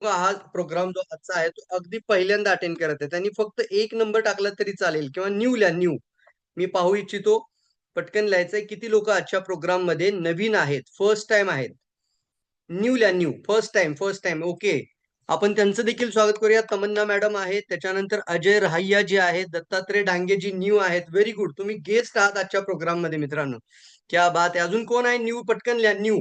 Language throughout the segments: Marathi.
हा प्रोग्राम जो आजचा आहे तो अगदी पहिल्यांदा अटेंड करत आहे. त्यांनी फक्त एक नंबर टाकला तरी चालेल किंवा न्यू लिहा न्यू. मी पाहू इच्छितो. पटकन लिहायचंय किती लोक आजच्या प्रोग्राम मध्ये नवीन आहेत, फर्स्ट टाइम आहेत. न्यू लिहा new. First time, first time. Okay. आपण त्यांचं देखील स्वागत करूया. तमन्ना मॅडम आहेत, त्याच्यानंतर अजय रहाय्या जी आहेत, दत्तात्रय डांगे जी न्यू आहेत. Very good. तुम्ही गेस्ट आहात आजच्या प्रोग्राम मध्ये मित्रांनो. क्या बात आहे. अजून कोण आहे न्यू? पटकन लिहा न्यू.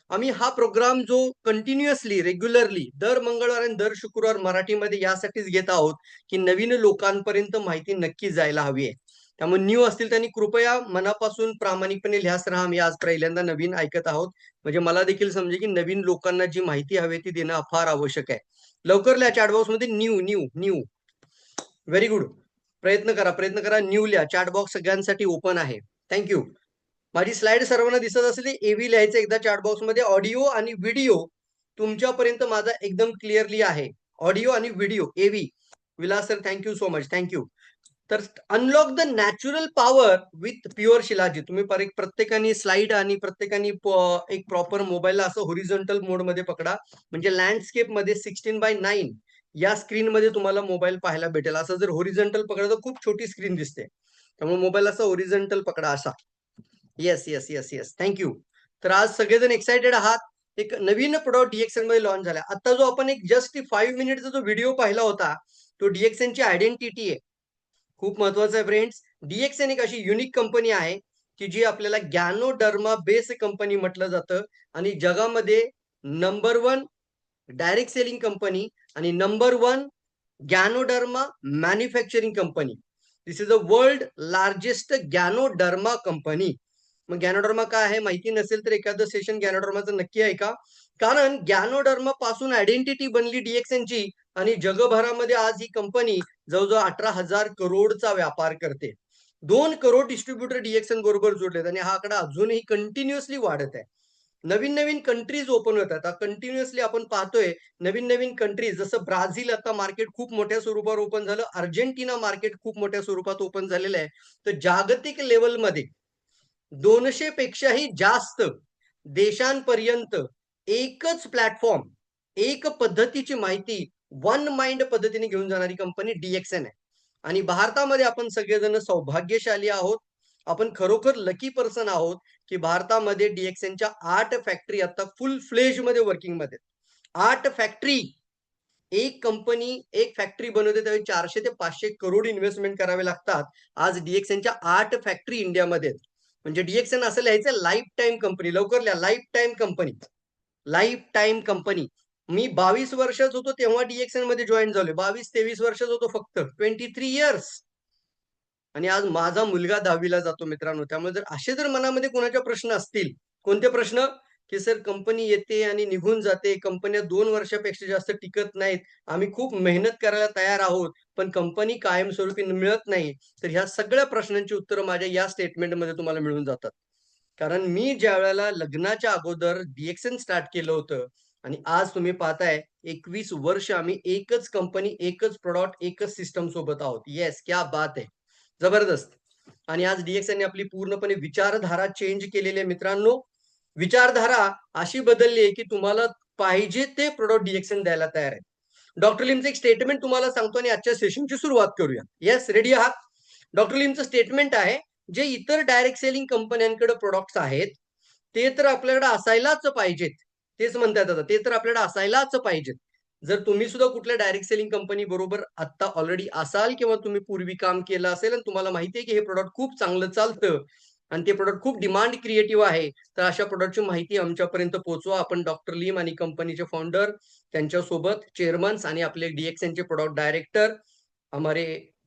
आम्ही हा प्रोग्राम जो कंटिन्युअसली रेग्युलरली दर मंगळवार आणि दर शुक्रवार मराठीमध्ये यासाठीच घेत आहोत की नवीन लोकांपर्यंत माहिती नक्की जायला हवी आहे. त्यामुळे न्यू असतील त्यांनी कृपया मनापासून प्रामाणिकपणे लिहास राहा. आम्ही आज पहिल्यांदा नवीन ऐकत आहोत. म्हणजे मला देखील समजेल की नवीन लोकांना जी माहिती हवी ती देणं फार आवश्यक आहे. लवकर लिहा चॅट बॉक्स मध्ये new new new. Very good. प्रयत्न करा, प्रयत्न करा. न्यू लिहा. चॅट बॉक्स सगळ्यांसाठी ओपन आहे. थँक्यू. माझी स्लाइड सर्वांना दिसत असली एव्ही लिहायचं एकदा चॅट बॉक्स मध्ये. ऑडिओ आणि व्हिडिओ तुमच्यापर्यंत माझा एकदम क्लिअरली आहे. ऑडिओ आणि video AV. Vilas sir thank you so much. Thank you. तर unlock the natural power with pure shilajit. तुम्ही प्रत्येकाने स्लाइड आणि प्रत्येकाने एक प्रॉपर मोबाईलला असं होरिझॉन्टल मोड मध्ये पकडा. म्हणजे लँडस्केप मध्ये 16:9 या स्क्रीन मध्ये तुम्हाला मोबाईल पाहायला भेटेल. असं जर होरिझॉन्टल पकडा तर खूप छोटी स्क्रीन दिसते. त्यामुळे मोबाईल असं होरिझॉन्टल पकडा असा. Yes yes yes yes. Thank you. तर आज सगळेजण एक्साइटेड आहात. एक नवीन प्रोडक्ट डीएक्सएन मध्ये लॉन्च झाला. आता जो आपण एक जस्ट 5 मिनिटचा जो व्हिडिओ पाहिला होता तो डीएक्सएन ची आयडेंटिटी आहे. खूप महत्वाचं आहे फ्रेंड्स. डीएक्सएन एक अशी युनिक कंपनी आहे की जी आपल्याला गॅनोडर्मा बेस कंपनी म्हटलं जातं आणि जगामध्ये नंबर 1 डायरेक्ट सेलिंग कंपनी आणि number 1 ganoderma manufacturing company. This is the world largest ganoderma company. मग गॅनोडर्मा काय आहे माहिती नसेल तर एखादं सेशन गॅनोडर्माचं नक्की ऐका. कारण गॅनोडर्मा पासून आयडेंटिटी बनली डीएक्सएनची आणि जगभरामध्ये आज ही कंपनी जवळजवळ 18,000 करोडचा व्यापार करते. 2 करोड डिस्ट्रीब्युटर डीएक्सएन बरोबर जोडलेत आणि हा आकडा अजूनही कंटिन्युअसली वाढत आहे. नवीन नवीन कंट्रीज ओपन होत आहेत. कंटिन्युअसली आपण पाहतोय नवीन नवीन कंट्रीज. जसं ब्राझील आता मार्केट खूप मोठ्या स्वरूपावर ओपन झालं. अर्जेंटिना मार्केट खूप मोठ्या स्वरूपात ओपन झालेलं आहे. तर जागतिक लेवलमध्ये 200 पेक्षाही जास्त देशांपर्यंत एकच प्लॅटफॉर्म, एक पद्धतीची माहिती वन माइंड पद्धतीने घेऊन जाणारी कंपनी डीएक्सएन आहे. आणि भारतामध्ये आपण सगळेजण सौभाग्यशाली आहोत. आपण खरोखर लकी पर्सन आहोत की भारतामध्ये डीएक्सएनच्या 8 फॅक्टरी आता फुल फ्लेज मध्ये वर्किंग मध्ये. 8 फॅक्टरी. एक कंपनी एक फॅक्टरी बनवते त्यावेळी 400 ते 500 करोड इन्व्हेस्टमेंट करावे लागतात. आज डीएक्सएनच्या 8 फॅक्टरी इंडियामध्ये आहेत. म्हणजे डीएक्सएन असं लिहायचं लाईफ टाईम कंपनी. लवकर लिहा life time company. Life time company. मी 22 वर्षाचा होतो तेव्हा डीएक्सएन मध्ये जॉईन झालोय. 22-23 वर्षाचा होतो फक्त. 23 इयर्स. आणि आज माझा मुलगा 10वीला जातो मित्रांनो. त्यामुळे जर असे जर मनामध्ये कोणाचे प्रश्न असतील, कोणते प्रश्न? की सर कंपनी येते आणि निघून जाते, कंपन्या 2 वर्षापेक्षा जास्त टिकत नाहीत. आम्ही खूप मेहनत करायला तयार आहोत, पण कंपनी कायमस्वरूपी मिळत नाही. तर ह्या सगळ्या प्रश्नांची उत्तरं माझ्या या स्टेटमेंटमध्ये तुम्हाला मिळून जातात. कारण मी ज्यावेळेला लग्नाच्या अगोदर डीएक्सएन स्टार्ट केलं होतं आणि आज तुम्ही पाहताय 21 वर्ष आम्ही एकच कंपनी, एकच प्रॉडक्ट, एकच सिस्टम सोबत आहोत. येस, क्या बात है! जबरदस्त. आणि आज डीएक्सएनने आपली पूर्णपणे विचारधारा चेंज केलेली आहे मित्रांनो. विचारधारा अशी बदलली आहे की तुम्हाला पाहिजे ते प्रॉडक्ट डीएक्सएन द्यायला तयार आहे. डॉक्टर लिमचं एक स्टेटमेंट तुम्हाला सांगतो आणि आजच्या सेशनची सुरुवात करूया. येस, रेडी आहात? डॉक्टर लिमचं स्टेटमेंट आहे, जे इतर डायरेक्ट सेलिंग कंपन्यांकडे प्रॉडक्ट्स आहेत, ते तर आपल्याकडे असायलाच पाहिजेत. तेच म्हणतात आता, ते तर आपल्याकडे असायलाच पाहिजेत. जर तुम्ही सुद्धा कुठल्या डायरेक्ट सेलिंग कंपनी बरोबर आता ऑलरेडी असाल किंवा तुम्ही पूर्वी काम केलं असेल आणि तुम्हाला माहिती आहे की हे प्रॉडक्ट खूप चांगलं चालतं आणि ते प्रॉडक्ट खूप डिमांड क्रिएटिव्ह आहे, तर अशा प्रॉडक्टची माहिती आमच्यापर्यंत पोहोचवा. आपण डॉक्टर लिम आणि कंपनीचे फाउंडर, त्यांच्यासोबत चेअरमन्स आणि आपले डीएक्सएनचे प्रॉडक्ट डायरेक्टर, हमारे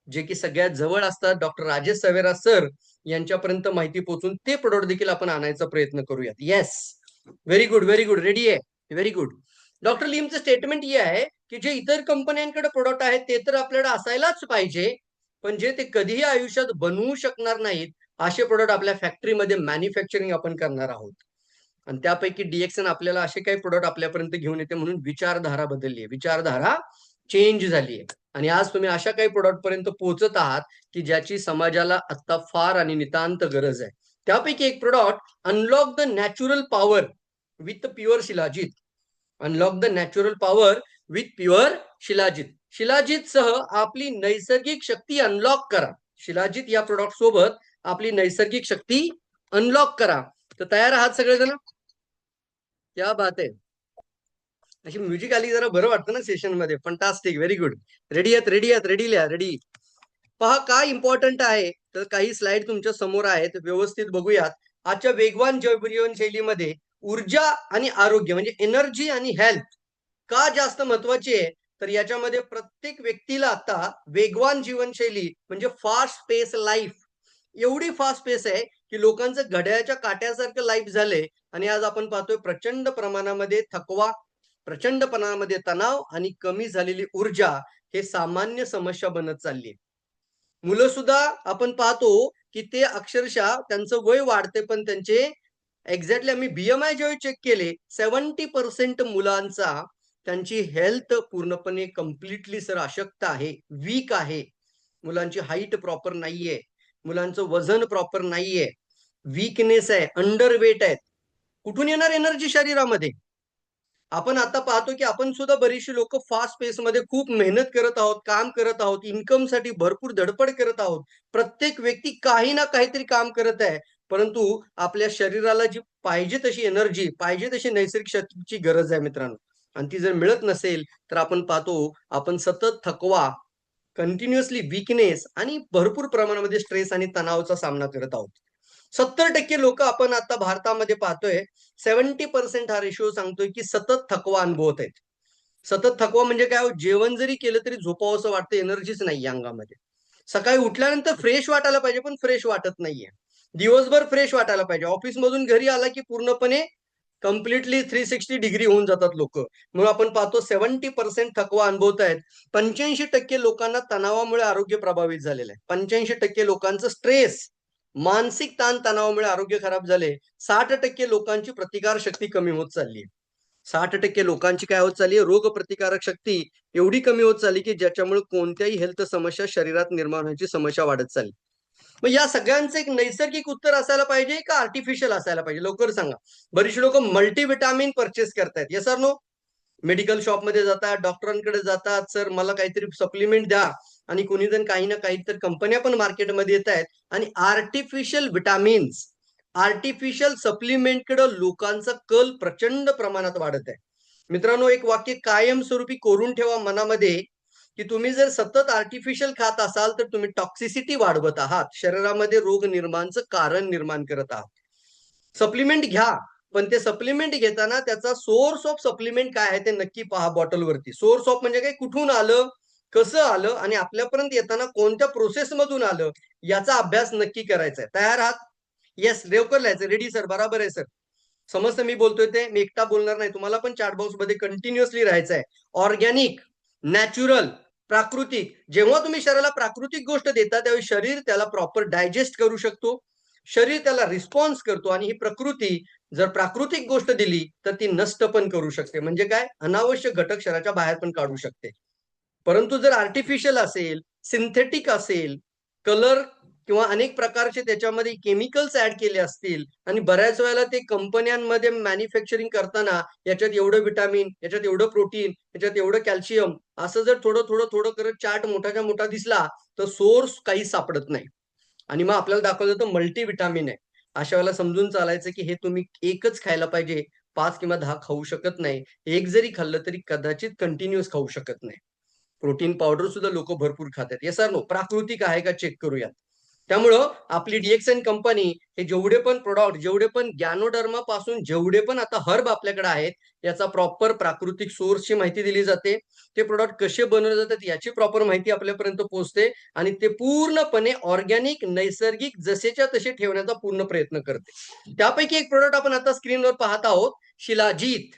जे की सगळ्यात जवळ असतात डॉक्टर राजेश सवेरा सर, यांच्यापर्यंत माहिती पोहोचून ते प्रोडक्ट देखील आपण आणायचा प्रयत्न करूयात. Yes, very good, very good. Ready आहे? Very good. डॉक्टर लिमचं स्टेटमेंट हे आहे की जे इतर कंपन्यांकडे प्रोडक्ट आहेत ते तर आपल्याकडे असायलाच पाहिजे, पण जे ते कधीही आयुष्यात बनवू शकणार नाहीत असे प्रोडक्ट आपल्या फॅक्टरीमध्ये मॅन्युफॅक्चरिंग आपण करणार आहोत. आणि त्यापैकी डीएक्सएन आपल्याला असे काही प्रोडक्ट आपल्यापर्यंत घेऊन येते म्हणून विचारधारा बदलली आहे. विचारधारा चेंज झाली आहे. आणि आज तुम्ही अशा काही प्रोडक्ट पर्यंत पोहोचत आहात की ज्याची समाजाला आता फार आणि नितांत गरज आहे. त्यापैकी एक product unlock the natural power with pure shilajit. Unlock the natural power with pure shilajit. Shilajit सह आपली नैसर्गिक शक्ती अनलॉक करा. शिलाजीत या प्रोडक्ट सोबत आपली नैसर्गिक शक्ती अनलॉक करा. तर तयार आहात सगळेजण? क्या बात आहे. अशी म्युझिक आली जरा बरं वाटतं ना सेशन मध्ये. Fantastic, very good. रेडी आहेत, रेडी आहेत, रेडी लिहा, रेडी. पहा काय इम्पॉर्टंट आहे. तर काही स्लाइड तुमच्या समोर आहेत, व्यवस्थित बघूयात. आजच्या वेगवान जीवनशैलीमध्ये ऊर्जा आणि आरोग्य म्हणजे एनर्जी आणि हेल्थ का जास्त महत्वाची आहे. तर याच्यामध्ये प्रत्येक व्यक्तीला आता वेगवान जीवनशैली म्हणजे फास्ट पेस लाईफ, एवढी फास्ट पेस आहे की लोकांचं घड्याळाच्या काट्यासारखं लाईफ झालंय. आणि आज आपण पाहतोय प्रचंड प्रमाणामध्ये थकवा, प्रचंड प्रमाणामध्ये तणाव आणि कमी झालेली ऊर्जा हे सामान्य समस्या बनत चालली. मुलं सुद्धा आपण पाहतो की ते अक्षरशः त्यांचं वय वाढते पण त्यांचे एक्झॅक्टली आम्ही बीएमआय जेव्हा चेक केले 70% मुलांचा त्यांची हेल्थ पूर्णपणे कम्प्लिटली सर अशक्त आहे, वीक आहे. मुलांची हाईट प्रॉपर नाहीये, मुलांचं वजन प्रॉपर नाहीये, वीकनेस आहे, अंडरवेट आहेत. कुठून येणार एनर्जी शरीरामध्ये? आपण आता पाहतो की आपण सुद्धा बरीचशी लोक फास्ट पेस मध्ये खूप मेहनत करत आहोत, काम करत आहोत, इन्कम साठी भरपूर धडपड करत आहोत. प्रत्येक व्यक्ती काही ना काहीतरी काम करत आहे. परंतु आपल्या शरीराला जी पाहिजे तशी एनर्जी, पाहिजे तशी नैसर्गिक शक्तीची गरज आहे मित्रांनो. आणि ती जर मिळत नसेल तर आपण पाहतो आपण सतत थकवा, कंटिन्युअसली वीकनेस आणि भरपूर प्रमाणामध्ये स्ट्रेस आणि तणावाचा सामना करत आहोत. 70% लोक आपण आता भारतामध्ये पाहतोय, 70% हा रेशिओ सांगतोय की सतत थकवा अनुभवत आहेत. सतत थकवा म्हणजे काय हो? जेवण जरी केलं तरी झोपावंसं वाटतं, एनर्जीच नाहीये अंगामध्ये. सकाळी उठल्यानंतर फ्रेश वाटायला पाहिजे पण फ्रेश वाटत नाहीये. दिवसभर फ्रेश वाटायला पाहिजे, ऑफिस मधून घरी आला की पूर्णपणे कम्प्लिटली 360 डिग्री होऊन जातात लोक. म्हणून आपण पाहतो 70% थकवा अनुभवत आहेत. 85% लोकांना तणावामुळे आरोग्य प्रभावित झालेलं आहे. 85% लोकांचं स्ट्रेस, मानसिक ताण तणावामुळे आरोग्य खराब झाले. 60% लोकांची प्रतिकार शक्ती कमी होत चालली. 60% लोकांची काय होत चालली, रोग प्रतिकारक शक्ती एवढी कमी होत चालली की ज्याच्यामुळे कोणत्याही हेल्थ समस्या शरीरात निर्माण होण्याची समस्या वाढत चालली. मग या सगळ्यांचं एक नैसर्गिक उत्तर असायला पाहिजे का आर्टिफिशियल असायला पाहिजे? लवकर सांगा. बरीचशी लोक मल्टीव्हिटॅमिन परचेस करतायत, येस ऑर नो? मेडिकल शॉपमध्ये जातात, डॉक्टरांकडे जातात, सर मला काहीतरी सप्लिमेंट द्या. आणि कोणी जण काही ना काही तर कंपन्या पण मार्केटमध्ये येत आहेत आणि आर्टिफिशियल विटामिन्स, आर्टिफिशियल सप्लिमेंटकडे लोकांचा कल प्रचंड प्रमाणात वाढत आहे. मित्रांनो, एक वाक्य कायमस्वरूपी कोरून ठेवा मनामध्ये की तुम्ही जर सतत आर्टिफिशियल खात असाल तर तुम्ही टॉक्सिसिटी वाढवत आहात, शरीरामध्ये रोग निर्माणचं कारण निर्माण करत आहात. सप्लिमेंट घ्या, पण ते सप्लिमेंट घेताना त्याचा सोर्स ऑफ सप्लिमेंट काय आहे ते नक्की पहा बॉटलवरती. सोर्स ऑफ म्हणजे काय, कुठून आलं, कसं आलं आणि आपल्यापर्यंत येताना कोणत्या प्रोसेस मधून आलं, याचा अभ्यास नक्की करायचा आहे. तयार आहात? येस, लवकर लिहायचं. रेडी सर, बरोबर आहे सर. समजतं मी बोलतोय ते, मी एकटा बोलणार नाही. तुम्हाला पण चॅट बॉक्स मध्ये कंटिन्युअसली राहायचं आहे. ऑर्गॅनिक, नॅचरल, प्राकृतिक. जेव्हा तुम्ही शरीराला प्राकृतिक गोष्ट देता त्यावेळी शरीर त्याला प्रॉपर डायजेस्ट करू शकतो, शरीर त्याला रिस्पॉन्स करतो. आणि ही प्रकृती जर प्राकृतिक गोष्ट दिली तर ती नष्ट पण करू शकते. म्हणजे काय, अनावश्यक घटक शरीराच्या बाहेर पण काढू शकते. परंतु जर आर्टिफिशियल असेल, सिंथेटिक असेल, कलर किंवा अनेक प्रकारचे त्याच्यामध्ये केमिकल्स ऍड केले असतील आणि बऱ्याच वेळेला ते कंपन्यांमध्ये मॅन्युफॅक्चरिंग करताना याच्यात एवढं विटामिन, याच्यात एवढं प्रोटीन, याच्यात एवढं कॅल्शियम, असं जर थोडं थोडं थोडं करत चार्ट मोठाच्या मोठा दिसला तर सोर्स काही सापडत नाही. आणि मग आपल्याला दाखवलं जातं मल्टीव्हिटॅमिन आहे. अशा वेळेला समजून चालायचं की हे तुम्ही एकच खायला पाहिजे, 5 किंवा 10 खाऊ शकत नाही. एक जरी खाल्लं तरी कदाचित कंटिन्युअस खाऊ शकत नाही. प्रोटीन पावडर सुद्धा लोक भरपूर खातात. Yes or no? प्राकृतिक आहे का चेक करूयात. त्यामुळं आपली डीएक्सएन कंपनी हे जेवढे पण प्रोडक्ट, जेवढे पण गॅनोडर्मा पासून जेवढे पण आता हर्ब आपल्याकडे आहेत, याचा प्रॉपर प्राकृतिक सोर्सची माहिती दिली जाते. ते प्रोडक्ट कसे बनवले जातात याची प्रॉपर माहिती आपल्यापर्यंत पोहोचते आणि ते पूर्णपणे ऑर्गॅनिक, नैसर्गिक जसेच्या तसे ठेवण्याचा पूर्ण प्रयत्न करते. त्यापैकी एक प्रोडक्ट आपण आता स्क्रीनवर पाहत आहोत, शिलाजीत.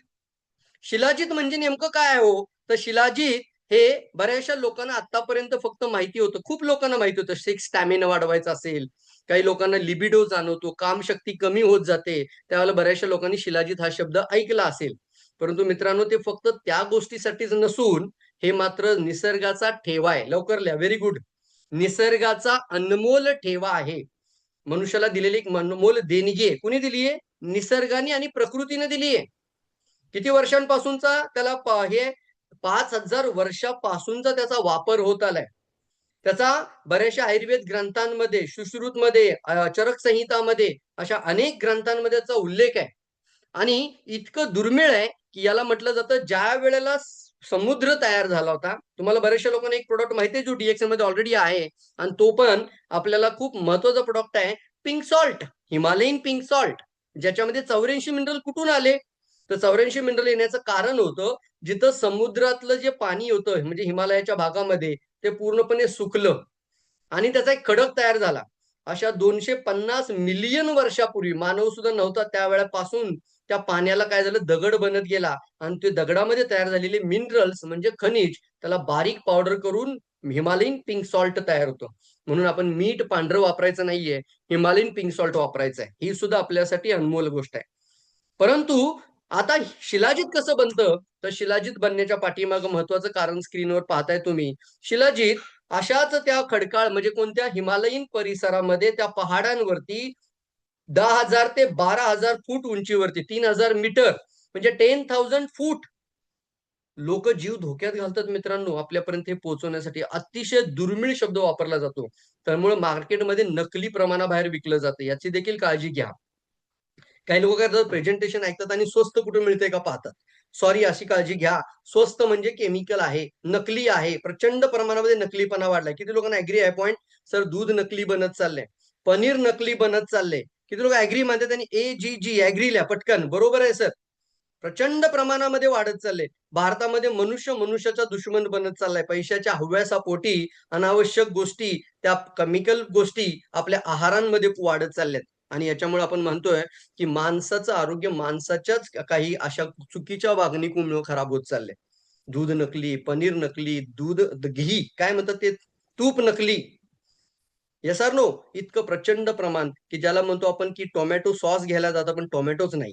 शिलाजीत म्हणजे नेमकं काय आहे हो? तर शिलाजीत हे बऱ्याचशा लोकांना आतापर्यंत फक्त माहिती होतं. खूप लोकांना माहिती होतं, सेक्स स्टॅमिना वाढवायचा असेल, काही लोकांना लिबिडो जाणवतो, कामशक्ती कमी होत जाते. त्यावेळेला बऱ्याचशा लोकांनी शिलाजीत हा शब्द ऐकला असेल. परंतु मित्रांनो, ते फक्त त्या गोष्टीसाठीच नसून हे मात्र निसर्गाचा ठेवा आहे. लवकर लिहा, व्हेरी गुड. निसर्गाचा अनमोल ठेवा आहे. मनुष्याला दिलेली एक अनमोल देणगी आहे. कुणी दिली आहे? निसर्गाने आणि प्रकृतीने दिली आहे. किती वर्षांपासूनचा त्याला हे 5000 वर्षापासूनचा त्याचा वापर होत आलाय. त्याचा बऱ्याचशा आयुर्वेद ग्रंथांमध्ये, सुश्रुतमध्ये, चरक संहितामध्ये अशा अनेक ग्रंथांमध्ये त्याचा उल्लेख आहे. आणि इतकं दुर्मिळ आहे की याला म्हटलं जातं ज्या वेळेला समुद्र तयार झाला होता. तुम्हाला बऱ्याचशा लोकांना एक प्रोडक्ट माहिती आहे जो DXL मध्ये ऑलरेडी आहे आणि तो पण आपल्याला खूप महत्वाचा प्रोडक्ट आहे, pink salt, Himalayan pink salt, ज्याच्यामध्ये 84 मिनरल कुठून आले? तर 84 मिनरल येण्याचं कारण होतं, जिथं समुद्रातलं जे पाणी होतं म्हणजे हिमालयाच्या भागामध्ये ते पूर्णपणे सुकलं आणि त्याचा एक खडक तयार झाला. अशा 250 मिलियन वर्षापूर्वी मानव सुद्धा नव्हता त्यावेळेपासून त्या पाण्याला काय झालं, दगड बनत गेला आणि ते दगडामध्ये तयार झालेले मिनरल्स म्हणजे खनिज त्याला बारीक पावडर करून हिमालयन पिंक सॉल्ट तयार होतं. म्हणून आपण मीठ पांढरं वापरायचं नाहीये, हिमालयन पिंक सॉल्ट वापरायचं आहे. ही सुद्धा आपल्यासाठी अनमोल गोष्ट आहे. परंतु आता शिलाजीत कसं बनतं? तर शिलाजीत बनण्याच्या पाठीमागं महत्वाचं कारण स्क्रीनवर पाहताय तुम्ही. शिलाजीत अशाच त्या खडकाळ म्हणजे कोणत्या हिमालयीन परिसरामध्ये त्या पहाडांवरती 10,000 ते 12,000 फूट उंचीवरती 3,000 मीटर म्हणजे 10,000 फूट लोक जीव धोक्यात घालतात मित्रांनो आपल्यापर्यंत हे पोहोचवण्यासाठी. अतिशय दुर्मिळ शब्द वापरला जातो. त्यामुळे मार्केटमध्ये नकली प्रमाणाबाहेर विकलं जातं. याची देखील काळजी घ्या. काही लोक काय करतात, प्रेझेंटेशन ऐकतात आणि स्वस्त कुठे मिळते का पाहतात. सॉरी, अशी काळजी घ्या. स्वस्त म्हणजे केमिकल आहे, नकली आहे. प्रचंड प्रमाणामध्ये नकलीपणा वाढलाय. किती लोकांना ऍग्री आहे पॉईंट? सर दूध नकली बनत चाललंय, पनीर नकली बनत चाललंय. किती लोक ऍग्री म्हणतात आणि AGG ऍग्री लिहा पटकन. बरोबर आहे सर. प्रचंड प्रमाणामध्ये वाढत चालले. भारतामध्ये मनुष्य मनुष्याचा दुश्मन बनत चाललाय. पैशाच्या हव्यासापोटी अनावश्यक गोष्टी, त्या केमिकल गोष्टी आपल्या आहारांमध्ये वाढत चालल्यात. आणि याच्यामुळे आपण म्हणतोय की माणसाचं आरोग्य माणसाच्याच काही अशा चुकीच्या वागणुकीमुळे खराब होत चाललंय. दूध नकली, पनीर नकली, घी काय म्हणतात ते, तूप नकली. Yes or no? इतकं प्रचंड प्रमाण की ज्याला म्हणतो आपण की टोमॅटो सॉस घ्यायला जातं पण टोमॅटोच नाही.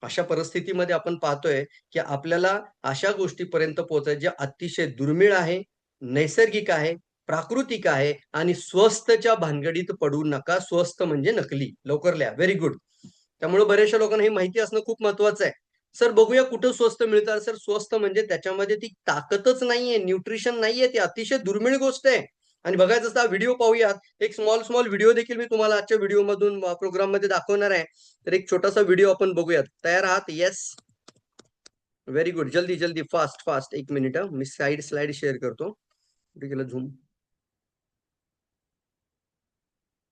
अशा परिस्थितीमध्ये आपण पाहतोय की आपल्याला अशा गोष्टीपर्यंत पोहोचायचे जे अतिशय दुर्मिळ आहे, नैसर्गिक आहे, प्राकृतिक आहे आणि स्वस्तच्या भानगडीत पडू नका. स्वस्त म्हणजे नकली. लवकर लिहा. Very good. त्यामुळे बऱ्याचशा लोकांना हे माहिती असणं खूप महत्वाचं आहे. सर बघूया कुठं स्वस्त मिळतात. सर स्वस्त म्हणजे त्याच्यामध्ये ती ताकदच नाहीये, न्यूट्रिशन नाहीये. ती अतिशय दुर्मिळ गोष्ट आहे. आणि बघायचं असता व्हिडिओ पाहूयात. एक स्मॉल स्मॉल व्हिडिओ देखील मी तुम्हाला आजच्या व्हिडिओमधून प्रोग्राममध्ये दाखवणार आहे. तर एक छोटासा व्हिडिओ आपण बघूयात. तयार आहात? येस. Very good. जल्दी जल्दी, फास्ट फास्ट. एक मिनिट, मी स्लाइड शेअर करतो. केलं झूम.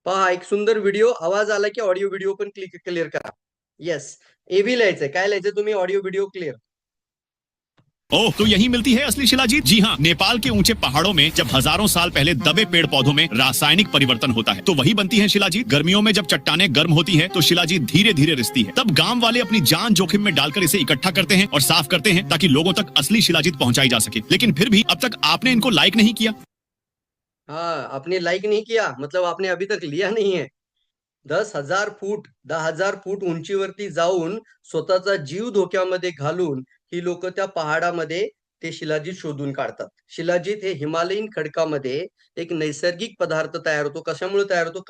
पहा, एक सुंदर व्हिडिओ. आवाज आला की ऑडिओ व्हिडिओ पण क्लिअर करा. येस. एबी लिहायचंय. काय लिहायचंय तुम्ही? Audio video clear. ओह, तो यही मिलती है असली शिलाजीत। जी हाँ, नेपाल के ऊंचे पहाड़ों में जब हजारों साल पहले दबे पेड़ पौधों में रासायनिक परिवर्तन होता है तो वही बनती है शिलाजीत। गर्मियों में जब चट्टानें गर्म होती हैं तो शिलाजीत धीरे धीरे रिसती है। तब गांव वाले अपनी जान जोखिम में डालकर इसे इकट्ठा करते हैं और साफ करते हैं ताकि लोगों तक असली शिलाजीत पहुंचाई जा सके। लेकिन फिर भी अब तक आपने इनको लाइक नहीं किया। हाँ, आपने लाइक नहीं किया मतलब आपने अभी तक लिया नहीं है. 10,000 फूट उंचीवरती जाऊन स्वतःचा जीव धोक्यामध्ये घालून ही लोक त्या पहाडामध्ये ते शिलाजीत शोधून काढतात. शिलाजीत हे हिमालयीन खडकामध्ये एक नैसर्गिक पदार्थ तयार होतो. कशामुळे तयार होतो?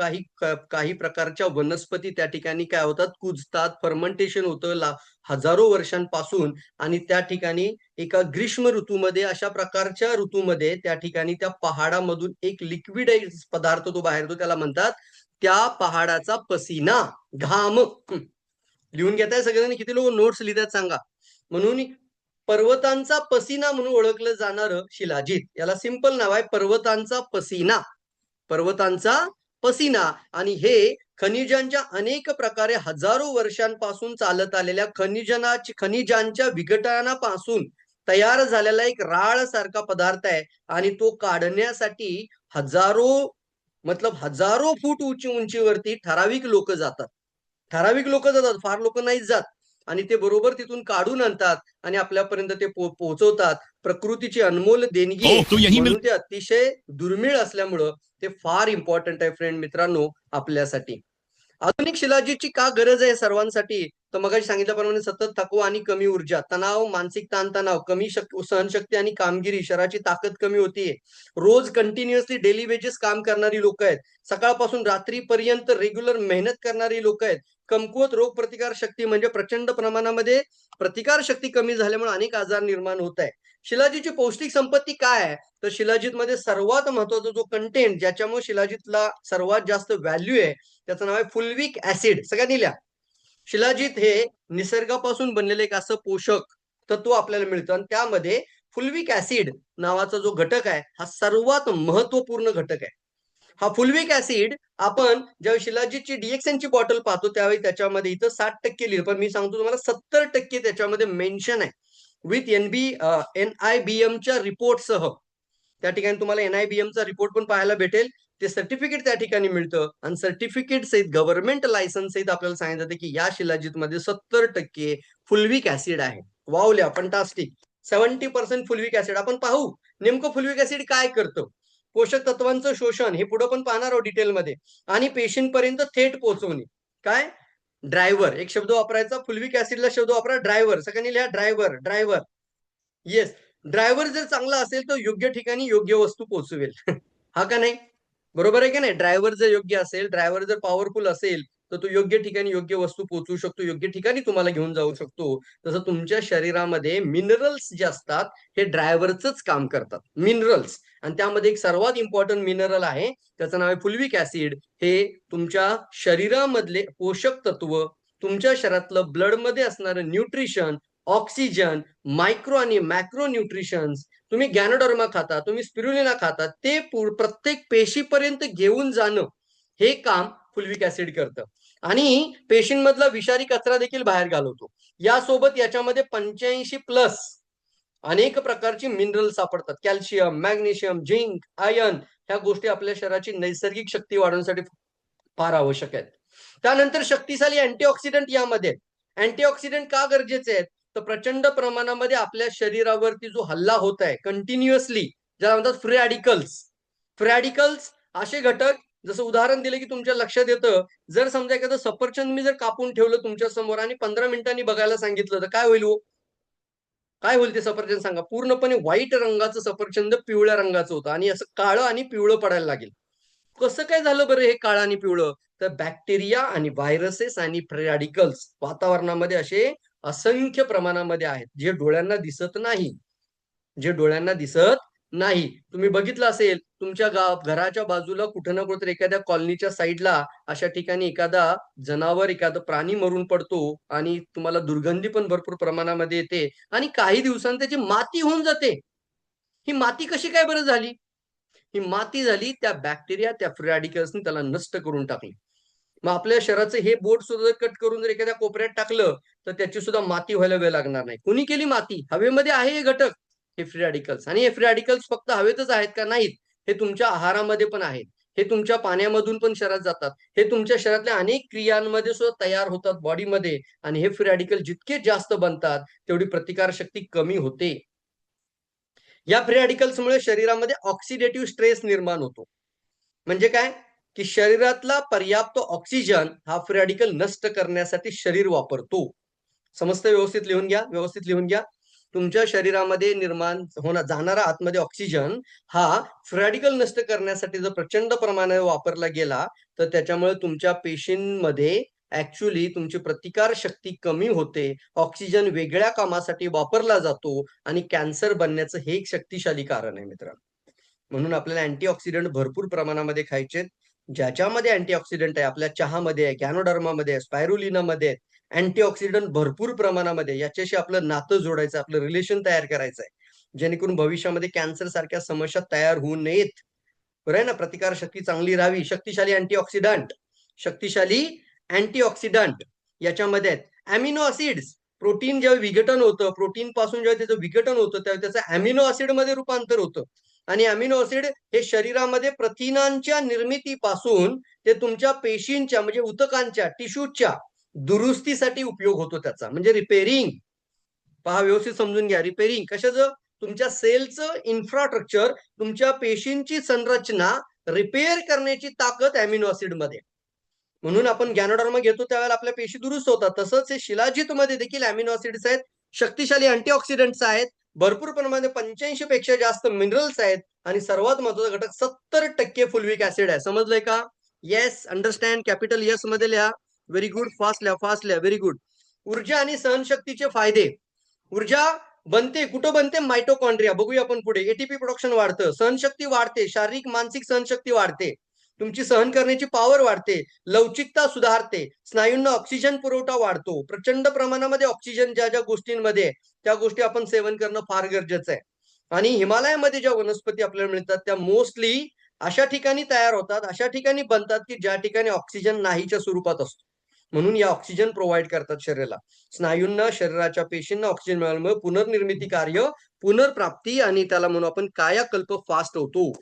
काही प्रकारच्या वनस्पती त्या ठिकाणी काय होतात, कुजतात, फर्मेंटेशन होतं हजारो वर्षांपासून. आणि त्या ठिकाणी एका ग्रीष्म ऋतूमध्ये, अशा प्रकारच्या ऋतूमध्ये त्या ठिकाणी त्या पहाडामधून एक लिक्विडाइज पदार्थ तो बाहेर येतो. त्याला म्हणतात त्या पहाडाचा पसीना, घाम. लिहून घेताय सगळ्यांनी? किती लोक नोट्स लिहितात सांगा. म्हणून पर्वतांचा पसीना म्हणून ओळखलं जाणारं शिलाजीत. याला सिंपल नाव आहे पर्वतांचा पसीना. पर्वतांचा पसीना. आणि हे खनिजांच्या अनेक प्रकारे हजारो वर्षांपासून चालत आलेल्या खनिजांच्या विघटनापासून तयार झालेला एक राळ सारखा पदार्थ आहे. आणि तो काढण्यासाठी हजारो फूट उंचीवरती ठराविक लोक जातात. फार लोक नाहीच जात. आणि ते बरोबर तिथून काढून आणतात आणि आपल्यापर्यंत ते पोहोचवतात. प्रकृतीची अनमोल देणगी ओह, तो यही म्हणून ते अतिशय दुर्मिळ असल्यामुळं ते फार इम्पॉर्टंट आहे फ्रेंड, मित्रांनो आपल्यासाठी. आधुनिक शिलाजीतची का गरज आहे सर्वांसाठी? तर मगाशी सांगितल्याप्रमाणे सतत थकवा आणि कमी ऊर्जा, तणाव, मानसिक ताणतणाव, कमी सहनशक्ती आणि कामगिरी, शरीराची ताकद कमी होतीये. रोज कंटिन्युअसली डेली वेजेस काम करणारी लोक आहेत. सकाळपासून रात्रीपर्यंत रेग्युलर मेहनत करणारी लोक आहेत. कमकुवत रोग प्रतिकार शक्ती म्हणजे प्रचंड प्रमाणामध्ये प्रतिकार शक्ती कमी झाल्यामुळे अनेक आजार निर्माण होत आहे. शिलाजीतची पौष्टिक संपत्ती काय आहे? तर शिलाजीतमध्ये सर्वात महत्वाचा जो कंटेंट ज्याच्यामुळे शिलाजीतला सर्वात जास्त व्हॅल्यू आहे त्याचं नाव आहे फुलविक ऍसिड. सगळ्यांनी लिहा. शिलाजीत हे निसर्गापासून बनलेले एक असं पोषक तत्व आपल्याला मिळतं आणि त्यामध्ये फुलविक ऍसिड नावाचा जो घटक आहे हा सर्वात महत्वपूर्ण घटक आहे. हा फुलविक ऍसिड आपण ज्यावेळी शिलाजीतची डीएक्सएनची बॉटल पाहतो त्यावेळी त्याच्यामध्ये इथं 60% लिहिलं, पण मी सांगतो तुम्हाला 70% त्याच्यामध्ये मेन्शन आहे विथ NIBMच्या रिपोर्टसह. त्या ठिकाणी तुम्हाला NIBMचा रिपोर्ट पण पाहायला भेटेल. ते सर्टिफिकेट त्या ठिकाणी मिळतं आणि सर्टिफिकेट सहित गव्हर्नमेंट लायसन्स सहित आपल्याला सांगितलं जातं की या शिलाजीतमध्ये 70% फुलविक ऍसिड आहे. वावल्या फंटास्टिक. 70% फुलविक ऍसिड. आपण पाहू नेमकं फुलविक ऍसिड काय करतं. पोषक तत्वांचं शोषण हे पुढे पण पाहणार आहोत डिटेलमध्ये आणि पेशींपर्यंत थेट पोहोचवणे. काय? ड्रायव्हर एक शब्द वापरायचा. फुलविक ऍसिडला शब्द वापरा ड्रायव्हर. सगळ्यांनी लिहा ड्रायव्हर. ड्रायव्हर. येस. ड्रायव्हर जर चांगला असेल तर योग्य ठिकाणी योग्य वस्तू पोहोचवेल. हा का नाही? बरोबर आहे की नाही? ड्रायव्हर जर योग्य असेल, ड्रायव्हर जर पॉवरफुल असेल तर तो योग्य ठिकाणी योग्य वस्तू पोहोचवू शकतो, योग्य ठिकाणी तुम्हाला घेऊन जाऊ शकतो. तसं तुमच्या शरीरामध्ये मिनरल्स जे असतात हे ड्रायव्हरचंच काम करतात. मिनरल्स. आणि त्यामध्ये एक सर्वात इम्पॉर्टंट मिनरल आहे त्याचं नाव आहे फुलविक ऍसिड. हे तुमच्या शरीरामधले पोषक तत्व, तुमच्या शरीरातलं ब्लडमध्ये असणारं न्यूट्रिशन, ऑक्सिजन, मायक्रो आणि मॅक्रो न्यूट्रिशन्स, तुम्ही गॅनोडर्मा खाता, तुम्ही स्पिरुलिना खाता, ते प्रत्येक पेशीपर्यंत घेऊन जाणं हे काम फुलविक ऍसिड करतं आणि पेशींमधला विषारी कचरा देखील बाहेर घालवतो. यासोबत याच्यामध्ये 85+ अनेक प्रकारची मिनरल सापडतात. कॅल्शियम, मॅग्नेशियम, झिंक, आयर्न ह्या गोष्टी आपल्या शरीराची नैसर्गिक शक्ती वाढवण्यासाठी फार आवश्यक आहेत. त्यानंतर शक्तिशाली अँटीऑक्सिडंट यामध्ये. अँटीऑक्सिडंट का गरजेचे आहेत? तर प्रचंड प्रमाणामध्ये आपल्या शरीरावरती जो हल्ला होत आहे कंटिन्युअसली, ज्याला म्हणतात फ्री रॅडिकल्स. फ्री रॅडिकल्स असे घटक, जसं उदाहरण दिलं की तुमच्या लक्षात येतं, जर समजा एखादं सफरचंद मी जर कापून ठेवलं तुमच्या समोर आणि 15 मिनिटांनी बघायला सांगितलं तर काय होईल हो? काय होईल ते सफरचंद सांगा? पूर्णपणे व्हाईट रंगाचं सफरचंद पिवळ्या रंगाचं होतं आणि असं काळं आणि पिवळं पडायला लागेल. कसं काय झालं बरं हे काळं आणि पिवळं? तर बॅक्टेरिया आणि व्हायरसेस आणि फ्री रॅडिकल्स वातावरणामध्ये असे असंख्य प्रमाणामध्ये आहेत, जे डोळ्यांना दिसत नाही. जे डोळ्यांना दिसत नाही. तुम्ही बघितलं असेल तुमच्या घराच्या बाजूला कुठं ना कुठेतरी एखाद्या कॉलनीच्या साईडला अशा ठिकाणी एखादा जनावर, एखादा प्राणी मरून पडतो आणि तुम्हाला दुर्गंधी पण भरपूर प्रमाणामध्ये येते आणि काही दिवसांनी त्याची माती होऊन जाते. ही माती कशी काय बरं झाली? ही माती झाली त्या बॅक्टेरिया, त्या फ्री रॅडिकल्सनी त्याला नष्ट करून टाकली. मग आपल्या शरीराचं हे बोट सुद्धा कट करून जर एखाद्या कोपऱ्यात टाकलं तर त्याची सुद्धा माती व्हायला वेळ लागणार नाही. कुणी केली माती? हवेमध्ये आहे हे घटक, हे फ्री रॅडिकल्स. आणि हे फ्री रॅडिकल्स फक्त हवेतच आहेत का? नाहीत. हे तुमच्या आहारामध्ये पण आहेत. हे तुमच्या पाण्यामधून पण शरीरात जातात. हे तुमच्या शरीरातल्या अनेक क्रियांमध्ये सुद्धा तयार होतात बॉडीमध्ये. आणि हे फ्री रॅडिकल जितके जास्त बनतात तेवढी प्रतिकारशक्ती कमी होते. या फ्री रॅडिकल्समुळे शरीरामध्ये ऑक्सिडेटिव्ह स्ट्रेस निर्माण होतो. म्हणजे काय? की शरीरातला पर्याप्त ऑक्सिजन हा फ्री रॅडिकल नष्ट करण्यासाठी शरीर वापरतो. समजतं? व्यवस्थित लिहून घ्या, व्यवस्थित लिहून घ्या. तुमच्या शरीरामध्ये निर्माण जाणारा आतमध्ये ऑक्सिजन हा फ्री रॅडिकल नष्ट करण्यासाठी जर प्रचंड प्रमाणात वापरला गेला तर त्याच्यामुळे तुमच्या पेशींमध्ये ऍक्च्युअली तुमची प्रतिकार शक्ती कमी होते. ऑक्सिजन वेगळ्या कामासाठी वापरला जातो आणि कॅन्सर बनण्याचं हे एक शक्तिशाली कारण आहे मित्रांनो. म्हणून आपल्याला अँटीऑक्सिडंट भरपूर प्रमाणामध्ये खायचे. ज्याच्यामध्ये अँटीऑक्सिडंट आहे आपल्या चहामध्ये आहे, गॅनोडर्मामध्ये आहे, स्पायरुलिनामध्ये आहे. अँटीऑक्सिडंट भरपूर प्रमाणामध्ये. याच्याशी आपलं नातं जोडायचं, आपलं रिलेशन तयार करायचं आहे, जेणेकरून भविष्यामध्ये कॅन्सर सारख्या समस्या तयार होऊ नयेत. बरं आहे ना? प्रतिकारशक्ती चांगली राहावी. शक्तिशाली अँटीऑक्सिडंट, शक्तिशाली अँटीऑक्सिडंट याच्यामध्ये आहेत. अॅमिनो ऍसिड्स, प्रोटीन जेव्हा विघटन होतं, प्रोटीन पासून जेव्हा त्याचं विघटन होतं तेव्हा त्याचं अॅमिनो ऍसिड मध्ये रूपांतर होतं. आणि अॅमिनो ऍसिड हे शरीरामध्ये प्रथिनांच्या निर्मितीपासून ते तुमच्या पेशींच्या म्हणजे उतकांच्या, टिश्यूच्या दुरुस्तीसाठी उपयोग होतो त्याचा. म्हणजे रिपेरिंग. पहा, व्यवस्थित समजून घ्या. रिपेरिंग कशाचं? तुमच्या सेलचं इन्फ्रास्ट्रक्चर, तुमच्या पेशींची संरचना रिपेअर करण्याची ताकद अॅमिनो ऍसिड मध्ये. म्हणून आपण गॅनोडर्मा घेतो त्यावेळेला आपल्या पेशी दुरुस्त होतात. तसंच हे शिलाजीतमध्ये देखील अमिनो ऍसिड्स आहेत, शक्तिशाली अँटीऑक्सिडंट्स आहेत, भरपूर प्रमाणात 85 पेक्षा जास्त मिनरल्स आहेत आणि सर्वात महत्वाचा घटक 70% फुल्विक ऍसिड आहे. समजलंय का? येस, अंडरस्टँड, कॅपिटल येस मध्ये लिहा. व्हेरी गुड, फास्ट लिहा, फास्ट लिहा, व्हेरी गुड. ऊर्जा आणि सहनशक्तीचे फायदे. ऊर्जा बनते, कुठं बनते? मायटोकॉन्ड्रिया. बघूया आपण पुढे. एटीपी प्रोडक्शन वाढतं, सहनशक्ती वाढते, शारीरिक मानसिक सहनशक्ती वाढते, तुमची सहन करण्याची पॉवर वाढते, लवचिकता सुधारते, स्नायूंना ऑक्सिजन पुरवठा वाढतो, प्रचंड प्रमाणामध्ये ऑक्सिजन ज्या ज्या गोष्टींमध्ये आहे, त्या गोष्टी आपण सेवन करणं फार गरजेचं आहे. आणि हिमालयामध्ये ज्या वनस्पती आपल्याला मिळतात त्या मोस्टली अशा ठिकाणी तयार होतात, अशा ठिकाणी बनतात की ज्या ठिकाणी ऑक्सिजन नाहीच्या स्वरूपात असतो. म्हणून या ऑक्सिजन प्रोव्हाइड करतात शरीराला. स्नायूंना, शरीराच्या पेशींना ऑक्सिजन मिळाल्यामुळे पुनर्निर्मिती कार्य, पुनर्प्राप्ती आणि त्याला म्हणून आपण कायाकल्प फास्ट होतो.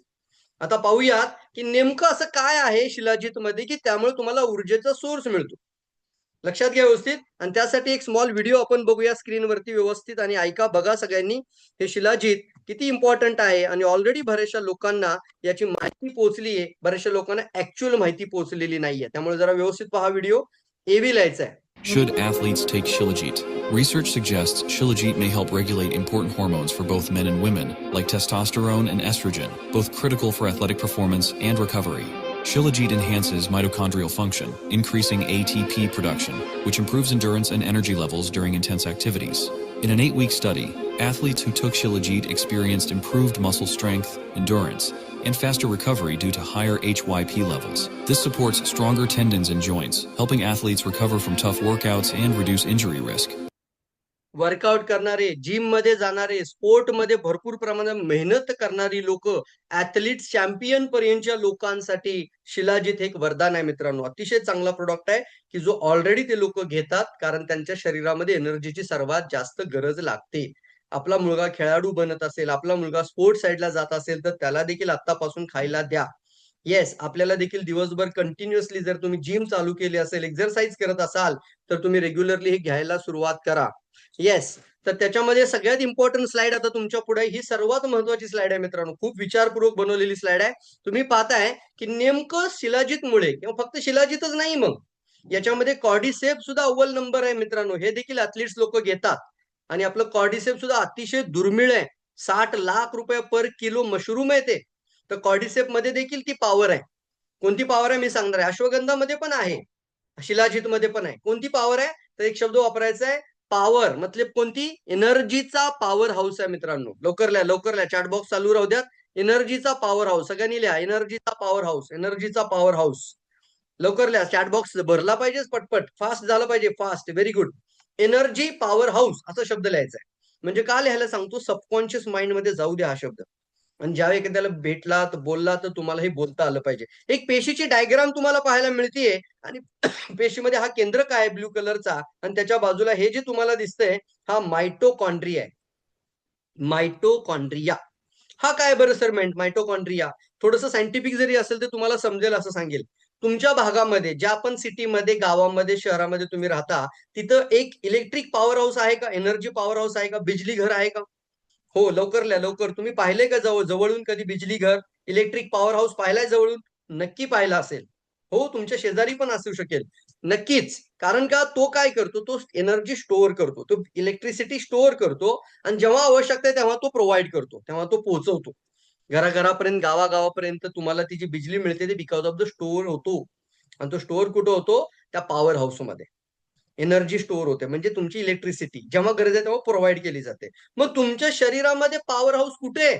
आता पाहूयात की नेमकं असं काय आहे शिलाजीत मध्ये की त्यामुळे तुम्हाला ऊर्जेचा सोर्स मिळतो. लक्षात घ्या व्यवस्थित. आणि त्यासाठी एक स्मॉल व्हिडिओ आपण बघूया स्क्रीनवरती व्यवस्थित आणि ऐका, बघा सगळ्यांनी. हे शिलाजीत किती इम्पॉर्टंट आहे आणि ऑलरेडी बऱ्याचशा लोकांना याची माहिती पोहोचली आहे, बऱ्याचशा लोकांना ऍक्च्युअल माहिती पोहोचलेली नाहीये. त्यामुळे जरा व्यवस्थित पहा व्हिडिओ. एव्ही लिहायचा आहे. Should athletes take Shilajit? Research suggests Shilajit may help regulate important hormones for both men and women, like testosterone and estrogen, both critical for athletic performance and recovery. Shilajit enhances mitochondrial function, increasing ATP production, which improves endurance and energy levels during intense activities. In an 8-week study, athletes who took Shilajit experienced improved muscle strength, endurance, and faster recovery due to higher HYP levels. This supports stronger tendons and joints, helping athletes recover from tough workouts and reduce injury risk. Workout करणारे, जिम मध्ये जाणारे, स्पोर्ट मध्ये भरपूर प्रमाणात मेहनत करणारी लोक, ऍथलीट, चॅम्पियन पर्यंतच्या लोकांसाठी शिलाजीत एक वरदान आहे मित्रांनो. अतिशय चांगला प्रोडक्ट आहे की जो ऑलरेडी ते लोक घेतात, कारण त्यांच्या शरीरामध्ये एनर्जीची सर्वात जास्त गरज लागते. आपला मुलगा खेळाडू बनत असेल, आपला मुलगा स्पोर्ट्स साईडला जात असेल तर त्याला देखील आतापासून खायला द्या. येस, आपल्याला देखील दिवसभर कंटिन्युअसली जर तुम्ही जिम चालू केली असेल, एक्सरसाइज करत असाल तर तुम्ही रेग्युलरली हे घ्यायला सुरुवात करा. येस, तर त्याच्यामध्ये सगळ्यात इम्पॉर्टंट स्लाइड आता तुमच्या पुढे, ही सर्वात महत्वाची स्लाइड आहे मित्रांनो. खूप विचारपूर्वक बनवलेली स्लाइड आहे. तुम्ही पाहताय की नेमकं शिलाजीतमुळे, किंवा फक्त शिलाजीतच नाही, मग याच्यामध्ये कॉर्डिसेप सुद्धा अव्वल नंबर आहे मित्रांनो. हे देखील ऍथलीट्स लोक घेतात आणि आपलं कॉर्डिसेप सुद्धा अतिशय दुर्मिळ आहे. 60 लाख रुपये पर किलो मशरूम आहे ते. तर कॉर्डिसेप मध्ये देखील ती पॉवर आहे. कोणती पॉवर आहे मी सांगणार आहे. अश्वगंधामध्ये पण आहे, शिलाजीत मध्ये पण आहे. कोणती पॉवर आहे? तर एक शब्द वापरायचा आहे, पॉवर. मतलब कोणती? एनर्जीचा पॉवर हाऊस आहे मित्रांनो. लवकर लिहा, लवकर लिहा, चॅट बॉक्स चालू राहू द्या. एनर्जीचा पॉवर हाऊस सगळ्यांनी लिहा. एनर्जीचा पॉवर हाऊस, एनर्जीचा पॉवर हाऊस. लवकर लिहा, चॅट बॉक्स भरला पाहिजे पटपट, फास्ट झालं पाहिजे, fast. Very good. Energy power house असा शब्द लिहायचा आहे. म्हणजे का लिहायला सांगतो? सबकॉन्शियस माइंड मध्ये जाऊ द्या हा शब्द. आणि ज्यावेळी एखाद्याला भेटला तर बोलला तर तुम्हाला हे बोलता आलं पाहिजे. एक पेशीची डायग्राम तुम्हाला पाहायला मिळतीये आणि पेशीमध्ये हा केंद्रक आहे ब्लू कलरचा आणि त्याच्या बाजूला हे जे तुम्हाला दिसतंय हा मायटोकॉन्ड्रिया आहे. मायटोकॉन्ड्रिया हा काय बरं सर मायटोकॉन्ड्रिया? थोडस सायंटिफिक जरी असेल तर तुम्हाला समजेल असं सांगेल. तुमच्या भागामध्ये, ज्या पण सिटीमध्ये, गावामध्ये, शहरामध्ये तुम्ही राहता, तिथं एक इलेक्ट्रिक पॉवर हाऊस आहे का? एनर्जी पॉवर हाऊस आहे का? बिजली घर आहे का? हो, लवकर लिहा, लवकर. तुम्ही पाहिलंय का जवळून कधी बिजली घर, इलेक्ट्रिक पॉवर हाऊस पाहिलाय जवळून? नक्की पाहिला असेल. हो, तुमच्या शेजारी पण असू शकेल. नक्कीच. कारण का? तो काय करतो? तो एनर्जी स्टोअर करतो, तो इलेक्ट्रिसिटी स्टोअर करतो आणि जेव्हा आवश्यकता आहे तेव्हा तो प्रोव्हाइड करतो, तेव्हा तो पोहोचवतो घराघरापर्यंत, गावागावापर्यंत. तुम्हाला ती जी बिजली मिळते ते बिकॉज ऑफ द स्टोअर होतो. आणि तो स्टोअर कुठं होतो? त्या पॉवर हाऊस मध्ये एनर्जी स्टोअर होते. म्हणजे तुमची इलेक्ट्रिसिटी जेव्हा गरज आहे तेव्हा प्रोव्हाइड केली जाते. मग तुमच्या शरीरामध्ये पॉवर हाऊस कुठे आहे?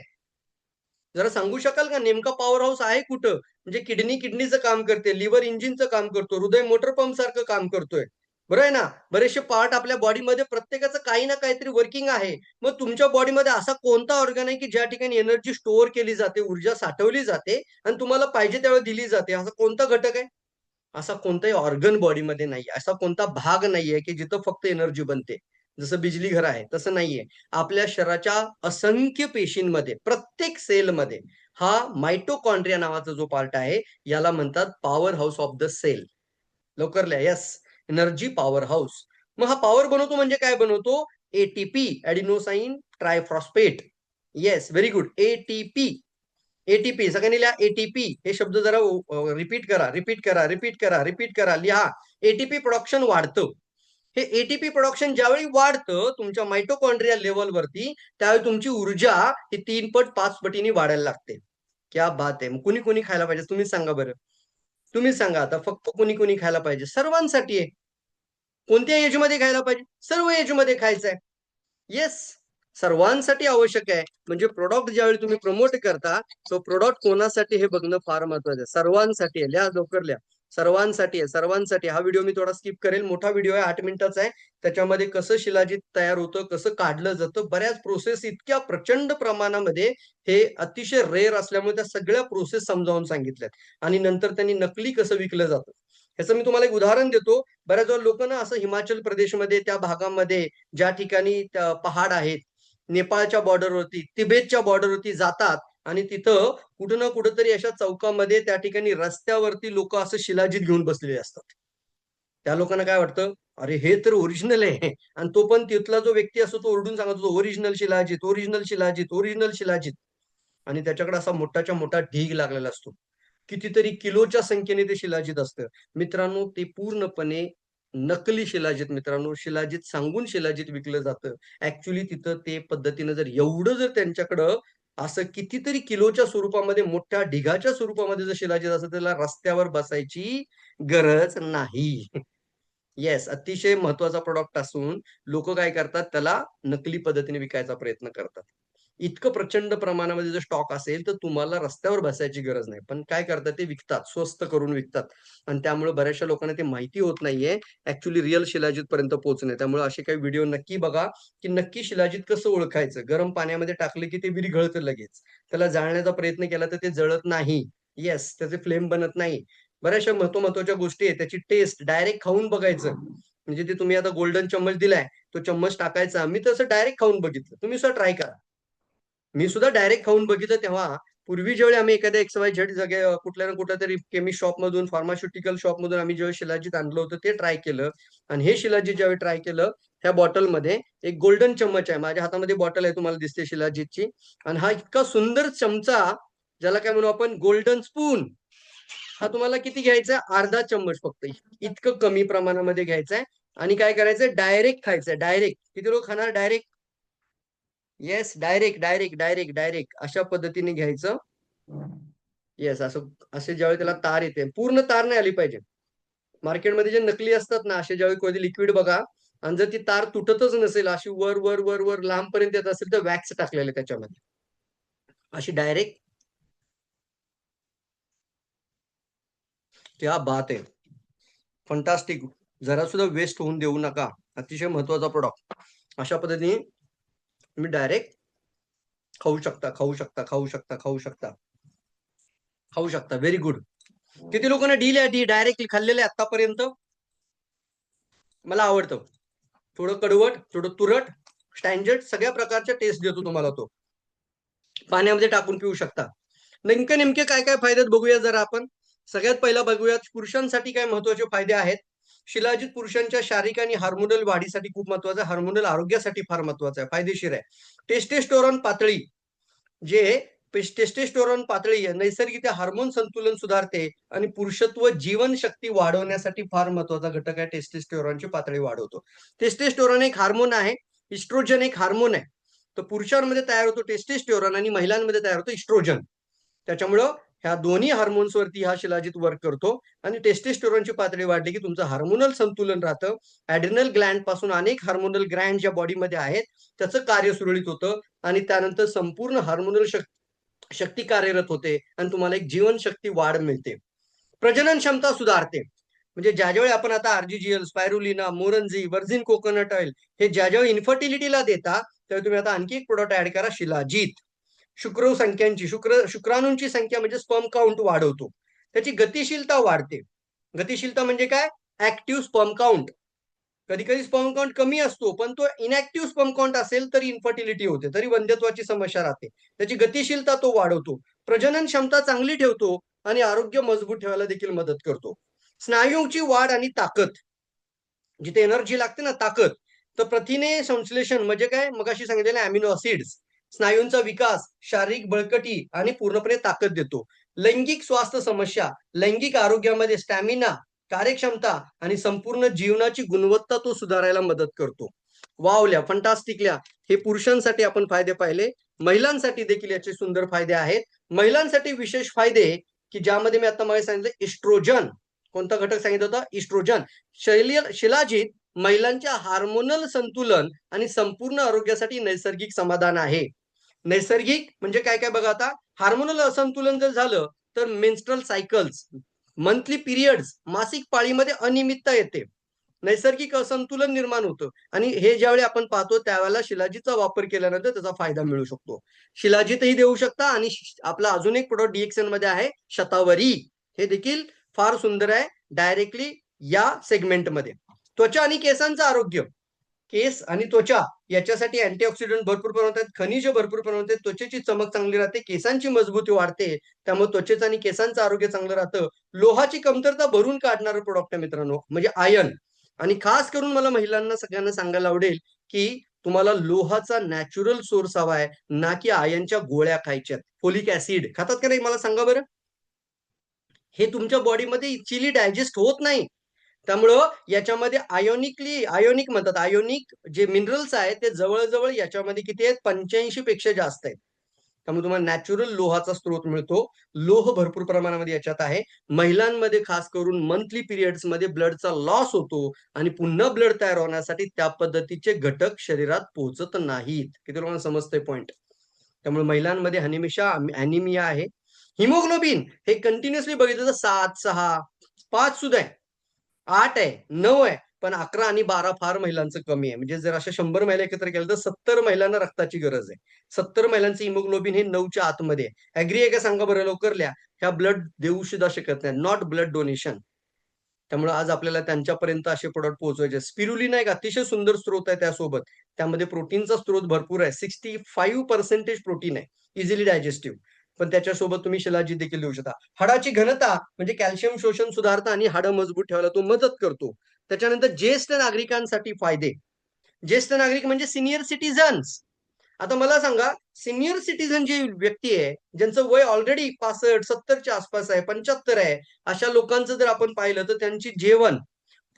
जरा सांगू शकाल का नेमका पॉवर हाऊस आहे कुठं? म्हणजे किडनीचं काम करते, लिव्हर इंजिनचं काम करतो, हृदय मोटर पंप सारखं काम करतोय. बरं आहे ना? बरेचसे पार्ट आपल्या बॉडीमध्ये प्रत्येकाचं काही ना काहीतरी वर्किंग आहे. मग तुमच्या बॉडीमध्ये असा कोणता ऑर्गन आहे की ज्या ठिकाणी एनर्जी स्टोअर केली जाते, ऊर्जा साठवली जाते आणि तुम्हाला पाहिजे त्यावेळेला दिली जाते? असा कोणता घटक आहे? असा कोणताही ऑर्गन बॉडीमध्ये नाहीये. असा कोणता भाग नाहीये की जिथं फक्त एनर्जी बनते. जसं बिजली घर आहे तसं नाहीये. आपल्या शरीराच्या असंख्य पेशींमध्ये, प्रत्येक सेलमध्ये हा मायटोकॉन्ड्रिया नावाचा जो पार्ट आहे याला म्हणतात power house of the cell. लवकर लिहा. Yes, energy power house. मग हा पॉवर बनवतो म्हणजे काय बनवतो? ATP, adenosine triphosphate. Yes, very good. ATP. ATP सगळ्यांनी लिहा. एटीपी हे शब्द जरा रिपीट करा, रिपीट करा, रिपीट करा, रिपीट करा, लिहा. एटीपी प्रोडक्शन वाढतं. हे एटीपी प्रोडक्शन ज्यावेळी वाढतं तुमच्या मायटोकॉन्ड्रिया लेवलवरती, त्यावेळी तुमची ऊर्जा ही 3 पट 5 पटीने वाढायला लागते. क्या बात आहे. मग कुणी कुणी खायला पाहिजे तुम्ही सांगा बरं. तुम्ही सांगा आता, फक्त कुणी कुणी खायला पाहिजे? सर्वांसाठी आहे. कोणत्या एज मध्ये खायला पाहिजे? सर्व एज मध्ये खायचं आहे. येस, सर्वांसाठी आवश्यक आहे. म्हणजे प्रोडक्ट ज्यावेळी तुम्ही प्रमोट करता, तो प्रोडक्ट कोणासाठी हे बघणं फार महत्वाचं आहे. सर्वांसाठी आहे. लिहा, लवकर लिहा. सर्वांसाठी आहे, सर्वांसाठी. हा व्हिडिओ मी थोडा स्किप करेल. मोठा व्हिडिओ आहे, 8 मिनिटाचा आहे. त्याच्यामध्ये कसं शिलाजीत तयार होतं, कसं काढलं जातं, बऱ्याच प्रोसेस इतक्या प्रचंड प्रमाणामध्ये, हे अतिशय रेअर असल्यामुळे त्या सगळ्या प्रोसेस समजावून सांगितल्यात. आणि नंतर त्यांनी नकली कसं विकलं जातं ह्याचं मी तुम्हाला एक उदाहरण देतो. बऱ्याच वेळा लोक ना असं हिमाचल प्रदेशमध्ये त्या भागामध्ये ज्या ठिकाणी पहाड आहेत, नेपाळच्या बॉर्डरवरती, तिबेटच्या बॉर्डरवरती जातात आणि तिथं कुठं ना कुठंतरी अशा चौकामध्ये त्या ठिकाणी रस्त्यावरती लोक असं शिलाजीत घेऊन बसलेले असतात. त्या लोकांना काय वाटतं, अरे हे तर ओरिजिनल आहे. आणि तो पण तिथला जो व्यक्ती असतो तो ओरडून सांगत होतो, original shilajit, original shilajit, original shilajit. आणि त्याच्याकडे असा मोठाच्या मोठा ढीग लागलेला असतो. कितीतरी किलोच्या संख्येने ते शिलाजीत असतं. मित्रांनो, ते पूर्णपणे नकली शिलाजीत. मित्रांनो, शिलाजीत सांगून शिलाजीत विकलं जातं. ऍक्च्युली तिथं ते पद्धतीनं जर त्यांच्याकडं असं कितीतरी किलोच्या स्वरूपामध्ये, मोठ्या ढिगाच्या स्वरूपामध्ये जर शिलाजीत असं, त्याला रस्त्यावर बसायची गरज नाही. येस, अतिशय महत्वाचा प्रोडक्ट असून लोक काय करतात, त्याला नकली पद्धतीने विकायचा प्रयत्न करतात. इतकं प्रचंड प्रमाणामध्ये जर स्टॉक असेल तर तुम्हाला रस्त्यावर बसायची गरज नाही. पण काय करतात, ते विकतात, स्वस्त करून विकतात. आणि त्यामुळे बऱ्याचशा लोकांना ते माहिती होत नाहीये ऍक्च्युली रिअल शिलाजीत पर्यंत पोहोचणे. त्यामुळे असे काही व्हिडिओ नक्की बघा, की नक्की शिलाजीत कसं ओळखायचं. गरम पाण्यामध्ये टाकले की ते विरघळतं लगेच. त्याला जाळण्याचा प्रयत्न केला तर ते जळत नाही. येस, त्याचे फ्लेम बनत नाही. बऱ्याचशा महत्वाच्या गोष्टी आहेत. त्याची टेस्ट डायरेक्ट खाऊन बघायचं. म्हणजे ते तुम्ही आता गोल्डन चम्मच दिलाय, तो चम्मच टाकायचा. मी तसं डायरेक्ट खाऊन बघितलं. तुम्ही सुद्धा ट्राय करा. मी सुद्धा डायरेक्ट खाऊन बघितलं. तेव्हा पूर्वी ज्यावेळी आम्ही एखाद्या XYZ जागे कुठल्या ना कुठल्या तरी केमिस्ट शॉप मधून, फार्मास्युटिकल शॉप मधून आम्ही जेव्हा शिलाजीत आणलं होतं ते ट्राय केलं. आणि हे शिलाजीत ज्यावेळी ट्राय केलं, ह्या बॉटलमध्ये एक गोल्डन चम्मच आहे. माझ्या हातामध्ये बॉटल आहे, तुम्हाला दिसते शिलाजीतची. आणि हा इतका सुंदर चमचा, ज्याला काय म्हणू आपण, गोल्डन स्पून, हा तुम्हाला किती घ्यायचा आहे? अर्धा चम्मच फक्त. इतकं कमी प्रमाणामध्ये घ्यायचं आहे. आणि काय करायचंय, डायरेक्ट खायचंय. डायरेक्ट. किती लोक खाणार direct? Yes, direct direct direct direct अशा पद्धतीने घ्यायचं. येस, असं असे ज्यावेळी त्याला तार येते, पूर्ण तार नाही आली पाहिजे. मार्केटमध्ये जे नकली असतात ना, असे ज्यावेळी कधी लिक्विड बघा, आणि जर ती तार तुटतच नसेल, अशी वर वर वर वर लांबपर्यंत येत असेल, तर वॅक्स टाकलेले त्याच्यामध्ये. अशी डायरेक्ट. क्या बात आहे. फंटास्टिक. जरा सुद्धा वेस्ट होऊन देऊ नका. अतिशय महत्वाचा प्रोडक्ट. अशा पद्धतीने तुम्ही डायरेक्ट खाऊ शकता, खाऊ शकता, खाऊ शकता, खाऊ शकता, खाऊ शकता. Very good. किती लोकांना डील आहे, डी डायरेक्टली खाल्लेले आतापर्यंत? मला आवडतं. थोडं कडवट, थोडं तुरट, स्टँडर्ड, सगळ्या प्रकारच्या टेस्ट देतो तुम्हाला तो. पाण्यामध्ये टाकून पिऊ शकता. नेमके काय काय फायदे बघूया जरा आपण. सगळ्यात पहिला बघूयात पुरुषांसाठी काय महत्वाचे फायदे आहेत. शिलाजीत पुरुषांच्या शारीरिक आणि हार्मोनल वाढीसाठी खूप महत्वाचं आहे. हार्मोनल आरोग्यासाठी फार महत्वाचं आहे, फायदेशीर आहे. टेस्टेस्टोरॉन पातळी, जे टेस्टेस्टोरॉन पातळी आहे, नैसर्गिक हार्मोन संतुलन सुधारते आणि पुरुषत्व जीवनशक्ती वाढवण्यासाठी फार महत्वाचा घटक आहे. टेस्टेस्टोरॉनची पातळी वाढवतो. टेस्टेस्टोरॉन एक हार्मोन आहे. इस्ट्रोजन एक हार्मोन आहे. तर पुरुषांमध्ये तयार होतो टेस्टेस्टोरॉन आणि महिलांमध्ये तयार होतो इस्ट्रोजन. त्याच्यामुळं ह्या दोन्ही हार्मोन्स वरती हा शिलाजीत वर्क करतो. आणि टेस्टेस्टोरॉनची पातळी वाढली की तुमचं हार्मोनल संतुलन राहतं. ऍड्रिनल ग्लँड पासून अनेक हार्मोनल ग्लँड ज्या बॉडीमध्ये आहेत त्याचं कार्य सुरळीत होतं. आणि त्यानंतर संपूर्ण हार्मोनल शक्ती कार्यरत होते आणि तुम्हाला एक जीवनशक्ती वाढ मिळते. प्रजनन क्षमता सुधारते. म्हणजे ज्यावेळी आपण आता आरजीजीएल, स्पायरुलिना, मोरंजी, व्हर्जिन कोकोनट ऑइल हे ज्यावेळी इन्फर्टिलिटीला देता, त्यावेळी तुम्ही आता आणखी एक प्रोडक्ट ऍड करा, शिलाजीत. शुक्राणूंची संख्या म्हणजे स्पर्म काउंट वाढवतो. त्याची गतिशीलता वाढते. गतिशीलता म्हणजे काय? Active sperm count. कधी कधी स्पर्म काउंट कमी असतो, पण तो इनॅक्टिव्ह स्पर्म काउंट असेल तरी इन्फर्टिलिटी होते, तरी वंध्यत्वाची समस्या राहते. त्याची गतिशीलता तो वाढवतो. प्रजनन क्षमता चांगली ठेवतो आणि आरोग्य मजबूत ठेवायला देखील मदत करतो. स्नायूंची वाढ आणि ताकद, जिथे एनर्जी लागते ना, ताकद, तर प्रथिने संश्लेषण म्हणजे काय, मगाशी सांगितलेले अमिनो ऍसिड्स, स्नायूंचा विकास, शारीरिक बळकटी आणि पूर्णपणे ताकद देतो. लैंगिक स्वास्थ्य समस्या, लैंगिक आरोग्यामध्ये स्टॅमिना, कार्यक्षमता आणि संपूर्ण जीवनाची गुणवत्ता तो सुधारायला मदत करतो. वावल्या, फंटास्टिकल्या, हे पुरुषांसाठी आपण फायदे पाहिले. महिलांसाठी देखील याचे सुंदर फायदे आहेत. महिलांसाठी विशेष फायदे की ज्यामध्ये मी आता मला सांगितलं इस्ट्रोजन. कोणता घटक सांगितलं होता? इस्ट्रोजन. शिलाजीत महिलांच्या हार्मोनल संतुलन आणि संपूर्ण आरोग्यासाठी नैसर्गिक समाधान आहे. नैसर्गिक म्हणजे काय काय बघा आता. हार्मोनल असंतुलन जर झालं तर मेन्स्ट्रल सायकल्स, मंथली पिरियड्स, मासिक पाळीमध्ये अनियमितता येते. नैसर्गिक असंतुलन निर्माण होतं आणि हे ज्यावेळी आपण पाहतो त्यावेळेला शिलाजीतचा वापर केल्यानंतर त्याचा फायदा मिळू शकतो. शिलाजीतही देऊ शकता आणि आपला अजून एक प्रोडक्ट DXN मध्ये आहे शतावरी. हे देखील फार सुंदर आहे डायरेक्टली या सेगमेंटमध्ये. त्वचा आणि केसांचं आरोग्य. केस आणि त्वचा याच्यासाठी अँटीऑक्सिडंट भरपूर प्रमाणात आहेत, खनिज भरपूर प्रमाणात आहेत, त्वचेची चमक चांगली राहते, केसांची मजबूती वाढते, त्यामुळे त्वचेचं आणि केसांचं आरोग्य चांगलं राहतं. लोहाची कमतरता भरून काढणारं प्रोडक्ट आहे मित्रांनो, म्हणजे आयर्न. आणि खास करून मला महिलांना सगळ्यांना सांगायला आवडेल की तुम्हाला लोहाचा नॅचरल सोर्स हवा आहे, ना की आयर्नच्या गोळ्या खायच्यात. फोलिक ऍसिड खातात का नाही मला सांगा बरं. हे तुमच्या बॉडीमध्ये इझिली डायजेस्ट होत नाही. त्यामुळं याच्यामध्ये आयोनिक म्हणतात, आयोनिक जे मिनरल्स आहेत ते जवळजवळ याच्यामध्ये किती आहेत? 85 पेक्षा जास्त आहेत. त्यामुळे तुम्हाला नॅचरल लोहाचा स्रोत मिळतो. लोह भरपूर प्रमाणामध्ये याच्यात आहे. महिलांमध्ये खास करून मंथली पिरियड्स मध्ये ब्लडचा लॉस होतो आणि पुन्हा ब्लड तयार होण्यासाठी त्या पद्धतीचे घटक शरीरात पोहोचत नाहीत. किती लोकांना समजतंय पॉइंट. त्यामुळे महिलांमध्ये हमेशा अॅनिमिया आहे. हिमोग्लोबिन हे कंटिन्युअसली बघितलं तर 7, 6, 5 सुद्धा आहे, 8 आहे, 9 आहे, पण 11 आणि 12 फार महिलांचं कमी आहे. म्हणजे जर अशा 100 महिला एकत्र केलं तर 70 महिलांना रक्ताची गरज आहे. 70 महिलांचं हिमोग्लोबिन हे 9च्या आतमध्ये आहे. ऍग्री आहे का सांगा बरं लवकर लिहा. ह्या ब्लड देऊ सुद्धा शकत नाही, नॉट ब्लड डोनेशन. त्यामुळे आज आपल्याला त्यांच्यापर्यंत असे प्रोडक्ट पोहोचवायचे. स्पिरुलिना एक अतिशय सुंदर स्रोत आहे त्यासोबत. त्यामध्ये प्रोटीनचा स्रोत भरपूर आहे. 65% प्रोटीन आहे, इझिली डायजेस्टिव्ह. पण त्याच्यासोबत तुम्ही शिलाजीत देखील देऊ शकता. हाडाची घनता म्हणजे कॅल्शियम शोषण सुधारतं आणि हाडं मजबूत ठेवायला तो मदत करतो. त्याच्यानंतर ज्येष्ठ नागरिकांसाठी फायदे. ज्येष्ठ नागरिक म्हणजे सिनियर सिटीजन्स. आता मला सांगा, सिनियर सिटीजन जी व्यक्ती आहे ज्यांचं वय ऑलरेडी 65, 70च्या आसपास आहे, 75 आहे, अशा लोकांचं जर आपण पाहिलं तर त्यांची जेवण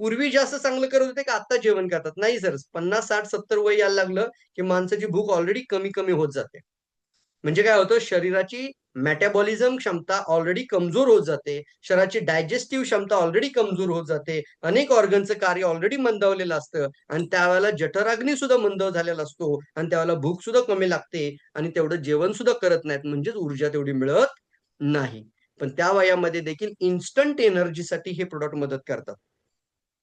पूर्वी जास्त चांगलं करत होते का आता जेवण करतात? नाही सर. 50, 60, 70 वय यायला लागलं की माणसाची भूक ऑलरेडी कमी कमी होत जाते. म्हणजे काय होतं, शरीराची मेटाबॉलिझम क्षमता ऑलरेडी कमजोर होत जाते, शरीराची डायजेस्टिव्ह क्षमता ऑलरेडी कमजोर होत जाते, अनेक ऑर्गनचं कार्य ऑलरेडी मंदावलेलं असतं आणि त्यावेळेला जठराग्नी सुद्धा मंद झालेला असतो आणि त्यावेळेला भूक सुद्धा कमी लागते आणि तेवढं जेवण सुद्धा करत नाहीत, म्हणजेच ऊर्जा तेवढी मिळत नाही. पण त्या वयामध्ये देखील इन्स्टंट एनर्जीसाठी हे प्रोडक्ट मदत करतात.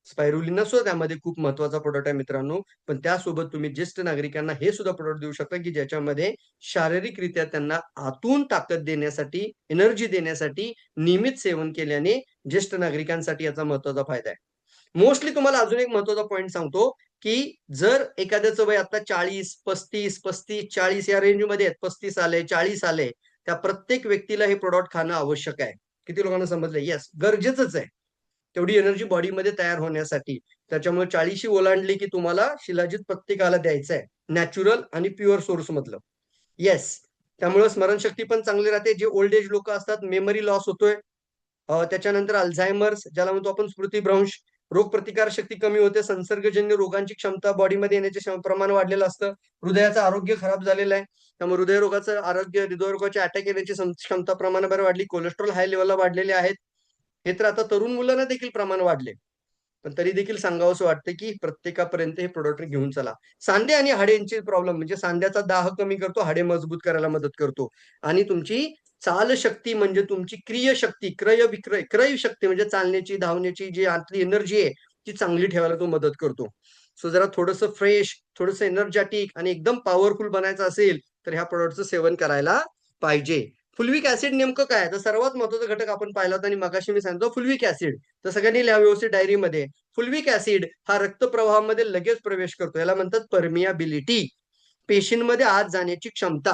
स्पायरुलिना सुद्धा त्यामध्ये खूप महत्वाचा प्रोडक्ट आहे मित्रांनो. पण त्यासोबत तुम्ही ज्येष्ठ नागरिकांना हे सुद्धा प्रोडक्ट देऊ शकता की ज्याच्यामध्ये शारीरिकरित्या त्यांना आतून ताकद देण्यासाठी, एनर्जी देण्यासाठी नियमित सेवन केल्याने ज्येष्ठ नागरिकांसाठी याचा महत्वाचा फायदा आहे. मोस्टली तुम्हाला अजून एक महत्वाचा पॉईंट सांगतो की जर एखाद्याचं वय आता 40, 35, 40 या रेंजमध्ये आहेत, 35 आले, 40 आले, त्या प्रत्येक व्यक्तीला हे प्रोडक्ट खाणं आवश्यक आहे. किती लोकांना समजलं? येस, गरजेचंच आहे तेवढी एनर्जी बॉडीमध्ये तयार होण्यासाठी. त्याच्यामुळे 40शी ओलांडली की तुम्हाला शिलाजीत प्रत्येकाला द्यायचं आहे, नॅचरल आणि प्युअर सोर्स मधलं. येस, त्यामुळे स्मरणशक्ती पण चांगली राहते. जे ओल्ड एज लोक असतात, मेमरी लॉस होतोय, त्याच्यानंतर अल्झायमर्स ज्याला म्हणतो आपण, स्मृतिभ्रंश, रोगप्रतिकार शक्ती कमी होते, संसर्गजन्य रोगांची क्षमता बॉडीमध्ये येण्याचे प्रमाण वाढलेलं असतं, हृदयाचं आरोग्य खराब झालेलं आहे, त्यामुळे हृदयरोगाचं आरोग्य, हृदयरोगाचे अटॅक येण्याची क्षमता प्रमाणावर वाढली, कोलेस्ट्रॉल हाय लेवलला वाढलेले आहेत. हे तर आता तरुण मुलांना देखील प्रमाण वाढले. पण तरी देखील सांगावंसं वाटतं की प्रत्येकापर्यंत हे प्रोडक्ट घेऊन चला. सांधे आणि हाडेंचे प्रॉब्लेम म्हणजे सांध्याचा दाह कमी करतो, हाडे मजबूत करायला मदत करतो आणि तुमची चाल शक्ती म्हणजे तुमची क्रिय शक्ती, क्रय शक्ती म्हणजे चालण्याची, धावण्याची जी आतली एनर्जी आहे ती चांगली ठेवायला तो मदत करतो. सो जरा थोडंसं फ्रेश, थोडंसं एनर्जेटिक आणि एकदम पॉवरफुल बनायचं असेल तर ह्या प्रोडक्टचं सेवन करायला पाहिजे. फुलविक ऍसिड नेमकं काय? तर सर्वात महत्वाचा घटक आपण पाहिला होता आणि मगाशी मी सांगतो फुलविक ऍसिड. तर सगळ्यांनी लिहा व्यवस्थित डायरीमध्ये. फुलविक ऍसिड हा रक्तप्रवाहामध्ये लगेच प्रवेश करतो, याला म्हणतात परमियाबिलिटी, पेशींमध्ये आत जाण्याची क्षमता.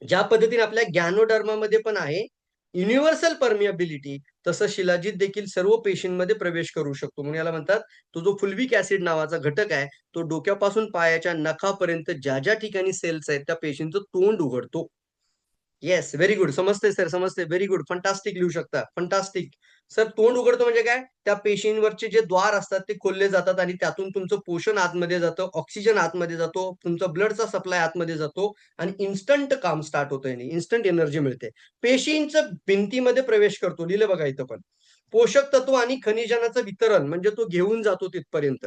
ज्या पद्धतीने आपल्या गॅनोडर्मामध्ये पण आहे, युनिव्हर्सल परमिएबिलिटी, तसं शिलाजीत देखील सर्व पेशींमध्ये प्रवेश करू शकतो. म्हणून याला म्हणतात, तो जो फुल्विक ऍसिड नावाचा घटक आहे, तो डोक्यापासून पायाच्या नखापर्यंत ज्या ज्या ठिकाणी सेल्स आहेत त्या पेशींचं तोंड उघडतो. Yes, very good. समजते सर, समजते. Very good. फंटास्टिक लिहू शकता. फंटास्टिक. सर, तोंड उघडतो म्हणजे काय? त्या पेशींवरचे जे द्वार असतात ते खोलले जातात आणि त्यातून तुमचं पोषण आतमध्ये जातं, ऑक्सिजन आतमध्ये जातो, तुमचा ब्लडचा सप्लाय आतमध्ये जातो आणि इन्स्टंट काम स्टार्ट होतं याने. इन्स्टंट एनर्जी मिळते. पेशींचं भिंतीमध्ये प्रवेश करतो. लिहिलं बघा इथं पण. पोषक तत्व आणि खनिजांचं वितरण म्हणजे तो घेऊन जातो तिथपर्यंत.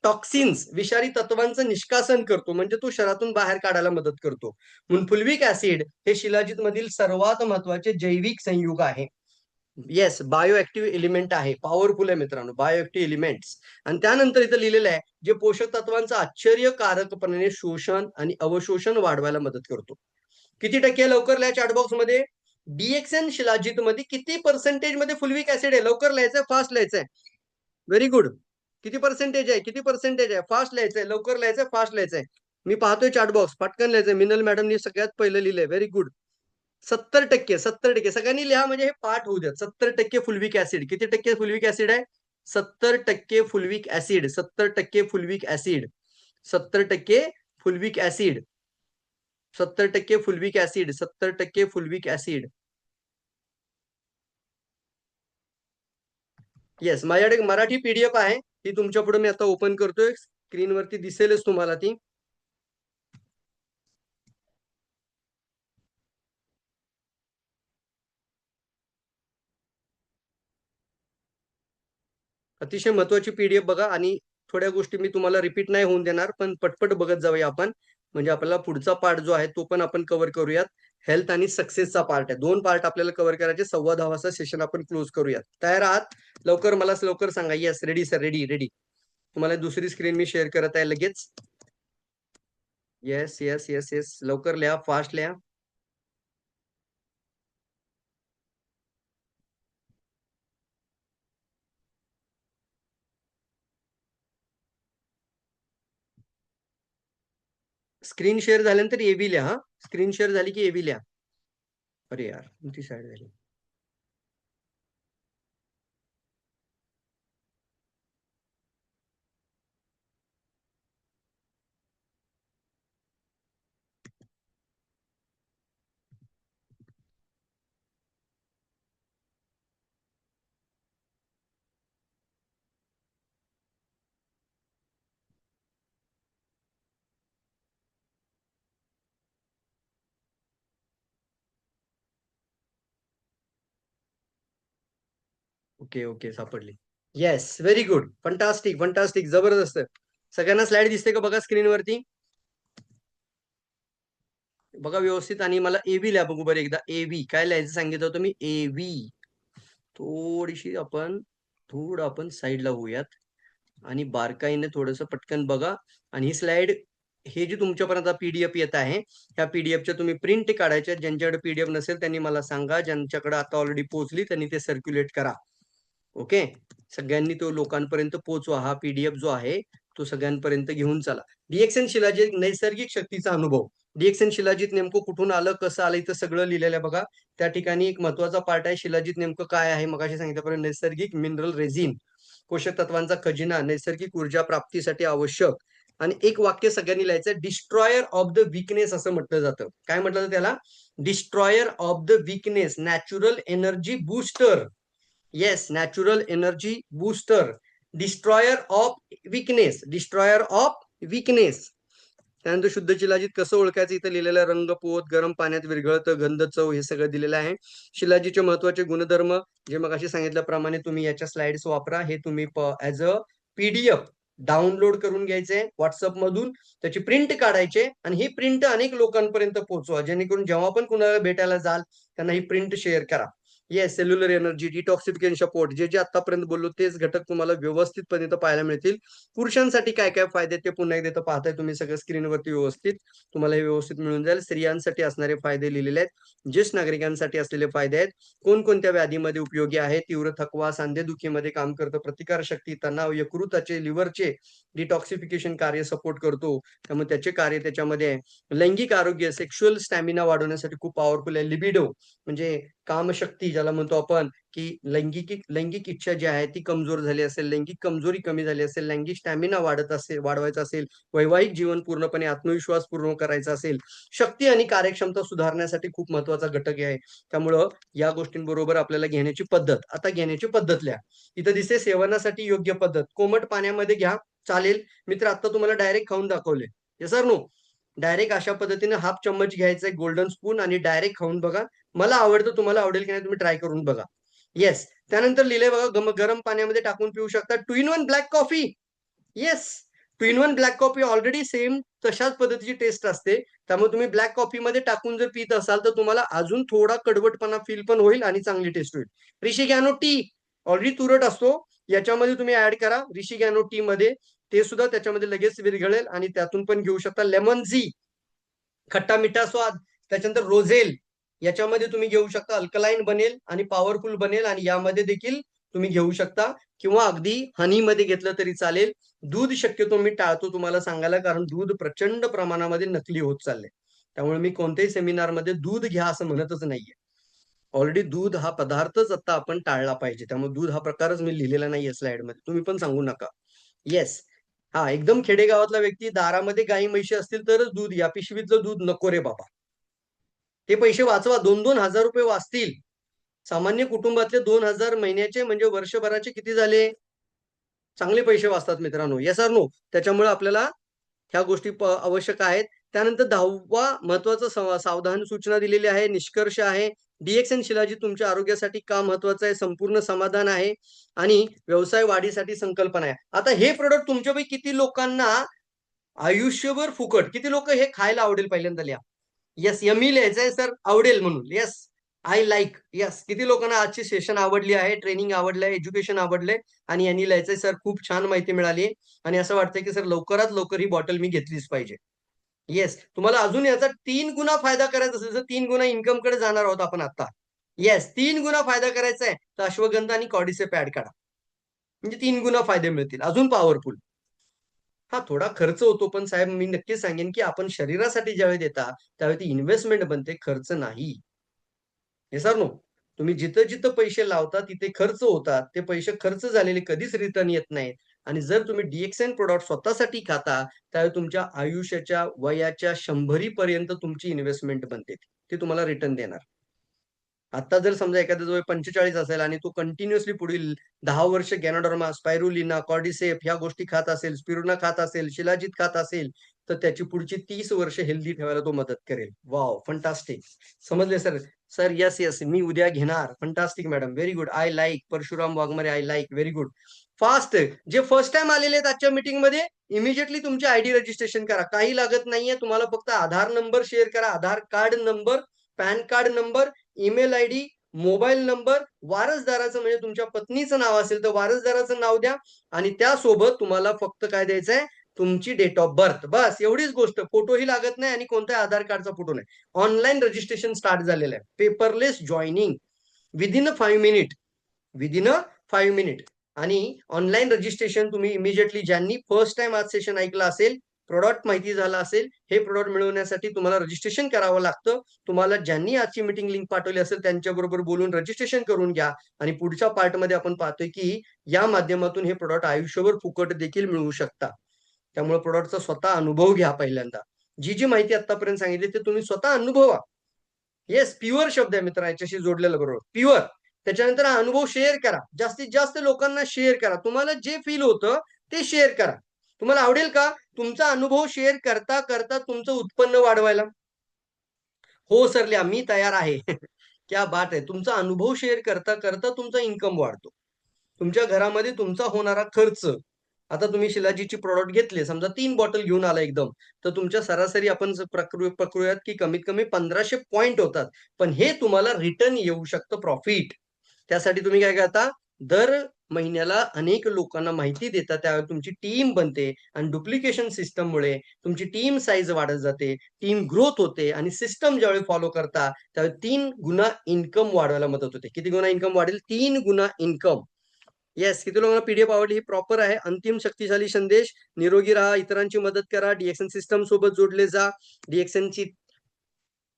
टॉक्सिन्स, विषारी तत्वांचं निष्कासन करतो म्हणजे तो शरीरातून बाहेर काढायला मदत करतो. म्हणून फुल्विक ऍसिड हे शिलाजीत मधील सर्वात महत्वाचे जैविक संयुग आहे. येस, बायोऍक्टिव्ह एलिमेंट आहे. पॉवरफुल आहे मित्रांनो, बायोऍक्टिव्ह एलिमेंट्स. आणि त्यानंतर इथं लिहिलेलं आहे, जे पोषक तत्वांचं आश्चर्यकारकपणे शोषण आणि अवशोषण वाढवायला मदत करतो. किती टक्के? लवकर लिहा चॅट बॉक्स मध्ये. डीएक्सएन शिलाजीत मध्ये किती पर्सेंटेज मध्ये फुल्विक ऍसिड आहे? लवकर लिहायचंय, फास्ट लिहायचंय. Very good. किती पर्सेंटेज आहे? किती पर्सेंटेज आहे? फास्ट लिहायचंय, लवकर लिहायचंय, फास्ट लिहायचंय. मी पाहतोय चॅट बॉक्स, पटकन लिहायचंय. मिनल मॅडमनी सगळ्यात पहिलं लिहिलंय. Very good. 70%, 70%. सगळ्यांनी लिहा म्हणजे हे पाठ होऊ द्या. 70% फुल्विक ऍसिड. किती टक्के फुल्विक ऍसिड आहे? 70% fulvic acid. 70% fulvic acid. 70% fulvic acid. 70% fulvic acid. 70% fulvic acid. Yes, माझ्याकडे एक मराठी पीडीएफ आहे, ती तुमच्या पुढे मी आता ओपन करतोय. स्क्रीनवरती दिसेलच तुम्हाला ती. अतिशय महत्वाची पीडीएफ बघा आणि थोड्या गोष्टी मी तुम्हाला रिपीट नाही होऊन देणार, पण पटपट बघत जाऊया आपण. म्हणजे आपल्याला पुढचा पार्ट जो आहे तो पण आपण कव्हर करूयात. हेल्थ आणि सक्सेसचा पार्ट आहे. 2 पार्ट आपल्याला कव्हर करायचे. 10:15 वाजता सेशन आपण क्लोज करूयात. तयार आहात? लवकर मला लवकर सांगा. Yes, ready sir, ready ready. तुम्हाला दुसरी स्क्रीन मी शेअर करत आहे लगेच. येस येस येस येस, लवकर लिहा, फास्ट लिहा. स्क्रीन शेअर झाल्यानंतर एबी लिहा. हा, स्क्रीन शेअर झाली की एबी लिहा. अरे यार, कोणती साईड झाली? ओके ओके, सापडली. Yes, very good. Fantastic fantastic, जबरदस्त. सगळ्यांना स्लाइड दिसते का बघा स्क्रीनवरती? बघा व्यवस्थित आणि मला एव्ही लिहा बघू बरं एकदा. एव्ही काय लिहायचं सांगितलं होतं मी? एव्ही. थोडीशी आपण थोडं आपण साईडला होऊयात आणि बारकाईने थोडंसं पटकन बघा. आणि ही स्लाइड, हे जी तुमच्यापर्यंत पीडीएफ येत आहे, त्या पीडीएफच्या तुम्ही प्रिंट काढायच्या. ज्यांच्याकडे पीडीएफ नसेल त्यांनी मला सांगा. ज्यांच्याकडे आता ऑलरेडी पोहोचली त्यांनी ते सर्क्युलेट करा. ओके, सगळ्यांनी तो लोकांपर्यंत पोहोचवा. हा पीडीएफ जो आहे तो सगळ्यांपर्यंत घेऊन चला. डीएक्सएन शिलाजीत नैसर्गिक शक्तीचा अनुभव. डीएक्सएन शिलाजीत नेमकं कुठून आलं, कसं आलं, इथं सगळं लिहिलेलं आहे बघा. त्या ठिकाणी एक महत्वाचा पार्ट आहे. शिलाजीत नेमकं काय आहे? मगाशी सांगितल्याप्रमाणे नैसर्गिक मिनरल रेझिन, पोषक तत्वांचा खजिना, नैसर्गिक ऊर्जा प्राप्तीसाठी आवश्यक. आणि एक वाक्य सगळ्यांनी लिहायचं, डिस्ट्रॉयर ऑफ द वीकनेस असं म्हटलं जातं. काय म्हटलं जातं त्याला? Destroyer of the weakness, natural energy booster. Yes, natural energy booster. Destroyer of weakness, destroyer of weakness. त्यानंतर शुद्ध शिलाजीत कसं ओळखायचं? इथं लिहिलेलं रंग, पोत, गरम पाण्यात विरघळतं, गंध, चव, हे सगळं दिलेलं आहे. शिलाजीचे महत्वाचे गुणधर्म, जे मग अशी सांगितल्याप्रमाणे तुम्ही याच्या स्लाइड्स वापरा. हे तुम्ही ऍज अ पीडीएफ डाउनलोड करून घ्यायचे व्हॉट्सअप मधून, त्याची प्रिंट काढायचे आणि ही प्रिंट अनेक लोकांपर्यंत पोहोचवा, जेणेकरून जेव्हा पण कुणाला भेटायला जाल त्यांना ही प्रिंट शेअर करा. Yes, cellular energy, detoxification support, जे आतापर्यंत बोललो तेच घटक तुम्हाला व्यवस्थितपणे इथं पाहायला मिळतील. पुरुषांसाठी काय काय फायदे ते पुन्हा एकदा इथं पाहताय तुम्ही सगळं स्क्रीनवरती व्यवस्थित. तुम्हाला हे व्यवस्थित मिळून जाईल. स्त्रियांसाठी असणारे फायदे लिहिलेले आहेत. ज्येष्ठ नागरिकांसाठी असलेले फायदे आहेत. कोणकोणत्या व्याधीमध्ये उपयोगी आहे, तीव्र थकवा, सांधेदुखीमध्ये काम करतं, प्रतिकारशक्ती, तणाव, यकृताचे, लिव्हरचे डिटॉक्सिफिकेशन कार्य सपोर्ट करतो. त्यामुळे त्याचे कार्य त्याच्यामध्ये आहे. लैंगिक आरोग्य, सेक्शुअल स्टॅमिना वाढवण्यासाठी खूप पॉवरफुल आहे. लिबिडो म्हणजे कामशक्ती ज्याला म्हणतो आपण, की लैंगिक इच्छा जी आहे ती कमजोर झाली असेल, लैंगिक कमजोरी कमी झाली असेल, लैंगिक स्टॅमिना वाढवायचा असेल, वैवाहिक जीवन पूर्णपणे आत्मविश्वास पूर्ण करायचा असेल, शक्ती आणि कार्यक्षमता सुधारण्यासाठी खूप महत्त्वाचा घटक आहे. त्यामुळं या गोष्टींबरोबर आपल्याला घेण्याची पद्धत. आता घेण्याची पद्धत लिहा. इथं दिसते सेवनासाठी योग्य पद्धत. कोमट पाण्यामध्ये घ्या, चालेल. मित्र आता तुम्हाला डायरेक्ट खाऊन दाखवले. Yes or no? डायरेक्ट अशा पद्धतीने हाफ चम्मच घ्यायचा आहे गोल्डन स्पून आणि डायरेक्ट खाऊन बघा. मला आवडतं, तुम्हाला आवडेल की नाही तुम्ही ट्राय करून बघा. येस. त्यानंतर लिहिलंय बघा, गरम पाण्यामध्ये टाकून पिऊ शकता. 2 in 1 black coffee. Yes. 2 in 1 black coffee already same तशाच पद्धतीची टेस्ट असते. त्यामुळे तुम्ही ब्लॅक कॉफीमध्ये टाकून जर पीत असाल, तर तुम्हाला अजून थोडा कडवटपणा फील पण होईल आणि चांगली टेस्ट होईल. रिशिगॅनो टी ऑलरेडी तुरट असतो. याच्यामध्ये तुम्ही ऍड करा रिशिगॅनो टी मध्ये. ते सुद्धा त्याच्यामध्ये लगेच विरघळेल आणि त्यातून पण घेऊ शकता. लेमन झी, खट्टा मिठा स्वाद. त्याच्यानंतर रोझेल, याच्यामध्ये तुम्ही घेऊ शकता. अल्कलाईन बनेल आणि पॉवरफुल बनेल आणि यामध्ये देखील तुम्ही घेऊ शकता किंवा अगदी हनीमध्ये घेतलं तरी चालेल. दूध शक्यतो मी टाळतो तुम्हाला सांगायला, कारण दूध प्रचंड प्रमाणामध्ये नकली होत चाललंय. त्यामुळे मी कोणत्याही सेमिनारमध्ये दूध घ्या असं म्हणतच नाहीये. ऑलरेडी दूध हा पदार्थच आता आपण टाळला पाहिजे. त्यामुळे दूध हा प्रकारच मी लिहिलेला नाहीये स्लाइडमध्ये. तुम्ही पण सांगू नका. येस. हां, एकदम खेडेगावातला व्यक्ती, दारामध्ये गाई म्हशी असतील तरच दूध घ्या. पिशवीतलं दूध नको रे बाबा. ते पैसे वाचवा. 2-2 हजार रुपये वाचतील. सामान्य कुटुंबातले 2,000 महिन्याचे म्हणजे वर्षभराचे किती झाले? चांगले पैसे वाचतात मित्रांनो. Yes or no? त्याच्यामुळे आपल्याला ह्या गोष्टी आवश्यक आहेत. त्यानंतर 10वा महत्त्वाचा सावधान सूचना दिलेली आहे. निष्कर्ष आहे. डी-एक्स-एन शिलाजीत तुमच्या आरोग्यासाठी का महत्त्वाचं आहे? संपूर्ण समाधान आहे आणि व्यवसाय वाढीसाठी संकल्पना आहे. आता हे प्रॉडक्ट तुमच्यापैकी किती लोकांना आयुष्यभर फुकट, किती लोकं हे खायला आवडेल पहिल्यांदा लिहा. येस, यम्मी लिहायचंय सर, आवडेल म्हणून. Yes, I like. येस, किती लोकांना आजची सेशन आवडली आहे, ट्रेनिंग आवडलंय, एज्युकेशन आवडलंय आणि यांनी लिहायचंय सर खूप छान माहिती मिळाली आणि असं वाटतंय की सर लवकरात लवकर ही बॉटल मी घेतलीच पाहिजे. येस, तुम्हाला अजून याचा 3 गुणा फायदा करायचा असेल, तर 3 गुणा इन्कमकडे जाणार आहोत आपण आता. येस, 3 गुणा फायदा करायचा आहे, तर अश्वगंधा आणि कॉर्डिसेप ॲड करा. म्हणजे 3 गुणा फायदे मिळतील, अजून पॉवरफुल. हां, थोडा खर्च होतो, पण साहेब मी नक्कीच सांगेन, की आपण शरीरासाठी ज्यावेळी देता, त्यावेळी ती इन्व्हेस्टमेंट बनते, खर्च नाही. Yes or no? तुम्ही जिथं-जिथं पैसे लावता, तिथे खर्च होतात. ते पैसे खर्च झालेले कधीच रिटर्न येत नाहीत. आणि जर तुम्ही डी-एक्स-एन प्रॉडक्ट स्वतःसाठी खाता, त्यावेळी तुमच्या आयुष्याच्या वयाच्या 100 पर्यंत तुमची इन्व्हेस्टमेंट बनते. ते तुम्हाला रिटर्न देणार. आता जर समजा एखाद्याचं वय 45 असेल आणि तो कंटिन्युअसली पुढील 10 वर्ष गॅनोडर्मा, स्पायरुलिना, कॉर्डिसेप ह्या गोष्टी खात असेल, स्पिरुलिना खात असेल, शिलाजीत खात असेल, तर त्याची पुढची 30 वर्ष हेल्दी ठेवायला तो मदत करेल. वॉव! फंटास्टिक. समजले सर? Sir yes, yes. मी उद्या घेणार. Fantastic madam. Very good. I like. Parshuram Waghmare I like. Very good. Fast. जे फर्स्ट टाईम आलेले आहेत आजच्या मीटिंगमध्ये, इमिडिएटली तुमचे आयडी रजिस्ट्रेशन करा. काही लागत नाहीये. तुम्हाला फक्त आधार नंबर शेअर करा. Aadhaar card number, PAN card number, email ID, mobile number, वारसदाराचं म्हणजे तुमच्या पत्नीचं नाव असेल तर वारसदाराचं नाव द्या आणि त्यासोबत तुम्हाला फक्त काय द्यायचंय? तुमची डेट ऑफ बर्थ. बस एवढीच गोष्ट. फोटोही लागत नाही आणि कोणत्याही आधार कार्डचा फोटो नाही. ऑनलाईन रजिस्ट्रेशन स्टार्ट झालेलं आहे. पेपरलेस जॉइनिंग विदिन अ 5 मिनिट. विदिन अ 5 मिनिट. आणि ऑनलाईन रजिस्ट्रेशन तुम्ही इमिडिएटली ज्यांनी फर्स्ट टाइम आज सेशन ऐकलं असेल, प्रॉडक्ट माहिती झाला असेल, हे प्रॉडक्ट मिळवण्यासाठी तुम्हाला रजिस्ट्रेशन करावं लागतं. तुम्हाला ज्यांनी आजची मीटिंग लिंक पाठवली असेल त्यांच्याबरोबर बोलून रजिस्ट्रेशन करून घ्या आणि पुढच्या पार्टमध्ये आपण पाहतोय की या माध्यमातून हे प्रॉडक्ट आयुष्यभर फुकट देखील मिळवू शकता. त्यामुळे प्रॉडक्टचा स्वतः अनुभव घ्या पहिल्यांदा. जी माहिती आतापर्यंत सांगितली ते तुम्ही स्वतः अनुभवा. येस, प्युअर शब्द आहे मित्र याच्याशी जोडलेला बरोबर. प्युअर. त्याच्यानंतर हा अनुभव शेअर करा. जास्तीत जास्त लोकांना शेअर करा. तुम्हाला जे फील होतं ते शेअर करा. तुम्हाला आवडेल का तुमचा अनुभव शेअर करता, करता तुमचं उत्पन्न वाढवायला? हो सर लिहा, मी तयार आहे. क्या बात है! तुमचा अनुभव शेअर करता, करता तुमचा इन्कम वाढतो. तुमच्या घरामध्ये तुमचा होणारा खर्च. आता तुम्ही शिलाजीची प्रॉडक्ट घेतले, समजा 3 बॉटल घेऊन आला एकदम, तर तुमच्या सरासरी आपण पकडूयात की कमीत कमी 1500 पॉइंट होतात. पण हे तुम्हाला रिटर्न येऊ शकतं प्रॉफिट. त्यासाठी तुम्ही काय करता, दर महिन्याला अनेक लोकांना माहिती देता, त्यावेळी तुमची टीम बनते आणि डुप्लिकेशन सिस्टममुळे तुमची टीम साईज वाढत जाते, टीम ग्रोथ होते आणि सिस्टम ज्यावेळी फॉलो करता त्यावेळी 3 गुणा इन्कम वाढवायला मदत होते. किती गुणा इन्कम वाढेल? 3 गुणा इन्कम. येस, किती लोकांना पीडीएफ आवडली? ही प्रॉपर आहे. अंतिम शक्तिशाली संदेश. निरोगी राहा, इतरांची मदत करा, डीएक्सन सिस्टम सोबत जोडले जा, डीएक्सनची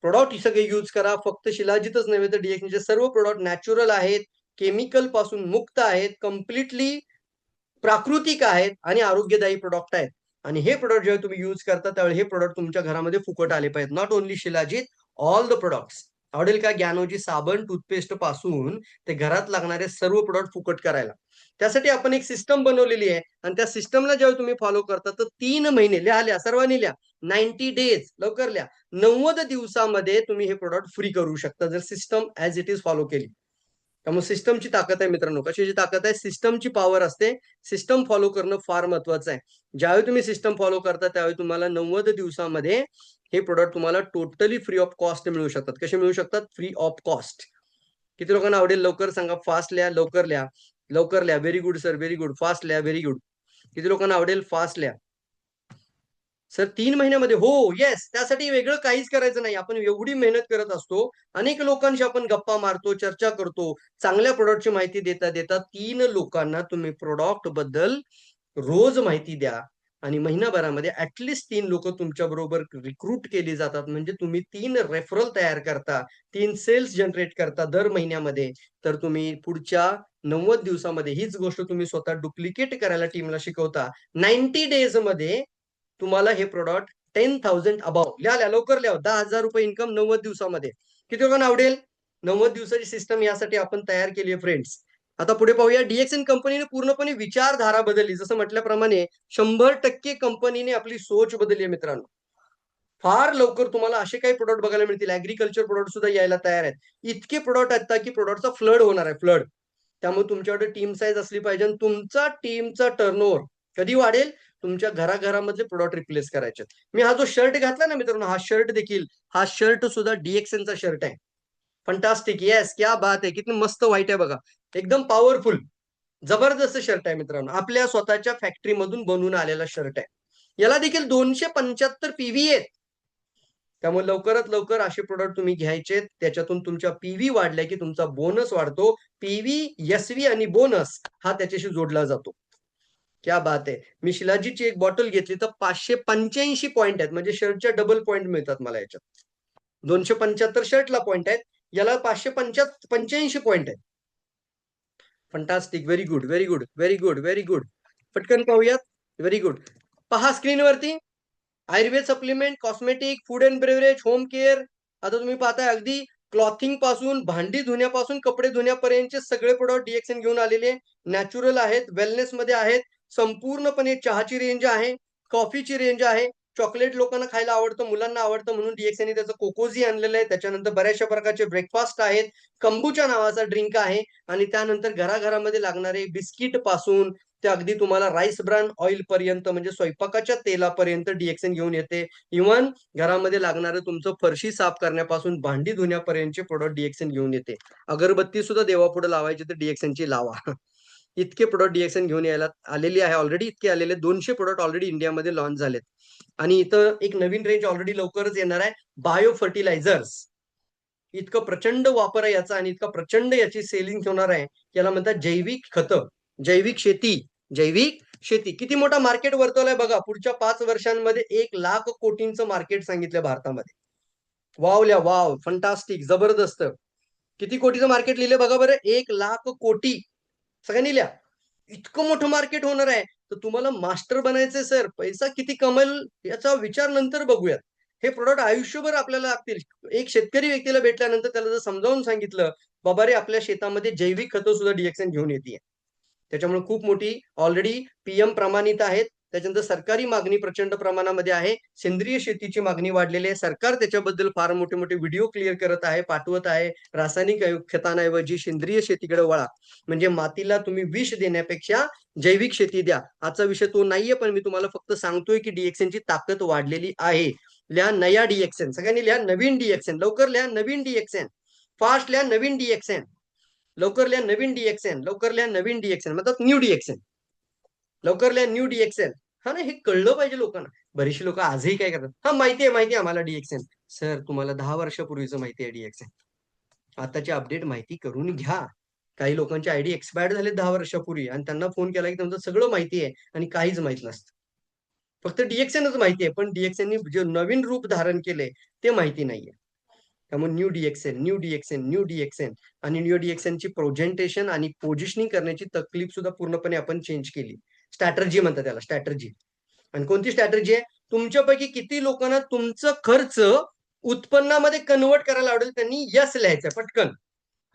प्रोडक्ट सगळे यूज करा. फक्त शिलाजीतच नव्हे तर डीएक्सनचे सर्व प्रोडक्ट नॅचरल आहेत, केमिकल पासून मुक्त आहेत, कम्प्लिटली प्राकृतिक आहेत आणि आरोग्यदायी प्रोडक्ट आहेत. आणि हे प्रोडक्ट जेव्हा तुम्ही यूज करता त्यावेळी हे प्रोडक्ट तुमच्या घरामध्ये फुकट आले पाहिजेत. Not only shilajit, all the products. आवडेल का? ज्ञानोजी साबण, टूथपेस्ट पासून ते घरात लागणारे सर्व प्रोडक्ट फुकट करायला. त्यासाठी आपण एक सिस्टम बनवलेली आहे आणि त्या सिस्टमला जेव्हा तुम्ही फॉलो करता तर 3 महिने लिहा, सर्वांनी लिहा. 90 डेज, लवकर लिहा. 90 दिवसामध्ये तुम्ही हे प्रोडक्ट फ्री करू शकता जर system as it is follow केली. त्यामुळे सिस्टमची ताकद आहे मित्रांनो. कशाची ताकद आहे? सिस्टमची पॉवर असते. सिस्टम फॉलो करणं फार महत्वाचं आहे. ज्यावेळी तुम्ही सिस्टम फॉलो करता त्यावेळी तुम्हाला 90 दिवसामध्ये हे प्रोडक्ट तुम्हाला टोटली फ्री ऑफ कॉस्ट मिळू शकतात. कसे मिळू शकतात? Free of cost. किती लोकांना आवडेल? लवकर सांगा. फास्ट लिहा, लवकर लिहा, लवकर लिहा. Very good sir, very good. Fast लिहा, व्हेरी गुड. किती लोकांना आवडेल? फास्ट लिहा. सर 3 महिन्यामध्ये? हो, येस. त्यासाठी वेगळं काहीच करायचं नाही. आपण एवढी मेहनत करत असतो. अनेक लोकांशी आपण गप्पा मारतो, चर्चा करतो. चांगल्या प्रोडक्टची माहिती देता देता 3 लोकांना तुम्ही प्रोडक्ट बद्दल रोज माहिती द्या आणि महिनाभरामध्ये ऍटलिस्ट 3 लोक तुमच्या बरोबर रिक्रूट केली जातात. म्हणजे तुम्ही 3 रेफरल तयार करता, 3 सेल्स जनरेट करता दर महिन्यामध्ये. तर तुम्ही पुढच्या 90 दिवसामध्ये हीच गोष्ट तुम्ही स्वतः डुप्लिकेट करायला टीमला शिकवता. 90 डेज मध्ये तुम्हाला हे प्रोडक्ट 10,000 अबाव लिहा, लवकर लिहा. 10,000 रुपये इन्कम 90 दिवसामध्ये. किती लोकांना आवडेल? 90 दिवसाची सिस्टम यासाठी आपण तयार केली आहे फ्रेंड्स. आता पुढे पाहूया. डीएक्सन कंपनीने पूर्णपणे विचारधारा बदलली. जसं म्हटल्याप्रमाणे 100% कंपनीने आपली सोच बदलली आहे मित्रांनो. फार लवकर तुम्हाला असे काही प्रोडक्ट बघायला मिळतील. ऍग्रिकल्चर प्रोडक्ट सुद्धा यायला तयार आहेत. इतके प्रोडक्ट आहेत की प्रोडक्टचा फ्लड होणार आहे, फ्लड. त्यामुळे तुमच्याकडे टीम साईज असली पाहिजे आणि तुमचा टीमचा टर्नओव्हर कधी वाढेल? तुमच्या घराघरामधले प्रोडक्ट रिप्लेस करायचे. मी हा जो शर्ट घातला ना मित्रांनो, हा शर्ट सुद्धा डीएक्सनचा शर्ट आहे. फंटास्टिक, येस, क्या बात आहे. किती मस्त व्हाईट आहे बघा. एकदम पॉवरफुल, जबरदस्त शर्ट आहे मित्रांनो. आपल्या स्वतःच्या फॅक्टरी मधून बनवून आलेला शर्ट आहे. याला देखील 275 पीव्ही आहेत. त्यामुळे लवकरात लवकर असे प्रोडक्ट तुम्ही घ्यायचे. त्याच्यातून तुमच्या पीव्ही वाढल्या की तुमचा बोनस वाढतो. पीव्ही, एसव्ही आणि बोनस हा त्याच्याशी जोडला जातो. क्या बात आहे. मी शिलाजीची एक बॉटल घेतली तर 585 पॉईंट आहेत. म्हणजे शर्टच्या डबल पॉईंट मिळतात मला याच्यात. 275 शर्टला पॉईंट आहेत, याला 585 पॉईंट आहेत. Fantastic, very good, very good, very good, very good. पटकन पाहूयात. Very good. पहा स्क्रीनवरती. Ayurveda supplement, cosmetic, food and beverage, home care. आता तुम्ही पाहताय अगदी क्लॉथिंग पासून, भांडी धुण्यापासून, कपडे धुण्यापर्यंतचे सगळे प्रोडक्ट डीएक्सन घेऊन आलेले. नॅचरल आहेत, वेलनेस मध्ये आहेत. संपूर्णपणे चहाची रेंज आहे, कॉफीची रेंज आहे. चॉकलेट लोकांना खायला आवडतं, मुलांना आवडतं म्हणून डीएक्सने त्याचं कोकोजी आणलेलं आहे. त्याच्यानंतर बऱ्याचशा प्रकारचे ब्रेकफास्ट आहेत. कंबुचा नावाचा ड्रिंक आहे आणि त्यानंतर घराघरामध्ये लागणारे बिस्किट पासून ते अगदी तुम्हाला राईस ब्रान ऑइल पर्यंत म्हणजे स्वयंपाकाच्या तेलापर्यंत डीएक्सन घेऊन येते. इव्हन घरामध्ये लागणारं तुमचं फरशी साफ करण्यापासून भांडी धुण्यापर्यंतचे प्रोडक्ट डीएक्सन घेऊन येते. अगरबत्ती सुद्धा देवापुढे लावायची तर डीएक्सनची लावा. इतके प्रोडक्ट डीएक्सन घेऊन यायला आलेली आहे. ऑलरेडी इतके आलेले 200 प्रोडक्ट ऑलरेडी इंडियामध्ये लॉन्च झालेत. आणि इथं एक नवीन रेंज ऑलरेडी लवकरच येणार आहे. Bio fertilisers. इतकं प्रचंड वापर आहे याचा आणि इतका प्रचंड याची सेलिंग होणार आहे. याला म्हणतात जैविक खतं, जैविक शेती, जैविक शेती. किती मोठा मार्केट वर्तवलाय बघा. पुढच्या 5 वर्षांमध्ये 1,00,000 कोटींचं मार्केट सांगितलं भारतामध्ये. वावल्या वाव, फंटास्टिक, जबरदस्त. किती कोटीचं मार्केट लिहिले बघा बरं. 1,00,000 कोटी. सगळ्यांनी लिहा. इतकं मोठं मार्केट होणार आहे. तर तुम्हाला मास्टर बनायचंय सर. पैसा किती कमल याचा विचार नंतर बघूयात. हे प्रोडक्ट आयुष्यभर आपल्याला लागतील. एक शेतकरी व्यक्तीला भेटल्यानंतर त्याला जर समजावून सांगितलं, बाबा रे आपल्या शेतामध्ये जैविक खतं सुद्धा डीएक्सन घेऊन येते. त्याच्यामुळे खूप मोठी ऑलरेडी पीएम प्रमाणित आहेत. त्याच्यानंतर सरकारी मागणी प्रचंड प्रमाणामध्ये आहे. सेंद्रिय शेतीची मागणी वाढलेली आहे. सरकार त्याच्याबद्दल फार मोठे मोठे व्हिडिओ क्लिअर करत आहे, पाठवत आहे. रासायनिक खतांऐवजी सेंद्रिय शेतीकडे वळा. म्हणजे मातीला तुम्ही विष देण्यापेक्षा जैविक शेती द्या. आजचा विषय तो नाहीये, पण मी तुम्हाला फक्त सांगतोय की डीएक्सनची ताकद वाढलेली आहे. लिहा नया डीएक्सन. सगळ्यांनी लिहा नवीन डीएक्सन. लवकर लिहा नवीन डीएक्सन. फास्ट लिहा नवीन डीएक्सन. लवकर लिहा नवीन DXN, लवकर लिहा नवीन DXN, मतलब न्यू DXN, लवकर लिहा न्यू DXN. हा ना, हे कळलं पाहिजे लोकांना. बरीचशी लोक आजही काय करतात, हा माहिती आहे आम्हाला DXN. सर तुम्हाला 10 वर्षापूर्वीच माहिती आहे DXN. आताची अपडेट माहिती करून घ्या. काही लोकांचे आयडी एक्सपायर्ड झाले 10 वर्षापूर्वी आणि त्यांना फोन केला की तुमचं सगळं माहिती आहे आणि काहीच माहित नसतं. फक्त DXNच माहिती आहे, पण DXNनी जे नवीन रूप धारण केले ते माहिती नाहीये. त्यामुळे new DXN, new DXN, new DXN आणि न्यू DXNची प्रेझेंटेशन आणि पोझिशनिंग करण्याची तकलीफ सुद्धा पूर्णपणे आपण चेंज केली. स्ट्रॅटर्जी म्हणतात त्याला, स्ट्रॅटर्जी. आणि कोणती स्ट्रॅटर्जी आहे? तुमच्यापैकी किती लोकांना तुमचं खर्च उत्पन्नामध्ये कन्वर्ट करायला आवडेल त्यांनी यस लिहायचं पटकन,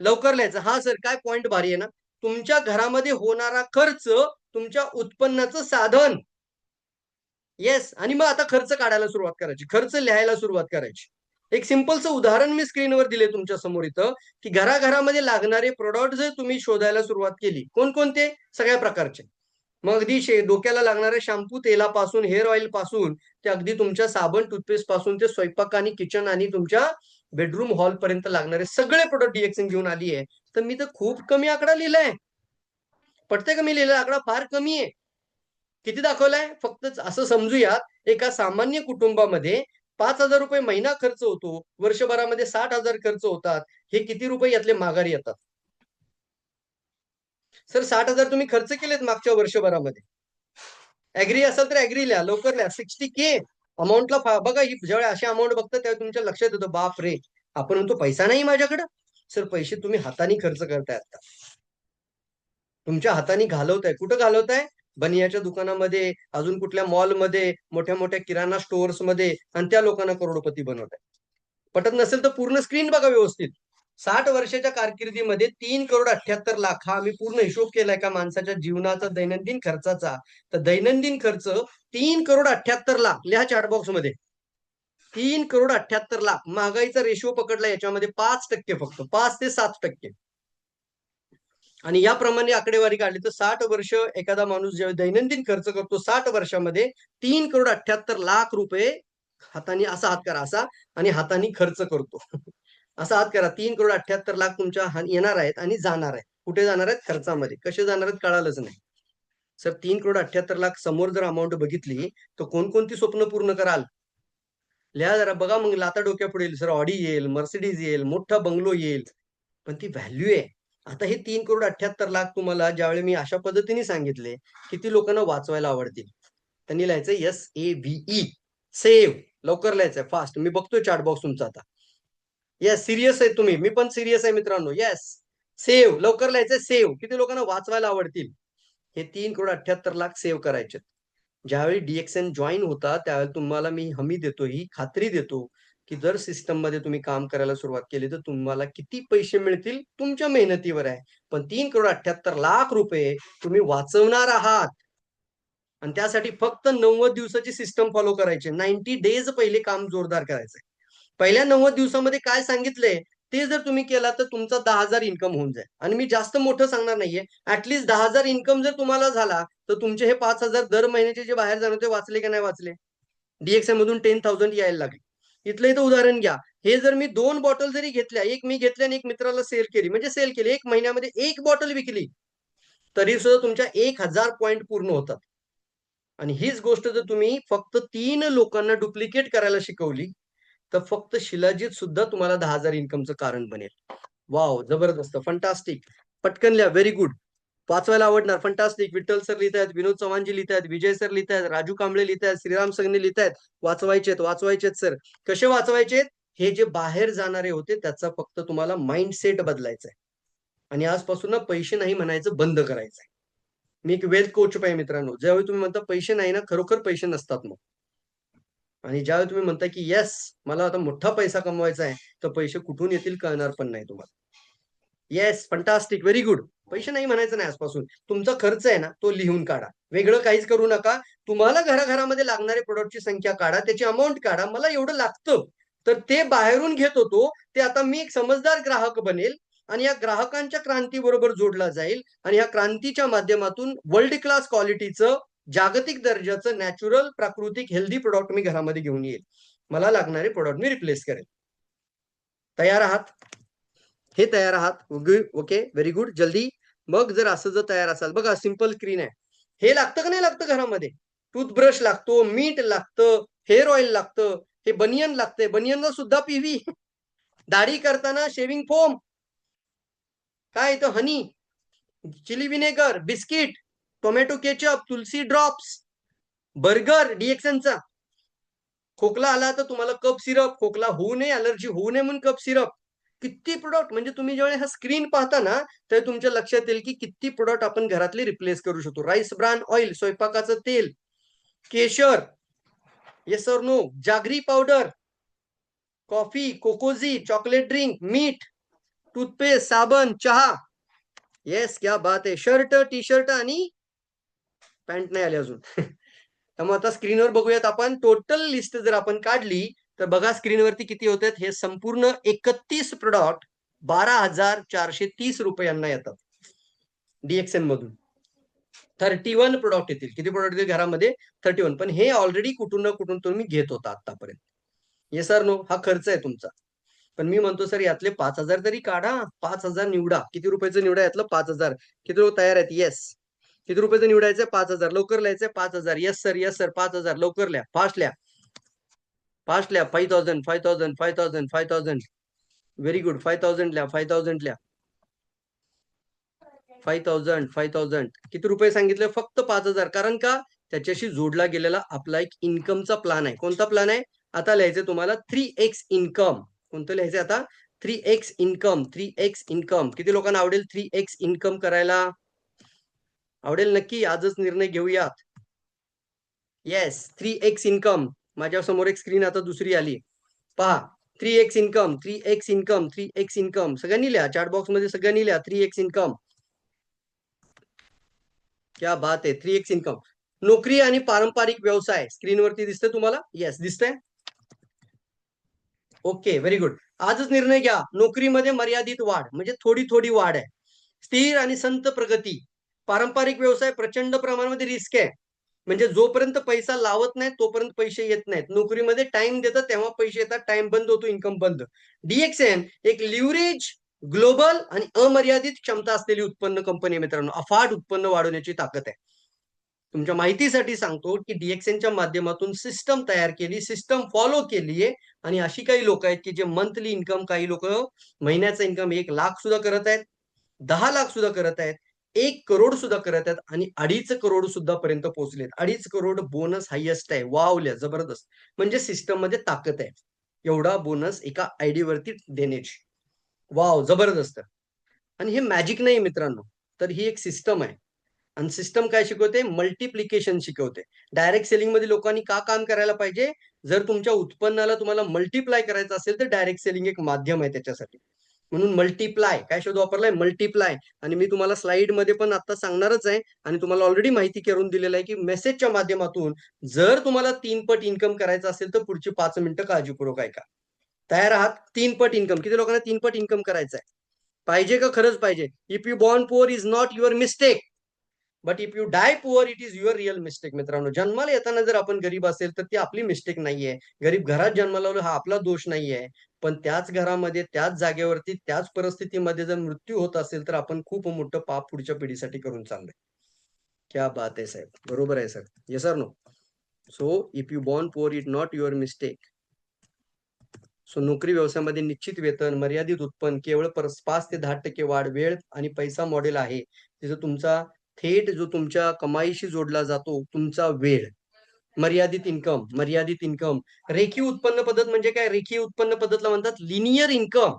लवकर लिहायचं. हा सर काय पॉइंट भारी आहे ना, तुमच्या घरामध्ये होणारा खर्च तुमच्या उत्पन्नाचं साधन. येस. आणि मग आता खर्च काढायला सुरुवात करायची, खर्च लिहायला सुरुवात करायची. एक सिंपलचं उदाहरण मी स्क्रीनवर दिले तुमच्या समोर इथं, की घराघरामध्ये लागणारे प्रोडक्ट जर तुम्ही शोधायला सुरुवात केली, कोणकोणते? सगळ्या प्रकारचे. मग अगदी डोक्याला लागणारे शॅम्पू तेलापासून, हेअर ऑइल पासून ते अगदी तुमच्या साबण टूथपेस्ट पासून ते स्वयंपाक आणि किचन आणि तुमच्या बेडरूम हॉल पर्यंत लागणारे सगळे प्रोडक्ट DXN घेऊन आली आहे. तर मी तर खूप कमी आकडा लिहिलाय. पटतंय का मी लिहिलेला आकडा? फार कमी आहे. किती दाखवलाय? फक्त असं समजूयात, एका सामान्य कुटुंबामध्ये 5,000 रुपये महिना खर्च होतो, वर्षभरामध्ये 60,000 खर्च होतात. हे किती रुपये यातले माघारी येतात? सर 60,000 तुम्ही खर्च केलेत मागच्या वर्षभरामध्ये. ऍग्री असेल तर ऍग्री लिहा, लवकर लिहा. 60K अमाऊंटला बघा, ही ज्यावेळी अशी अमाऊंट बघता त्यावेळी तुमच्या लक्षात येतं, बाप रे, आपण म्हणतो पैसा नाही माझ्याकडं. सर पैसे तुम्ही हाताने खर्च करताय आता, तुमच्या हाताने घालवताय. कुठं घालवताय? बनियाच्या दुकानामध्ये, अजून कुठल्या मॉलमध्ये, मोठ्या मोठ्या किराणा स्टोअर्स मध्ये, आणि त्या लोकांना करोडपती बनवताय. पटत नसेल तर पूर्ण स्क्रीन बघा व्यवस्थित. 60 वर्षाच्या कारकिर्दीमध्ये 3,78,00,000 हा आम्ही पूर्ण हिशोब केलाय का माणसाच्या जीवनाचा दैनंदिन खर्चाचा. तर दैनंदिन खर्च 3,78,00,000 लिहा चॅटबॉक्स मध्ये. 3,78,00,000. महागाईचा रेशो पकडला याच्यामध्ये 5% फक्त, 5 ते 7%. आणि याप्रमाणे आकडेवारी काढली तर 60 वर्ष एखादा माणूस जेव्हा दैनंदिन खर्च करतो 60 वर्षामध्ये 3,78,00,000 रुपये हाताने, असा हात करा असा, आणि हाताने खर्च करतो. असा हात करा. 3,78,00,000 तुमच्या येणार आहेत आणि जाणार आहे. कुठे जाणार आहेत? खर्चामध्ये. कसे जाणार आहेत कळालंच नाही. सर 3,78,00,000 समोर जर अमाऊंट बघितली तर कोणकोणती स्वप्न पूर्ण कराल? लिहा जरा, बघा मग लाता डोक्या पुढे येईल. सर ऑडी येईल, मर्सिडीज येईल, मोठा बंगलो येईल, पण ती व्हॅल्यू आहे. आता हे 3,78,00,000 तुम्हाला ज्यावेळी मी अशा पद्धतीने सांगितले, किती लोकांना वाचवायला आवडतील? त्यांनी लिहायचं SAVE, सेव्ह. लवकर लिहायचंय, फास्ट. मी बघतोय चॅट बॉक्स तुमचा आता. येस, सिरियस आहे तुम्ही, मी पण सिरियस आहे मित्रांनो. Yes, save. लवकर लिहायचंय सेव्ह. किती लोकांना वाचवायला आवडतील? हे 3,78,00,000 सेव्ह करायचे. ज्यावेळी DXN जॉईन होता त्यावेळी तुम्हाला मी हमी देतो, ही खात्री देतो, की जर सिस्टम मध्ये तुम्ही काम करायला सुरुवात केली तर तुम्हाला किती पैसे मिळतील तुमच्या मेहनतीवर आहे. पण 3,78,00,000 रुपये तुम्ही वाचवणार आहात. आणि त्यासाठी फक्त 90 दिवसाची सिस्टम फॉलो करायची. 90 डेज पहिले काम जोरदार करायचंय. पहिल्या 90 दिवसामध्ये काय सांगितलंय ते जर तुम्ही केला तर तुमचा 10,000 इन्कम होऊन जाईल. आणि मी जास्त मोठं सांगणार नाहीये, ऍटलीस्ट 10,000 इन्कम जर तुम्हाला झाला तर तुमचे हे 5,000 दर महिन्याचे जे बाहेर जाणार ते वाचले का नाही वाचले? DXN मधून 10,000 यायला लागले. इथलं इथं उदाहरण घ्या. हे जर मी 2 बॉटल जरी घेतल्या, एक मी घेतली आणि एक मित्राला सेल केली, म्हणजे सेल केली, 1 महिन्यामध्ये 1 बॉटल विकली, तरी सुद्धा तुमच्या 1,000 पॉईंट पूर्ण होतात. आणि हीच गोष्ट जर तुम्ही फक्त 3 लोकांना डुप्लिकेट करायला शिकवली तर फक्त शिलाजीत सुद्धा तुम्हाला 10,000 इन्कमचं कारण बनेल. वाव, जबरदस्त, फंटास्टिक. पटकन लिहा, व्हेरी गुड. वाचवायला आवडणार, फंटास्टिक. विठ्ठल सर लिहित आहेत, विनोद चव्हाणजी लिहित आहेत, विजय सर लिहित आहेत, राजू कांबळे लिहित आहेत, श्रीराम संघने लिहित आहेत. वाचवायचेत सर. कसे वाचवायचेत? हे जे बाहेर जाणारे होते त्याचा फक्त तुम्हाला माइंडसेट बदलायचा आहे. आणि आजपासून ना पैसे नाही म्हणायचं बंद करायचंय. मी एक वेल्थ कोच आहे मित्रांनो. ज्यावेळी तुम्ही म्हणता पैसे नाही ना, खरोखर पैसे नसतात मग. आणि ज्यावेळी तुम्ही म्हणता की येस मला आता मोठा पैसा कमवायचा आहे, तर पैसे कुठून येतील कळणार पण नाही तुम्हाला. Yes, fantastic, very good. पैसे नाही म्हणायचं नाही आजपासून. तुमचा खर्च आहे ना तो लिहून काढा. वेगळं काहीच करू नका. तुम्हाला घराघरामध्ये लागणारे प्रोडक्टची संख्या काढा, त्याची अमाऊंट काढा. मला एवढं लागतं तर ते बाहेरून घेत होतो, ते आता मी एक समजदार ग्राहक बनेल आणि या ग्राहकांच्या क्रांतीबरोबर जोडला जाईल आणि या क्रांतीच्या माध्यमातून वर्ल्ड क्लास क्वालिटीचं, जागतिक दर्जाचं, नॅचरल, प्राकृतिक, हेल्दी प्रोडक्ट मी घरामध्ये घेऊन येईल. मला लागणारे प्रोडक्ट मी रिप्लेस करेल. तयार आहात? हे तयार आहात? Okay, very good. जल्दी. मग जर असं जर तयार असाल, बघा सिंपल स्क्रीन आहे. हे लागतं का नाही लागतं घरामध्ये? टूथब्रश लागतो, मीठ लागतं, हेअर ऑइल लागतं, हे बनियन लागते. बनियनला सुद्धा पीव्ही. दाढी करताना शेविंग फोम, काय येतं honey, chilli vinegar, biscuit, tomato ketchup, tulsi drops, burger डीएक्सनचा. खोकला आला तर तुम्हाला कप सिरप, खोकला होऊ नये, अलर्जी होऊ नये म्हणून कप सिरप. किती प्रोडक्ट, म्हणजे तुम्ही जेव्हा हा स्क्रीन पाहता ना, तर तुमच्या लक्षात येईल की किती प्रोडक्ट आपण घरातले रिप्लेस करू शकतो. राईस ब्रान ऑइल, स्वयंपाकाचं तेल, केशर, येस और no, जागरी powder, coffee, कोकोजी, chocolate drink, मीठ, टूथपेस्ट, साबण, चहा. येस, क्या बात आहे. शर्ट, टी शर्ट आणि पॅन्ट नाही आली अजून. त्यामुळे आता स्क्रीनवर बघूयात आपण टोटल लिस्ट जर आपण काढली तर बघा स्क्रीनवरती किती होतात. हे संपूर्ण 31 प्रोडक्ट 12,430 रुपयांना येतात डीएक्सएन मधून. 31 प्रोडक्ट येतील. किती प्रोडक्ट येतील घरामध्ये? 31. पण हे ऑलरेडी कुठून ना कुठून तुम्ही घेत होता आतापर्यंत. येस सर नो, हा खर्च आहे तुमचा. पण मी म्हणतो सर यातले 5,000 तरी काढा. 5,000 निवडा. किती रुपयाचं निवडा यातलं? 5,000. किती लोक तयार आहेत? येस. किती रुपयाचं निवडायचं? 5,000. लवकर लिहायचंय 5,000. Yes sir 5,000. लवकर लिहा, फास्ट लिहा, फास्ट लिहा. 5,000, 5,000, 5,000, 5,000. Very good. 5,000 लिहा, 5,000 लिहा. 5,000, 5,000. किती रुपये सांगितले? फक्त 5,000. कारण का? त्याच्याशी जोडला गेलेला आपला एक इन्कमचा प्लॅन आहे. कोणता प्लॅन आहे? आता लिहायचं तुम्हाला 3x इन्कम. कोणतं लिहायचं आता? 3x income. 3x income. किती लोकांना आवडेल 3x इन्कम करायला? आवडेल नक्की. आजच निर्णय घेऊयात. Yes, 3x income. माझ्या समोर एक स्क्रीन आता दुसरी आली. पहा, 3x income, 3x income, 3x income. सगळ्यांनी लिहा. चॅट बॉक्स मध्ये सगळ्यांनी लिहा 3x इन्कम. क्या बात आहे. 3x income. नोकरी आणि पारंपरिक व्यवसाय स्क्रीनवरती दिसतंय तुम्हाला? येस, दिसतंय. Okay, very good. आजच निर्णय घ्या. नोकरीमध्ये मर्यादित वाढ, म्हणजे थोडी थोडी वाढ आहे. स्थिर आणि संत प्रगती. पारंपरिक व्यवसाय प्रचंड प्रमाणामध्ये रिस्क आहे. म्हणजे जोपर्यंत पैसा लावत नाही तोपर्यंत पैसे येत नाहीत. नोकरीमध्ये टाइम देतात तेव्हा पैसे येतात, टाइम बंद होतो इन्कम बंद. डीएक्सएन एक लिव्हरेज, ग्लोबल आणि अमर्यादित क्षमता असलेली उत्पन्न कंपनी आहे मित्रांनो. अफाट उत्पन्न वाढवण्याची ताकद आहे. तुमच्या माहितीसाठी सांगतो की डीएक्सएनच्या माध्यमातून सिस्टम तयार केली, सिस्टम फॉलो केली आहे. आणि अशी काही लोक आहेत की जे मंथली इन्कम, काही लोक महिन्याचा इन्कम 1 लाख सुद्धा करत आहेत, 10 लाख सुद्धा करत आहेत, 1 करोड सुद्धा करत आहेत आणि 2.5 करोड सुद्धा पर्यंत पोहोचलेत. 2.5 करोड बोनस हायेस्ट आहे. वावल्या, जबरदस्त. म्हणजे सिस्टम मध्ये ताकद आहे एवढा बोनस एका आयडी वरती देण्याची. वाव, जबरदस्त. आणि हे मॅजिक नाही मित्रांनो, तर ही एक सिस्टम आहे. आणि सिस्टम काय शिकवते? मल्टिप्लिकेशन शिकवते. डायरेक्ट सेलिंग मध्ये लोकांनी का काम करायला पाहिजे? जर तुमच्या उत्पन्नाला तुम्हाला मल्टिप्लाय करायचं असेल तर डायरेक्ट सेलिंग एक माध्यम आहे त्याच्यासाठी. म्हणून मल्टिप्लाय, काय शब्द वापरलाय? मल्टिप्लाय. आणि मी तुम्हाला स्लाइड मध्ये पण आता सांगणारच आहे आणि तुम्हाला ऑलरेडी माहिती करून दिलेलं आहे की मेसेजच्या माध्यमातून जर तुम्हाला 3 पट इन्कम करायचं असेल तर पुढची 5 मिनिटं काळजीपूर्वक ऐका. तयार आहात? 3 पट इन्कम. किती लोकांना 3 पट इन्कम करायचं आहे? पाहिजे का? खरंच पाहिजे. If you born poor is not your mistake, but if you die poor it is your real mistake. मित्रांनो, जन्माला येताना जर आपण गरीब असेल तर ती आपली मिस्टेक नाहीये. गरीब घरात जन्माला आलो हा आपला दोष नाहीये. पण त्याच घरामध्ये, त्याच जागेवरती, त्याच परिस्थितीमध्ये जर मृत्यू होत असेल तर आपण खूप मोठं पाप पुढच्या पिढीसाठी करून चाललोय. क्या बात आहे साहेब. बरोबर आहे sir. Yes sir no. So if you born poor it not your mistake. So नोकरी व्यवसायामध्ये निश्चित वेतन, मर्यादित उत्पन्न, केवळ 5 ते 10% वाढ, वेळ आणि पैसा मॉडेल आहे. तिथं तुमचा थेट जो तुमच्या कमाईशी जोडला जातो तुमचा वेळ. मर्यादित इन्कम, मर्यादित इन्कम. रेखीव उत्पन्न पद्धत म्हणजे काय? रेखीव उत्पन्न पद्धतला म्हणतात लिनियर इन्कम.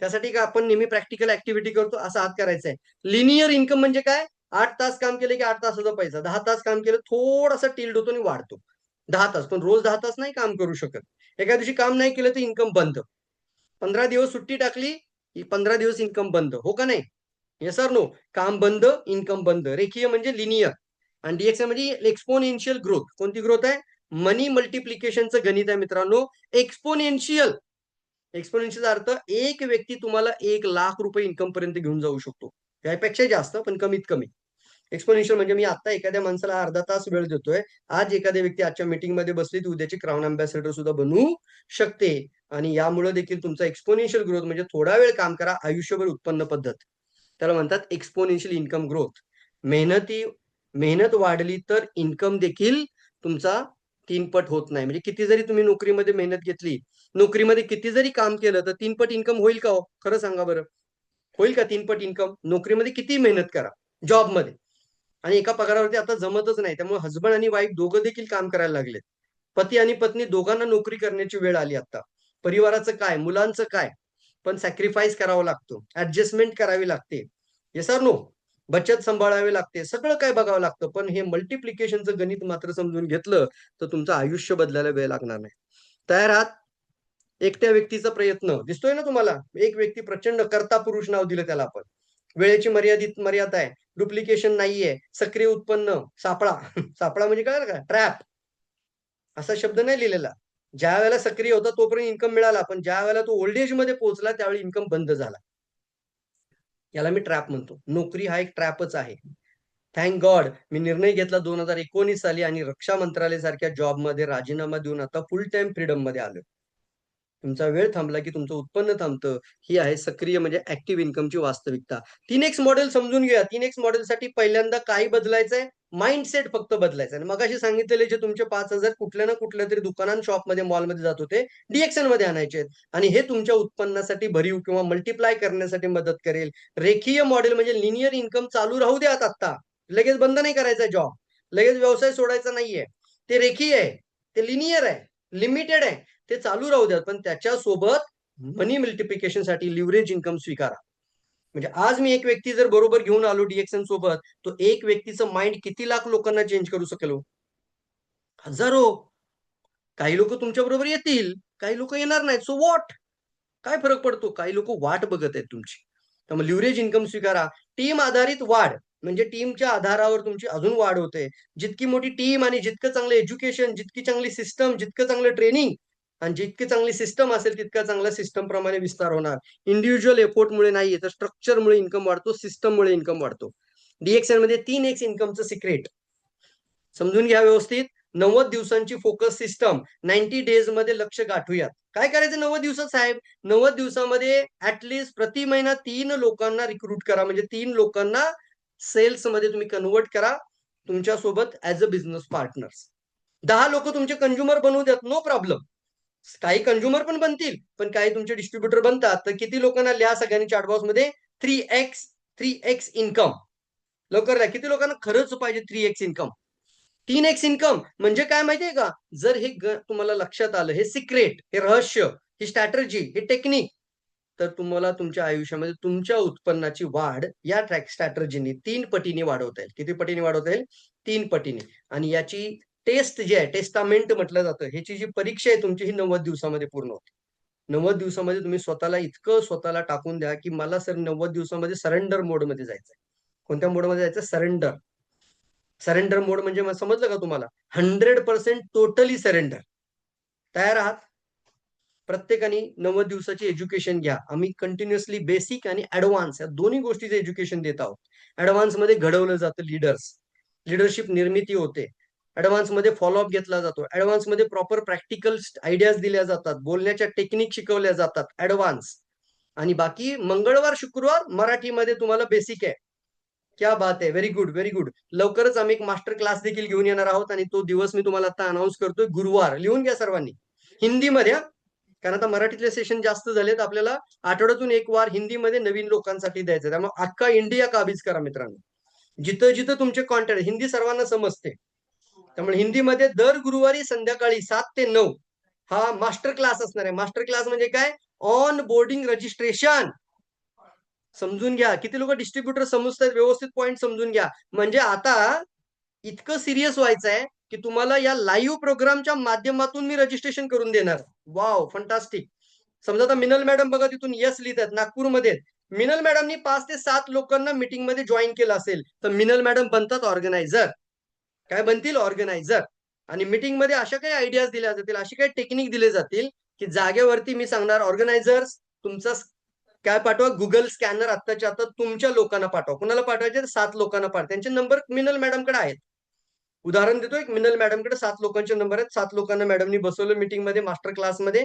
त्यासाठी का आपण नेहमी प्रॅक्टिकल ऍक्टिव्हिटी करतो, असा हात करायचा आहे. लिनियर इन्कम म्हणजे काय? 8 तास काम केले की 8 तासाचा पैसा. 10 तास काम केलं थोडासा टिल्ड होतो आणि वाढतो. 10 तास, पण रोज 10 तास नाही काम करू शकत. एका दिवशी काम नाही केलं तर इन्कम बंद. 15 दिवस सुट्टी टाकली, 15 दिवस इन्कम बंद. हो का नाही? Yes sir no. काम बंद, इन्कम बंद. रेखीय म्हणजे लिनियर. आणि डीएक्सएन म्हणजे एक्सपोनेन्शियल ग्रोथ. कोणती ग्रोथ आहे? मनी मल्टिप्लिकेशनचं गणित आहे मित्रांनो. एक्सपोनेन्शियल. एक्सपोनेन्शियलचा अर्थ एक व्यक्ती तुम्हाला 1 लाख रुपये इन्कम पर्यंत घेऊन जाऊ शकतो. त्यापेक्षा जास्त, पण कमीत कमी. एक्सपोनेन्शियल म्हणजे मी आता एखाद्या माणसाला अर्धा तास वेळ देतोय, आज एखादी व्यक्ती आजच्या मीटिंग मध्ये बसली ती उद्याची क्राऊन अँबॅसेडर सुद्धा बनू शकते. आणि यामुळे देखील तुमचा एक्सपोनेन्शियल ग्रोथ म्हणजे थोडा वेळ काम करा, आयुष्यभर उत्पन्न पद्धत, त्याला म्हणतात एक्सपोनेन्शियल इन्कम ग्रोथ. मेहनत वाढली तर इन्कम देखील तुमचा 3 पट होत नाही. म्हणजे किती जरी तुम्ही नोकरीमध्ये मेहनत घेतली, नोकरीमध्ये किती जरी काम केलं तर 3 पट इन्कम होईल का हो? खरं सांगा बरं. होईल का 3 पट इन्कम? नोकरीमध्ये किती मेहनत करा, जॉबमध्ये, आणि एका पगारावरती आता जमतच नाही. त्यामुळे हसबंड आणि वाईफ दोघं देखील काम करायला लागलेत. पती आणि पत्नी दोघांना नोकरी करण्याची वेळ आली आता. परिवाराचं काय, मुलांचं काय, पण सॅक्रिफाईस करावं लागतो, ऍडजस्टमेंट करावी लागते. Yes or no? बचत सांभाळावी लागते, सगळं काय बघावं लागतं. पण हे मल्टिप्लिकेशनचं गणित मात्र समजून घेतलं तर तुमचं आयुष्य बदलायला वेळ लागणार नाही. तयार आहात? एकट्या व्यक्तीचा प्रयत्न दिसतोय ना तुम्हाला? एक व्यक्ती प्रचंड कर्ता पुरुष नाव दिलं त्याला आपण. वेळेची मर्यादा आहे, डुप्लिकेशन नाहीये, सक्रिय उत्पन्न, सापळा सापळा म्हणजे कळलं का? ट्रॅप असा शब्द नाही लिहिलेला. ज्या वेळेला सक्रिय होता तोपर्यंत इन्कम मिळाला, पण ज्या वेळेला तो ओल्ड एज मध्ये पोहोचला त्यावेळी इन्कम बंद झाला. याला मी ट्रॅप म्हणतो. नोकरी हा एक ट्रॅपच आहे. थँक गॉड मी निर्णय घेतला 2019 साली आणि रक्षा मंत्रालय सारख्या जॉबमध्ये राजीनामा देऊन आता फुल टाइम फ्रीडम मध्ये आलो. तुमचा वेळ थांबला की तुमचं उत्पन्न थांबतं. ही आहे सक्रिय म्हणजे ऍक्टिव्ह इन्कमची वास्तविकता. 3x मॉडेल समजून घ्या. 3x मॉडेलसाठी पहिल्यांदा काय बदलायचंय? माइंडसेट फक्त बदलायचं. आणि मगाशी सांगितलेले जे तुमचे 5,000 कुठल्या ना कुठल्या तरी दुकानात, शॉपमध्ये, मॉलमध्ये जात होते, डीएक्सन मध्ये आणायचे आहेत. आणि हे तुमच्या उत्पन्नासाठी भरीव किंवा मल्टिप्लाय करण्यासाठी मदत करेल. रेखीय मॉडेल म्हणजे लिनियर इन्कम चालू राहू द्यात आता. लगेच बंद नाही करायचा जॉब. लगेच व्यवसाय सोडायचा नाहीये. ते रेखीय आहे, ते लिनियर आहे, लिमिटेड आहे. ते चालू राहू द्यात, पण त्याच्यासोबत मनी मल्टिप्लिकेशन साठी लिव्हरेज इन्कम स्वीकारा. म्हणजे आज मी एक व्यक्ती जर बरोबर घेऊन आलो डीएक्सन सोबत, तो एक व्यक्तीचं माइंड किती लाख लोकांना चेंज करू शकेल हो? हजारो. काही लोक तुमच्या बरोबर येतील, काही लोक येणार नाहीत. So what? काय फरक पडतो? काही लोक वाट बघत आहेत तुमची. त्यामुळे लिव्हरेज इन्कम स्वीकारा. टीम आधारित वाढ म्हणजे टीमच्या आधारावर तुमची अजून वाढ होते. जितकी मोठी टीम आणि जितकं चांगलं एज्युकेशन, जितकी चांगली सिस्टम, जितकं चांगलं ट्रेनिंग आणि जितकी चांगली सिस्टम असेल तितका चांगला सिस्टम प्रमाणे विस्तार होणार. इंडिव्हिज्युअल एफोर्टमुळे नाहीये, तर स्ट्रक्चरमुळे इन्कम वाढतो, सिस्टममुळे इन्कम वाढतो. डीएक्सएल मध्ये 3x इन्कमचं सिक्रेट समजून घ्या व्यवस्थित. 90 दिवसांची फोकस सिस्टम, 90 डेज मध्ये लक्ष गाठूयात. काय करायचं 90 दिवसात साहेब? 90 दिवसामध्ये ऍटलिस्ट प्रति महिना 3 लोकांना रिक्रूट करा. म्हणजे 3 लोकांना सेल्स मध्ये तुम्ही कन्वर्ट करा तुमच्या सोबत ऍज अ बिझनेस पार्टनर्स. 10 लोक तुमचे कंझ्युमर बनवू द्यात, नो प्रॉब्लेम. काही कंझ्युमर पण बनतील, पण काही तुमचे डिस्ट्रीब्युटर बनतात. तर किती लोकांना लिहा सगळ्यांनी चॅट बॉक्स मध्ये 3x इन्कम. लवकर लिहा. किती लोकांना खरंच पाहिजे 3x इन्कम? 3x इन्कम म्हणजे काय माहितीये का? जर हे तुम्हाला लक्षात आलं, हे सिक्रेट, हे रहस्य, ही स्ट्रॅटर्जी, हे टेक्निक, तर तुम्हाला तुमच्या आयुष्यामध्ये तुमच्या उत्पन्नाची वाढ या स्ट्रॅटर्जीने 3 पटीने वाढवता येईल. किती पटीने वाढवता येईल? 3 पटीने. आणि याची टेस्ट जी आहे, टेस्टामेंट म्हटलं जातं, ह्याची जी परीक्षा आहे तुमची, ही 90 दिवसामध्ये पूर्ण होते. 90 दिवसामध्ये तुम्ही स्वतःला टाकून द्या की मला सर 90 दिवसामध्ये सरेंडर मोडमध्ये जायचंय. कोणत्या मोडमध्ये जायचं? सरेंडर. सरेंडर मोड म्हणजे मग समजलं का तुम्हाला? 100% टोटली सरेंडर. तयार आहात? प्रत्येकाने 90 दिवसाची एज्युकेशन घ्या. आम्ही कंटिन्युअसली बेसिक आणि ऍडव्हान्स या दोन्ही गोष्टीचं एज्युकेशन देत आहोत. ऍडव्हान्स मध्ये घडवलं जातं लिडरशिप निर्मिती होते. ऍडव्हान्स मध्ये फॉलोअप घेतला जातो. ऍडव्हान्स मध्ये प्रॉपर प्रॅक्टिकल आयडियाज दिल्या जातात. बोलण्याच्या टेक्निक शिकवल्या जातात ऍडव्हान्स. आणि बाकी मंगळवार शुक्रवार मराठीमध्ये तुम्हाला बेसिक आहे. क्या बात आहे. Very good, very good. लवकरच आम्ही एक मास्टर क्लास देखील घेऊन येणार आहोत आणि तो दिवस मी तुम्हाला आता अनाऊन्स करतोय. गुरुवार. लिहून घ्या सर्वांनी. हिंदीमध्ये, कारण आता मराठीतले सेशन जास्त झालेत. आपल्याला आठवड्यातून एक वार हिंदीमध्ये नवीन लोकांसाठी द्यायचं. त्यामुळे अख्खा इंडिया काबीज करा मित्रांनो. जिथं जिथं तुमचे कॉन्टॅक्ट, हिंदी सर्वांना समजते, त्यामुळे हिंदीमध्ये दर गुरुवारी संध्याकाळी 7 ते 9 हा मास्टर क्लास असणार आहे. मास्टर क्लास म्हणजे काय? On boarding registration. समजून घ्या. किती लोक डिस्ट्रीब्युटर समजतात? व्यवस्थित पॉईंट समजून घ्या. म्हणजे आता इतकं सिरियस व्हायचंय की तुम्हाला या लाईव्ह प्रोग्रामच्या माध्यमातून मी रजिस्ट्रेशन करून देणार. Wow, fantastic. समजा आता मिनल मॅडम बघा तिथून यस लिहितात नागपूरमध्ये. मिनल मॅडमनी 5 ते 7 लोकांना मीटिंग मध्ये जॉईन केलं असेल तर मिनल मॅडम बनतात ऑर्गनायझर. काय बनतील? ऑर्गनायझर. आणि मीटिंग मध्ये अशा काही आयडियाज दिल्या जातील, अशी काही टेक्निक दिले जातील की जागेवरती मी सांगणार ऑर्गनायझर्स तुमचा काय पाठवा, गुगल स्कॅनर आत्ताच्या आता तुमच्या लोकांना पाठवा. कुणाला पाठवायचे? 7 लोकांना पाठवा. त्यांचे नंबर मिनल मॅडमकडे आहेत. उदाहरण देतो, एक मिनल मॅडमकडे 7 लोकांचे नंबर आहेत. 7 लोकांना मॅडमनी बसवलं मीटिंगमध्ये, मास्टर क्लासमध्ये,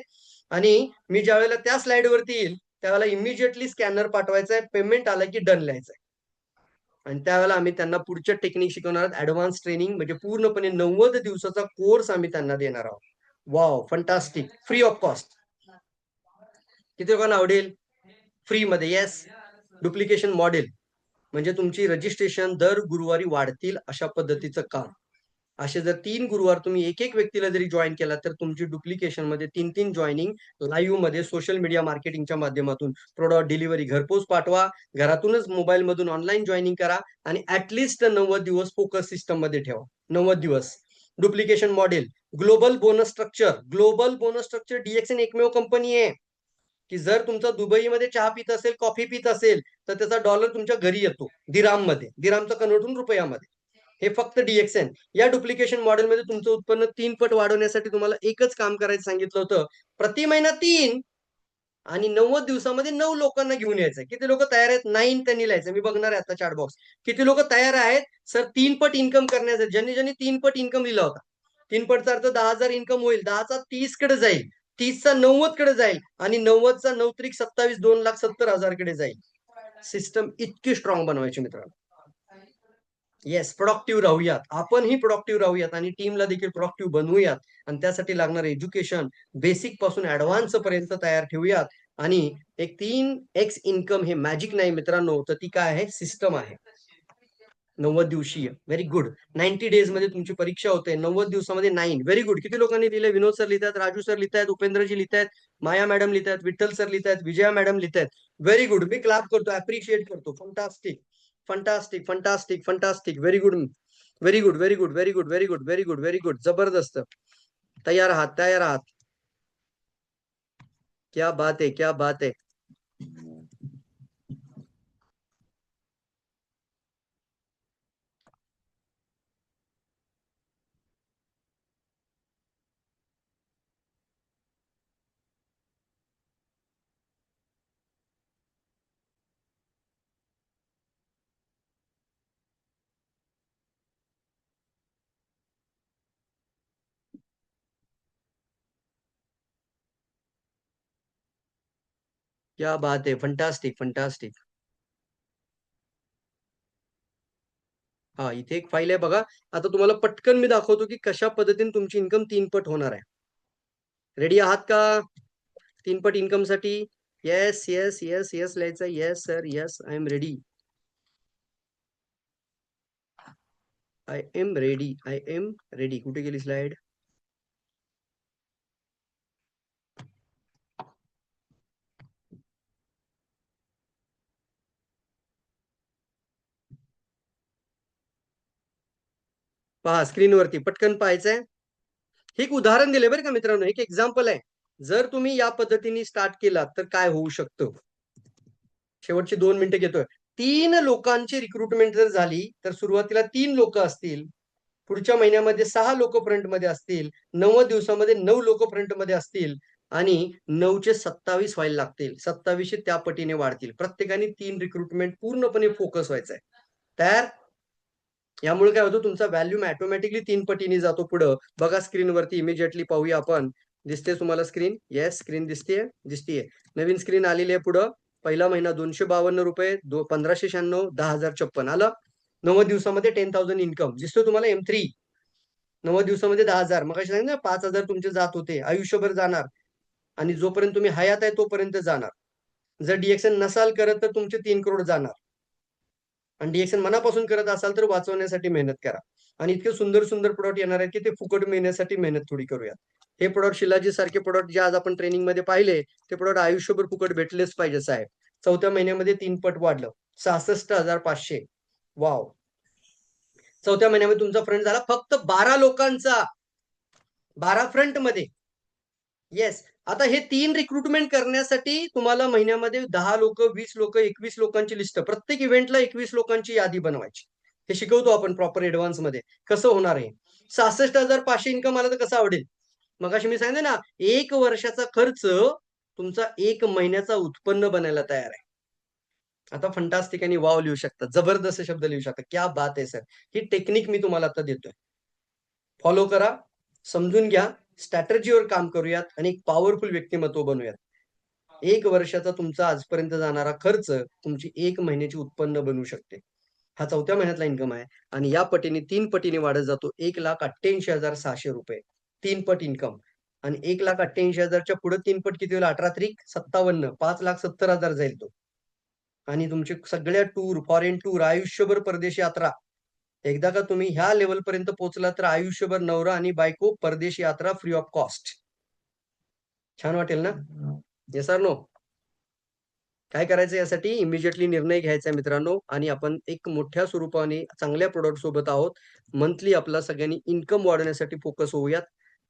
आणि मी ज्या वेळेला त्या स्लाइडवरती येईल त्यावेळेला इमिजिएटली स्कॅनर पाठवायचा आहे, पेमेंट आलं की डन लिहायचं आहे. आणि त्यावेळेला आम्ही त्यांना पुढच्या टेक्निक शिकवणार आहोत, ऍडव्हान्स ट्रेनिंग, म्हणजे पूर्णपणे 90 दिवसाचा कोर्स आम्ही त्यांना देणार आहोत. Wow, fantastic, free of cost. किती लोकांना आवडेल? फ्री मध्ये. येस. डुप्लिकेशन मॉडेल म्हणजे तुमची रजिस्ट्रेशन दर गुरुवारी वाढतील अशा पद्धतीचं काम. असे जर 3 गुरुवार तुम्ही एक व्यक्तीला जरी जॉईन केला तर तुमची डुप्लिकेशन मध्ये 3 जॉईनिंग लाईव्ह मध्ये सोशल मीडिया मार्केटिंगच्या माध्यमातून प्रोडक्ट डिलिव्हरी घरपोच पाठवा, घरातूनच मोबाईल मधून ऑनलाईन जॉईनिंग करा आणि ऍटलिस्ट 90 दिवस फोकस सिस्टम मध्ये ठेवा. 90 दिवस. Duplication model, global bonus structure DXN एकमेव कंपनी आहे की जर तुमचा दुबईमध्ये चहा पित असेल, कॉफी पित असेल, तर त्याचा डॉलर तुमच्या घरी येतो दिराममध्ये, दिरामचा कन्वर्ट होऊन रुपयामध्ये. हे फक्त DXN. या डुप्लिकेशन मॉडेलमध्ये तुमचं उत्पन्न 3 पट वाढवण्यासाठी तुम्हाला एकच काम करायचं सांगितलं होतं, प्रति महिना 3 आणि 90 दिवसामध्ये 9 लोकांना घेऊन यायचं. किती लोक तयार आहेत? 9 त्यांनी लिहायचं. मी बघणार आहे आता चॅट बॉक्स. किती लोक तयार आहेत सर 3 पट इन्कम करण्यासाठी? ज्यांनी 3 पट इन्कम लिहिला होता, 3 पटचा अर्थ 10,000 इन्कम होईल, 10चा 30 कडे जाईल, 30चा 90 कडे जाईल आणि 90चा 9 त्रिक 27, 2,70,000 कडे जाईल. सिस्टम इतकी स्ट्रॉंग बनवायची मित्रांनो. येस, प्रोडक्टिव्ह राहूयात, आपणही प्रोडक्टिव्ह राहूयात आणि टीमला देखील प्रोडक्टिव्ह बनवूयात आणि त्यासाठी लागणार एज्युकेशन बेसिक पासून ऍडव्हान्स पर्यंत तयार ठेवूयात. आणि एक 3x इन्कम हे मॅजिक नाही मित्रांनो, तर ती काय आहे? सिस्टम आहे. 90 दिवसीय. Very good. 90 डेज मध्ये तुमची परीक्षा होते, 90 दिवसामध्ये 9. Very good. किती लोकांनी लिहिले? विनोद सर लिहितात, राजू सर लिहितात, उपेंद्रजी लिहितात, माया मॅडम लिहितात, विठ्ठल सर लिहितात, विजया मॅडम लिहितात. Very good. मी क्लॅप करतो, अप्रिशिएट करतो. Fantastic, fantastic, fantastic, fantastic. Very good, very good, very good, very good, very good, very good, very good. जबरदस्त. तयार आहात, तयार आहात. क्या बात आहे, क्या बात आहे. क्या बात आहे. Fantastic, fantastic. हा, इथे एक फाईल आहे बघा. आता तुम्हाला पटकन मी दाखवतो की कशा पद्धतीने तुमची इन्कम 3 पट होणार आहे. रेडी आहात का 3 पट इन्कम साठी? येस, येस, येस, येस लिहायचं. Yes sir, yes, I am ready, I am ready, I am ready. कुठे गेली स्लाइड? पहा स्क्रीनवरती, पटकन पाहायचंय. हे एक उदाहरण दिले बरं का मित्रांनो, एक एक्झाम्पल आहे. जर तुम्ही या पद्धतीने स्टार्ट केलात तर काय होऊ शकतं? शेवटची 2 मिनिटं घेतोय. 3 लोकांची रिक्रुटमेंट जर झाली तर सुरुवातीला 3 लोक असतील, पुढच्या महिन्यामध्ये 6 लोक फ्रंटमध्ये असतील, 90 दिवसामध्ये 9 लोक फ्रंटमध्ये असतील आणि 9चे 27 व्हायला लागतील. 27 त्या पटीने वाढतील. प्रत्येकाने 3 रिक्रुटमेंट पूर्णपणे फोकस व्हायचा आहे. तयार? यामुळे काय होतं? तुमचा व्हॅल्यूम ऑटोमॅटिकली 3 पटीने जातो पुढं. बघा स्क्रीनवरती, इमिजिएटली पाहूया आपण. दिसते तुम्हाला स्क्रीन? येस, स्क्रीन दिसतेय, दिसतीये. नवीन स्क्रीन आलेली आहे पुढं. पहिला महिना 252 रुपये, 1596, 10,056 आलं. 90 दिवसामध्ये 10,000 इन्कम दिसतो तुम्हाला. M3 90 दिवसामध्ये 10,000. मग सांगितलं ना 5,000 तुमचे जात होते, आयुष्यभर जाणार आणि जोपर्यंत तुम्ही हयात आहे तोपर्यंत जाणार. जर DXN नसाल करत तर तुमचे 3 करोड जाणार. आणि DXN मनापासून करत असाल तर वाचवण्यासाठी मेहनत करा. आणि इतके सुंदर सुंदर प्रोडक्ट येणार आहेत की ते फुकट मिळण्यासाठी मेहनत थोडी करूया. हे प्रोडक्ट, शिलाजी सारखे प्रोडक्ट जे आज आपण ट्रेनिंग मध्ये पाहिले, ते प्रोडक्ट आयुष्यभर फुकट भेटलेच पाहिजे साहेब. 4थ्या महिन्यामध्ये 3 पट वाढलं, 66,500. वाव. 4थ्या महिन्यामध्ये तुमचा फ्रंट झाला फक्त 12 लोकांचा, 12 फ्रंट मध्ये. येस. आता हे 3 रिक्रुटमेंट करण्यासाठी तुम्हाला महिन्यामध्ये 10 लोक, 20 लोक, 21 लोकांची लिस्ट, प्रत्येक इव्हेंटला 21 लोकांची यादी बनवायची. हे शिकवतो आपण प्रॉपर ऍडव्हान्स मध्ये. कसं होणार आहे? 66,500 इन्कम आलं तर कसं आवडेल? मगाशी मी सांगितलं ना, 1 वर्षाचा खर्च तुमचा 1 महिन्याचा उत्पन्न बनायला तयार आहे. आता फंटास्टिक आणि वॉव लिहू शकता. जबरदस्त शब्द लिहू शकता. क्या बात है सर! ही टेक्निक मी तुम्हाला आता देतोय. फॉलो करा, समजून घ्या, स्ट्रॅटेजीवर काम करूयात आणि एक पॉवरफुल व्यक्तिमत्व बनवूयात. 1 वर्षाचा तुमचा आजपर्यंत जाणारा खर्च तुमची 1 महिन्याची उत्पन्न बनवू शकते. हा 4थ्या महिन्यातला इन्कम आहे आणि या पटीने 3 पटीने वाढत जातो. ₹1,88,600 3 पट इन्कम आणि 1,88,000 च्या पुढे 3 पट किती होईल? 18 त्रिक 57 5,70,000 जाईल तो. आणि तुमचे सगळ्या टूर, फॉरेन टूर, आयुष्यभर परदेश यात्रा. एकदा का तुम्ही ह्या लेव्हलपर्यंत पोहोचला तर आयुष्यभर नवरा आणि बायको परदेश यात्रा फ्री ऑफ कॉस्ट. छान वाटेल ना? Yes or no? काय करायचं यासाठी इमिजिएटली निर्णय घ्यायचा आहे मित्रांनो आणि आपण एक मोठ्या स्वरूपाने चांगल्या प्रॉडक्ट सोबत आहोत. मंथली आपला सगळ्यांनी इन्कम वाढवण्यासाठी फोकस होऊयात.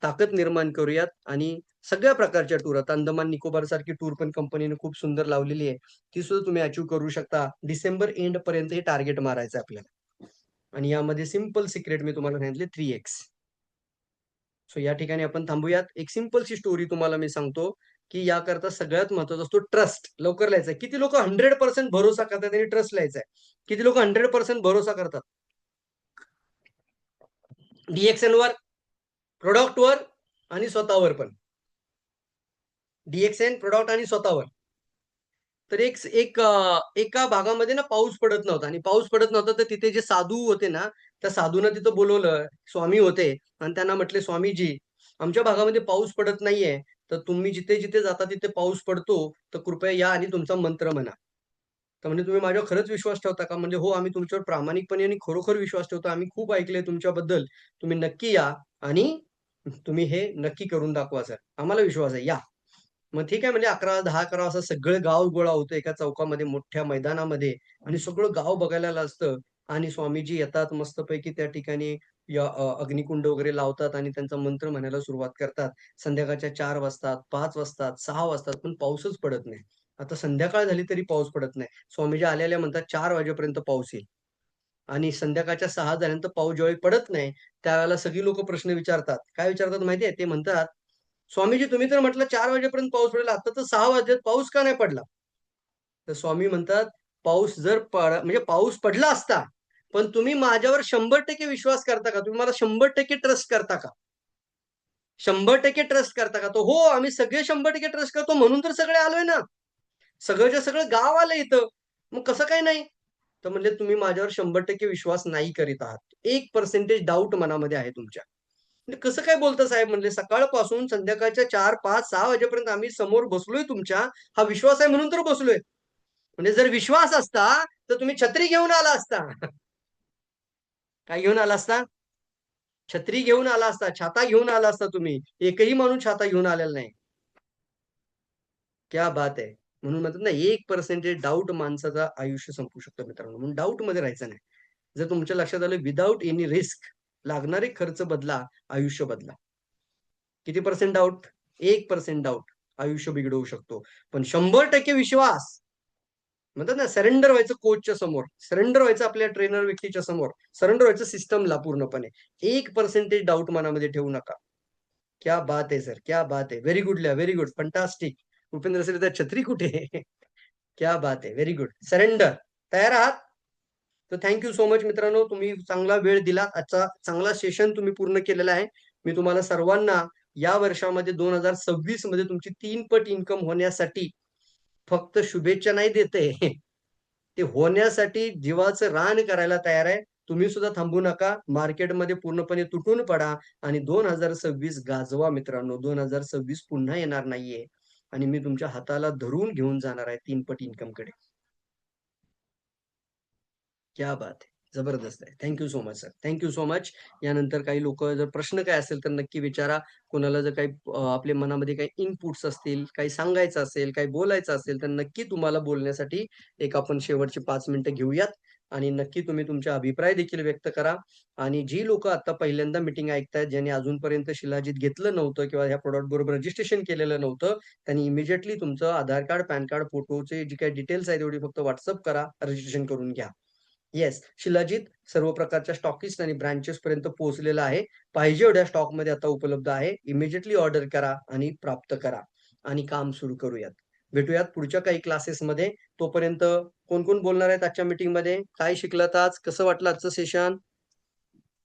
ताकद निर्माण करूयात आणि सगळ्या प्रकारच्या टूर आता अंदमान निकोबार सारखी टूर पण कंपनीने खूप सुंदर लावलेली आहे. ती सुद्धा तुम्ही अचीव्ह करू शकता. डिसेंबर एंड पर्यंत हे टार्गेट मारायचं आहे आपल्याला. आणि यामध्ये सिंपल सिक्रेट मी तुम्हाला सांगितले 3x. सो या ठिकाणी आपण थांबूयात. एक सिंपलशी स्टोरी तुम्हाला मी सांगतो, की याकरता सगळ्यात महत्त्वाचा असतो ट्रस्ट. लवकर लिहायचं आहे. किती लोकं 100% भरोसा करतात आणि ट्रस्ट लिहायचा आहे. किती लोकं 100% भरोसा करतात? DXNवर, प्रॉडक्टवर आणि स्वतःवर पण. DXN, प्रॉडक्ट आणि स्वतःवर. तर एका भागामध्ये ना पाऊस पडत नव्हता आणि पाऊस पडत नव्हता तर तिथे जे साधू होते ना, त्या साधूंना तिथं बोलवलं. स्वामी होते आणि त्यांना म्हटले, "स्वामीजी, आमच्या भागामध्ये पाऊस पडत नाहीये, तर तुम्ही जिथे-जिथे जाता तिथे पाऊस पडतो, तर कृपया या आणि तुमचा मंत्र म्हणा." तर म्हणजे तुम्ही माझ्यावर खरंच विश्वास ठेवता का? म्हणजे हो, आम्ही तुमच्यावर प्रामाणिकपणे आणि खरोखर विश्वास ठेवतो. आम्ही खूप ऐकलंय तुमच्याबद्दल. तुम्ही नक्की या आणि तुम्ही हे नक्की करून दाखवा सर. आम्हाला विश्वास आहे, या. मग ठीक आहे म्हणजे 11-10-11 वाजता सगळं गाव गोळा होतं एका चौकामध्ये, मोठ्या मैदानामध्ये आणि सगळं गाव बघायला आलं असतं आणि स्वामीजी येतात मस्तपैकी त्या ठिकाणी अग्निकुंड वगैरे लावतात आणि त्यांचा मंत्र म्हणायला सुरुवात करतात. संध्याकाळच्या 4 वाजतात, 5 वाजतात, 6 वाजतात, पण पाऊसच पडत नाही. आता संध्याकाळ झाली तरी पाऊस पडत नाही. स्वामीजी आल्या-आल्या म्हणतात 4 वाजेपर्यंत पाऊस येईल आणि संध्याकाळच्या 6 झाल्यानंतर पाऊस ज्यावेळी पडत नाही, त्यावेळेला सगळी लोकं प्रश्न विचारतात. काय विचारतात माहिती आहे? ते म्हणतात, "स्वामीजी तुम्ही तर म्हटलं 4 वाजेपर्यंत पाऊस पडेल, आता तर 6 वाजलेत, पाऊस का नाही पडला?" तर स्वामी म्हणतात, "पाऊस जर म्हणजे पाऊस पडला असता, पण तुम्ही माझ्यावर 100% विश्वास करता का? तुम्ही मला 100% ट्रस्ट करता का? 100% ट्रस्ट करता का?" तो, "हो, आम्ही सगळे 100% ट्रस्ट करतो, म्हणून तर सगळे आलोय ना. सगळंच्या सगळं गाव आलं इथं. मग कसं काय नाही?" तर म्हणले, "तुम्ही माझ्यावर 100% विश्वास नाही करीत आहात. 1% डाउट मनामध्ये आहे तुमच्या." म्हणजे "कसं काय बोलता साहेब?" म्हणले, "सकाळपासून संध्याकाळच्या 4, 5, 6 वाजेपर्यंत आम्ही समोर बसलोय तुमच्या. हा विश्वास आहे म्हणून तर बसलोय." म्हणजे जर विश्वास असता, तर तुम्ही छत्री घेऊन आला असता. काय घेऊन आला असता? छत्री घेऊन आला असता, छाता घेऊन आला असता तुम्ही. एकही माणूस छाता घेऊन आलेला नाही. क्या बात है! म्हणून म्हणतात ना 1% डाउट माणसाचं आयुष्य संपवू शकतो मित्रांनो. म्हणून डाउटमध्ये राहायचं नाही. जर तुमच्या लक्षात आलं विथआऊट एनी रिस्क लागणारे खर्च बदला, आयुष्य बदला. किती पर्सेंट डाउट? 1% डाउट आयुष्य बिघडवू शकतो. पण 100% विश्वास म्हणतात ना सरेंडर व्हायचं कोचच्या समोर, सरेंडर व्हायचं आपल्या ट्रेनर व्यक्तीच्या समोर, सरेंडर व्हायचं सिस्टमला पूर्णपणे. 1% डाउट मनामध्ये ठेवू नका. क्या बात है सर! क्या बात है! व्हेरी गुड लिहा, very good. Fantastic. Bhupendra sir त्या छत्री कुठे आहे? क्या बात है! Very good. सरेंडर. तयार आहात? तर थँक सो मच मित्रांनो. तुम्ही चांगला वेळ दिला. आजचा चांगला सेशन तुम्ही पूर्ण केलेला आहे. मी तुम्हाला सर्वांना या वर्षामध्ये 2026 मध्ये तुमची 3 पट इन्कम होण्यासाठी फक्त शुभेच्छा नाही देत आहे. ते होण्यासाठी जीवाचं रान करायला तयार आहे. तुम्ही सुद्धा थांबू नका. मार्केटमध्ये पूर्णपणे तुटून पडा आणि 2026 गाजवा मित्रांनो. 2026 पुन्हा येणार नाहीये आणि मी तुमच्या हाताला धरून घेऊन जाणार आहे 3 पट इन्कमकडे. क्या बात है! जबरदस्त आहे. Thank so much sir. Thank so much. यानंतर काही लोकं जर प्रश्न काय असेल तर नक्की विचारा. कोणाला जर काही आपल्या मनामध्ये काही इनपुट्स असतील, काही सांगायचं असेल, काही बोलायचं असेल, तर नक्की तुम्हाला बोलण्यासाठी एक आपण शेवटची 5 मिनिटं घेऊयात आणि नक्की तुम्ही तुमचे अभिप्राय देखील व्यक्त करा. आणि जी लोकं आता पहिल्यांदा मीटिंग ऐकतायत, ज्यांनी अजूनपर्यंत शिलाजीत घेतलं नव्हतं किंवा ह्या प्रॉडक्ट बरोबर रजिस्ट्रेशन केलेलं नव्हतं, त्यांनी इमिडिएटली तुमचं आधार कार्ड, पॅन कार्ड, फोटोचे जे काही डिटेल्स आहेत तेवढी फक्त WhatsApp करा, रजिस्ट्रेशन करून घ्या. येस, शिलाजीत सर्व प्रकारच्या स्टॉकिस्ट आणि ब्रांचेस पर्यंत पोहोचलेला आहे. पाहिजे एवढ्या स्टॉकमध्ये आता उपलब्ध आहे. इमिडिएटली ऑर्डर करा आणि प्राप्त करा. आणि काम सुरू करूयात. भेटूयात पुढच्या काही क्लासेसमध्ये. तोपर्यंत कोण कोण बोलणार आहेत आजच्या मीटिंगमध्ये? काय शिकलात आज? कसं वाटलं आजचं सेशन?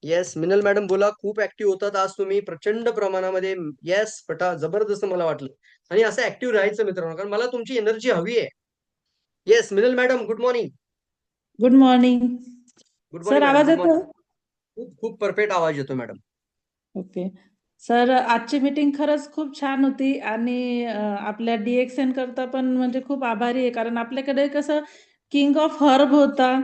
येस, मिनल मॅडम बोला. खूप ऍक्टिव्ह होतात आज तुम्ही प्रचंड प्रमाणामध्ये. येस, जबरदस्त मला वाटलं. आणि असं ऍक्टिव्ह राहायचं मित्रांनो, कारण मला तुमची एनर्जी हवी आहे. Yes, Minal madam, good morning. Good morning. Good sir morning madam, आवाज गुड येतो? मॉर्निंग. खूप खूप परफेक्ट आवाज येतो मॅडम. ओके. सर आजची मीटिंग खरंच खूप छान होती आणि आपल्या DXN करता पण म्हणजे खूप आभारी आहे, कारण आपल्याकडे कसं किंग ऑफ हर्ब होता,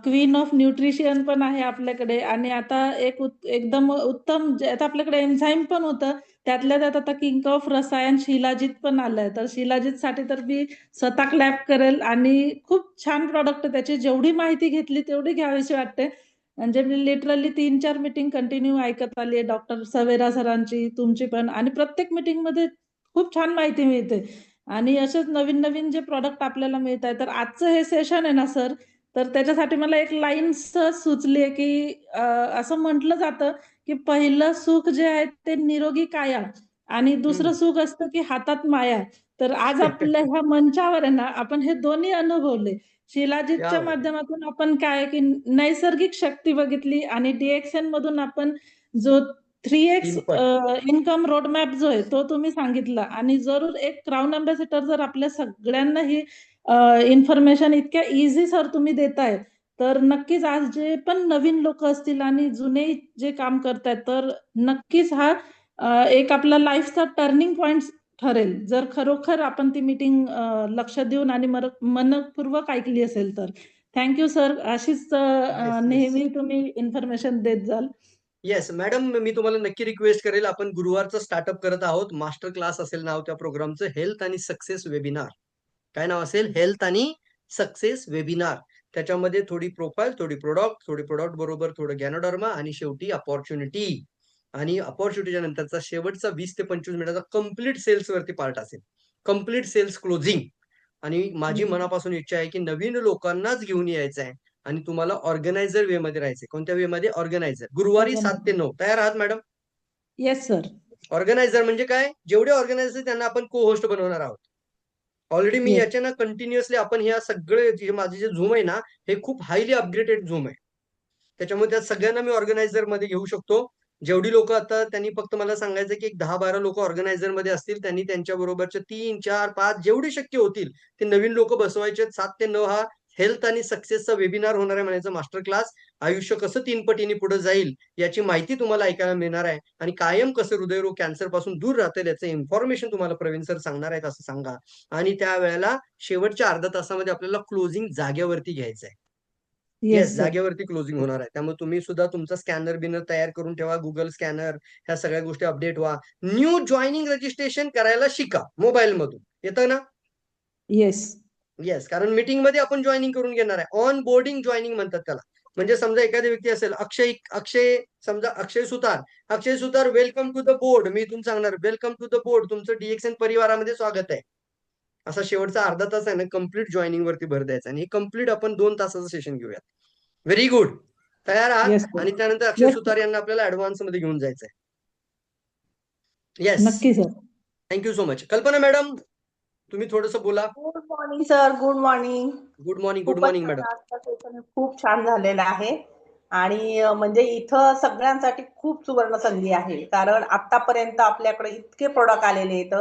क्वीन ऑफ न्यूट्रिशन पण आहे आपल्याकडे आणि आता एकदम उत्तम आता आपल्याकडे एन्झाईम पण होतं. त्यातल्या त्यात आता किंग ऑफ रसायन शिलाजीत पण आलंय. तर शिलाजीतसाठी तर मी स्वतः क्लॅप करेल आणि खूप छान प्रॉडक्ट त्याची जेवढी माहिती घेतली तेवढी घ्यावीशी वाटते. म्हणजे मी लिटरली 3-4 मीटिंग कंटिन्यू ऐकत आली आहे. डॉक्टर सवेरा सरांची, तुमची पण आणि प्रत्येक मीटिंगमध्ये खूप छान माहिती मिळते आणि असेच नवीन-नवीन जे प्रॉडक्ट आपल्याला मिळत आहे. तर आजचं हे सेशन आहे ना सर, तर त्याच्यासाठी मला एक लाईन सहज सुचली आहे, की असं म्हटलं जातं, की पहिलं सुख जे आहे ते निरोगी काया आणि दुसरं सुख असतं, की हातात माया. तर आज आपल्या ह्या मंचावर आहे ना, आपण हे दोन्ही अनुभवले. क्या शिलाजीतच्या बात है. माध्यमातून आपण काय की नैसर्गिक शक्ती बघितली आणि DXN मधून आपण जो 3x 3 पट. इन्कम रोडमॅप जो आहे तो तुम्ही सांगितला आणि जरूर एक क्राऊन अँबॅसेडर जर आपल्या सगळ्यांना ही इन्फॉर्मेशन इतक्या इझी सर तुम्ही देताय, तर नक्कीच आज जे पण नवीन लोक असतील आणि जुने जे काम करतायत, तर नक्कीच हा एक आपला लाईफचा टर्निंग पॉइंट ठरेल. जर खरोखर आपण ती मीटिंग लक्ष देऊन आणि मनपूर्वक ऐकली असेल तर. Thank you sir. अशीच येस, येस. नेहमी तुम्ही इन्फॉर्मेशन देत जाल. येस, मॅडम मी तुम्हाला नक्की रिक्वेस्ट करेल. आपण गुरुवारचं स्टार्टअप करत आहोत. मास्टर क्लास असेल नाव त्या प्रोग्रामचं, हेल्थ आणि सक्सेस वेबिनार. काय नाव असेल? हेल्थ आणि सक्सेस वेबिनार. त्याच्यामध्ये थोडी प्रोफाईल, थोडी प्रोडक्ट बरोबर थोडं गॅनोडर्मा आणि शेवटी अपॉर्च्युनिटी. आणि अपॉर्च्युनिटीच्या नंतरचा शेवटचा 20 ते 25 मिनिटाचा कंप्लीट सेल्स वरती पार्ट असेल. Complete sales closing. आणि माझी मनापासून इच्छा आहे की नवीन लोकांनाच घेऊन यायचं आहे आणि तुम्हाला ऑर्गनायझर वे मध्ये राहायचंय. कोणत्या वे मध्ये? ऑर्गनायझर. गुरुवारी 7 ते 9 तयार आहात मॅडम? Yes sir. ऑर्गनायझर म्हणजे काय? जेवढे ऑर्गनायझर त्यांना आपण को होस्ट बनवणार आहोत. ऑलरेडी मी येस. याच्या ना कंटिन्युअसली आपण ह्या सगळे जे माझे जे झूम आहे ना, हे खूप हायली अपग्रेडेड झूम आहे. त्याच्यामुळे त्या सगळ्यांना मी ऑर्गनायझर मध्ये घेऊ शकतो. जेवढी लोक आता त्यांनी फक्त मला सांगायचं की एक 10-12 लोक ऑर्गनायझर मध्ये असतील, त्यांनी त्यांच्या बरोबरचे 3, 4, 5 जेवढे शक्य होतील ते नवीन लोक बसवायचे. 7 ते 9 हा हेल्थ आणि सक्सेसचा वेबिनार होणार आहे म्हणायचं, मास्टर क्लास. आयुष्य कसं 3 पटीने पुढे जाईल याची माहिती तुम्हाला ऐकायला मिळणार आहे आणि कायम कसं हृदयरोग कॅन्सर पासून दूर राहतील याचं इन्फॉर्मेशन तुम्हाला प्रवीण सर सांगणार आहेत असं सांगा. आणि त्यावेळेला शेवटच्या अर्ध्या तासामध्ये आपल्याला क्लोजिंग जागेवरती घ्यायचं आहे. Yes, yes sir. जागेवरती क्लोजिंग होणार आहे. त्यामुळे तुम्ही सुद्धा तुमचा स्कॅनर बिनर तयार करून ठेवा. गुगल स्कॅनर, ह्या सगळ्या गोष्टी अपडेट व्हा. न्यू जॉईनिंग रजिस्ट्रेशन करायला शिका मोबाईल मधून. येतं ना? येस. येस, कारण मीटिंग मध्ये आपण जॉईनिंग करून घेणार आहे. ऑन बोर्डिंग जॉईनिंग म्हणतात त्याला. म्हणजे समजा एखादी व्यक्ती असेल, अक्षय समजा अक्षय सुतार वेलकम टू द बोर्ड. मी इथून सांगणार वेलकम टू द बोर्ड, तुमचं DXN परिवारामध्ये स्वागत आहे. असा शेवटचा अर्धा तास आहे ना कंप्लीट जॉईनिंग वरती भर द्यायचा आणि हे कंप्लीट आपण 2 तासाचं सेशन घेऊयात. Very good. तयार आहात? Yes sir. आणि त्यानंतर अक्षय येस सुतार सर. यांना आपल्याला ऍडव्हान्स मध्ये घेऊन जायचंय. येस, नक्की सर. Thank you so much. कल्पना मॅडम, तुम्ही थोडंसं बोला. Good morning sir. Good morning. Good morning, good खूपच मॉर्निंग छान मॅडम. आजचा सेशन खूप छान झालेला आहे आणि म्हणजे इथं सगळ्यांसाठी खूप सुवर्ण संधी आहे, कारण आतापर्यंत आपल्याकडे इतके प्रोडक्ट आलेले आहेत.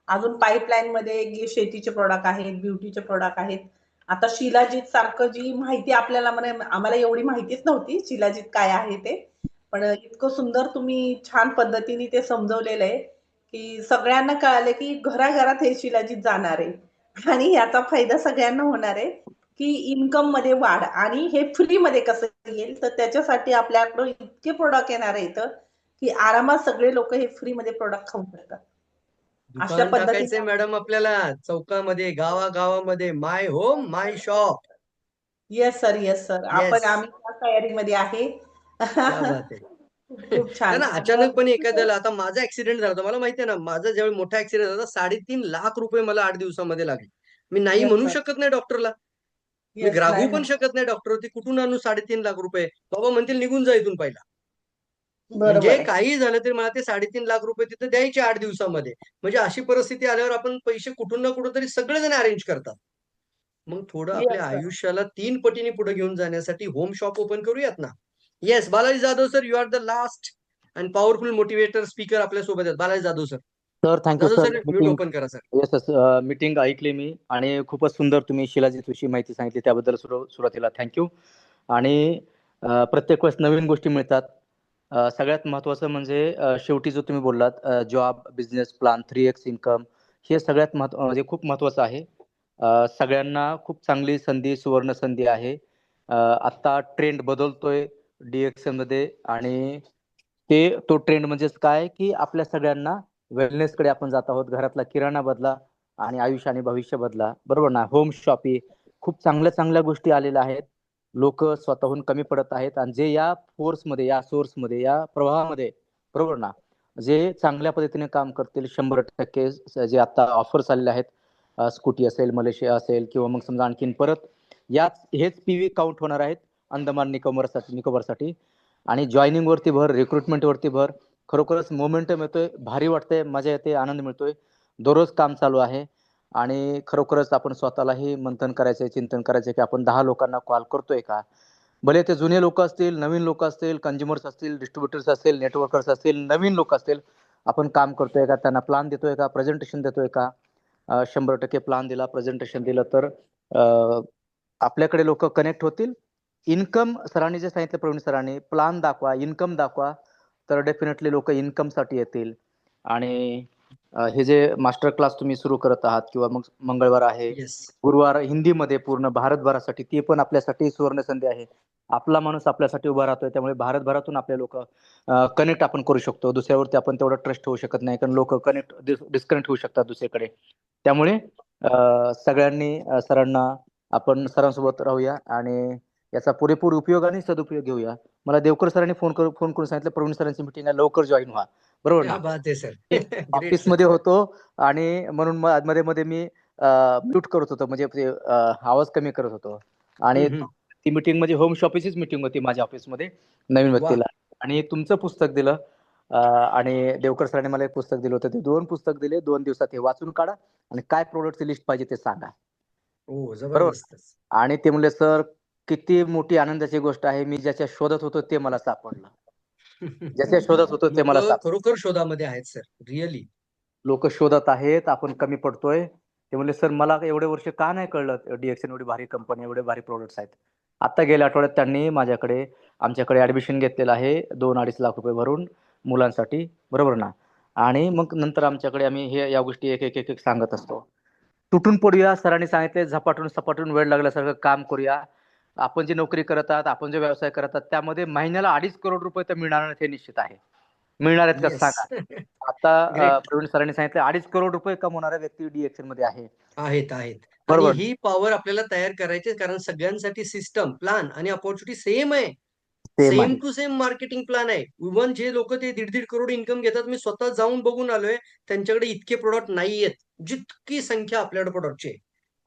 अजून पाईपलाईन मध्ये शेतीचे प्रोडक्ट आहेत, ब्युटीचे प्रोडक्ट आहेत. आता शिलाजीत सारखं जी माहिती आपल्याला आम्हाला एवढी माहितीच नव्हती शिलाजीत काय आहे ते, पण इतकं सुंदर तुम्ही छान पद्धतीने ते समजवलेलं आहे की सगळ्यांना कळालं की घराघरात हे शिलाजीत जाणार आहे आणि याचा फायदा सगळ्यांना होणार आहे की इन्कम मध्ये वाढ आणि हे फ्री मध्ये कसं येईल. तर त्याच्यासाठी आपल्याकडे इतके प्रोडक्ट येणार आहेत की आरामात सगळे लोक हे फ्री मध्ये प्रोडक्ट खाऊ शकतात. अशा दुकान टाकायचंय पद्धतीने मॅडम आपल्याला चौकामध्ये, गावागावामध्ये. My home my shop. Yes sir. Yes sir. Yes, आम्ही त्या तयारीमध्ये आहे. क्या बात आहे. खूप नाही छान. ना, अचानकपणे एखाद्याला, आता माझा ऍक्सिडेंट झाला होता, मला माहिती आहे ना, माझा ज्यावेळी मोठा ऍक्सिडेंट झाला 3.5 लाख रुपये मला 8 दिवसामध्ये लागले. मी नाही येस म्हणू सर. शकत नाही डॉक्टरला. मी येस. रागवू नाही पण म्हणा. शकत नाही डॉक्टरवरती. कुठून आणू 3.5 लाख रुपये? बाबा म्हणतील निघून जा इथून पहिला. बरोबर म्हणजे आहे. काही झालं तरी मला ते 3.5 लाख रुपये तिथे द्यायचे 8 दिवसामध्ये. म्हणजे अशी परिस्थिती आल्यावर आपण पैसे कुठून ना कुठून तरी सगळेजण अरेंज करतात. मग थोडं आपल्या येस सर. आयुष्याला 3 पटीने पुढे घेऊन जाण्यासाठी होम शॉप ओपन करूयात ना. Yes, Balaji Jadhav sir, you are the last and powerful motivator speaker आपल्या सोबत आहेत. Balaji Jadhav sir. Sir thank you Jadhav sir. Sir mute meeting open करा सर. येस मीटिंग ऐकली मी आणि खूपच सुंदर तुम्ही शिलाजीतविषयी माहिती सांगितली त्याबद्दल सुरुवातीला थँक्यू. आणि प्रत्येक वेळेस नवीन गोष्टी मिळतात. सगळ्यात महत्त्वाचं म्हणजे शेवटी जो तुम्ही बोललात job, business plan, 3x income हे सगळ्यात म्हणजे खूप महत्त्वाचं आहे. सगळ्यांना खूप चांगली संधी, सुवर्ण संधी आहे. आत्ता ट्रेंड बदलतोय DXN मध्ये आणि तो ट्रेंड म्हणजेच काय की आपल्या सगळ्यांना वेलनेस कडे आपण जात आहोत. घरातला किराणा बदला आणि आयुष्य आणि भविष्य बदला, बरोबर ना. होम शॉपिंग खूप चांगल्या चांगल्या गोष्टी आलेल्या आहेत. लोक स्वतःहून कमी पडत आहेत आणि जे या फोर्समध्ये, या सोर्समध्ये, या प्रवाहामध्ये, बरोबर ना, जे चांगल्या पद्धतीने काम करतील 100% जे आता ऑफर्स आलेले आहेत, स्कूटी असेल, मलेशिया असेल किंवा मग समजा आणखीन परत हेच PV काउंट होणार आहेत अंदमान निकोबारसाठी. आणि जॉईनिंग वरती भर, रिक्रुटमेंट वरती भर. खरोखरच मोमेंटम येतोय, भारी वाटतंय, मजा येते, आनंद मिळतोय. दररोज काम चालू आहे आणि खरोखरच आपण स्वतःलाही मंथन करायचंय, चिंतन करायचंय की आपण 10 लोकांना कॉल करतोय का. भले ते जुने लोक असतील, नवीन लोक असतील, कंझ्युमर्स असतील, डिस्ट्रीब्युटर्स असतील, नेटवर्कर्स असतील, नवीन लोक असतील, आपण काम करतोय का, त्यांना प्लान देतोय का, प्रेझेंटेशन देतोय का. 100% प्लान दिला, प्रेझेंटेशन दिलं तर आपल्याकडे लोक कनेक्ट होतील. इन्कम सरांनी जे सांगितलं, प्रवीण सरांनी, प्लान दाखवा, इन्कम दाखवा, तर डेफिनेटली लोक इन्कमसाठी येतील. आणि हे जे मास्टर क्लास तुम्ही सुरू करत आहात किंवा मग मंगळवार आहे, येस. गुरुवार हिंदीमध्ये पूर्ण भारतभरासाठी, ती पण आपल्यासाठी सुवर्ण संधी आहे. आपला माणूस आपल्यासाठी उभा राहतोय, त्यामुळे भारतभरातून आपले लोक कनेक्ट आपण करू शकतो. दुसऱ्यावरती आपण तेवढा ट्रस्ट ठेवू शकत नाही, कारण लोक डिस्कनेक्ट होऊ शकतात दुसरीकडे. त्यामुळे सगळ्यांनी सरांना, आपण सरांसोबत राहूया आणि याचा पुरेपूर उपयोग आणि सदुपयोग घेऊया. मला देवकर सरांनी फोन करून सांगितलं, प्रवीण सरांची मीटिंग आहे, लवकर जॉईन व्हा, बरोबर ना. क्या बात आहे सर. मी ग्रेट सर. ऑफिसमध्ये होतो आणि म्हणून मध्ये मध्ये मी म्यूट करत होतो, म्हणजे ते, आवाज कमी करत होतो. आणि हम्म. ती मीटिंग म्हणजे होम शॉपीचीच मीटिंग होती माझ्या ऑफिसमध्ये, नवीन वा. व्यक्तीला. आणि तुमचं पुस्तक दिलं आणि देवकर सरांनी मला एक पुस्तक दिलं होतं. ते 2 पुस्तक दिले. 2 दिवसात हे वाचून काढा आणि काय प्रोडक्टची लिस्ट पाहिजे ते सांगा, हो, बरोबर. जबरदस्तच. आणि ते म्हणले, सर किती मोठी आनंदाची गोष्ट आहे, मी ज्याच्या शोधात होतो ते मला सापडलं. ज्याच्या शोधात होतो ते लोक मला सापडलं. खरोखर शोधामध्ये आहेत सर, रिअली. लोक शोधत आहेत, आपण कमी पडतोय. ते म्हणले, सर मला एवढे वर्ष का नाही कळलं, DXN एवढी भारी कंपनी, एवढे भारी प्रोडक्ट्स आहेत. आता गेल्या आठवड्यात त्यांनी आमच्याकडे ऍडमिशन घेतलेलं आहे 2-2.5 लाख रुपये भरून मुलांसाठी, बरोबर ना. आणि मग नंतर आमच्याकडे आम्ही या गोष्टी एक एक एक एक सांगत असतो. तुटून पडूया, सरांनी सांगितले, झपाटून सपाटून वेळ लागल्यासारखं काम करूया. आपण जी नोकरी करत आहात, आपण जे व्यवसाय करत आहात, त्यामध्ये महिन्याला 2.5 करोड रुपये तर मिळणार नाहीत हे निश्चित आहे. मिळणार आहेत का येस. सांगा. आता ग्रेट. प्रवीण सरांनी सांगितलं 2.5 करोड रुपये कमवणाऱ्या व्यक्ती DXN मध्ये आहे, आहेत, आहेत. आणि बरोबर. ही पॉवर आपल्याला तयार करायची आहे, कारण सगळ्यांसाठी सिस्टम, प्लान आणि अपॉर्च्युनिटी सेम आहे. सेम सेम आहे. टू सेम मार्केटिंग प्लान आहे. इव्हन जे लोक ते 1.5 करोड इन्कम घेतात, मी स्वतः जाऊन बघून आलोय, त्यांच्याकडे इतके प्रोडक्ट नाहीयेत, जितकी संख्या आपल्याकडे प्रोडक्टची आहे.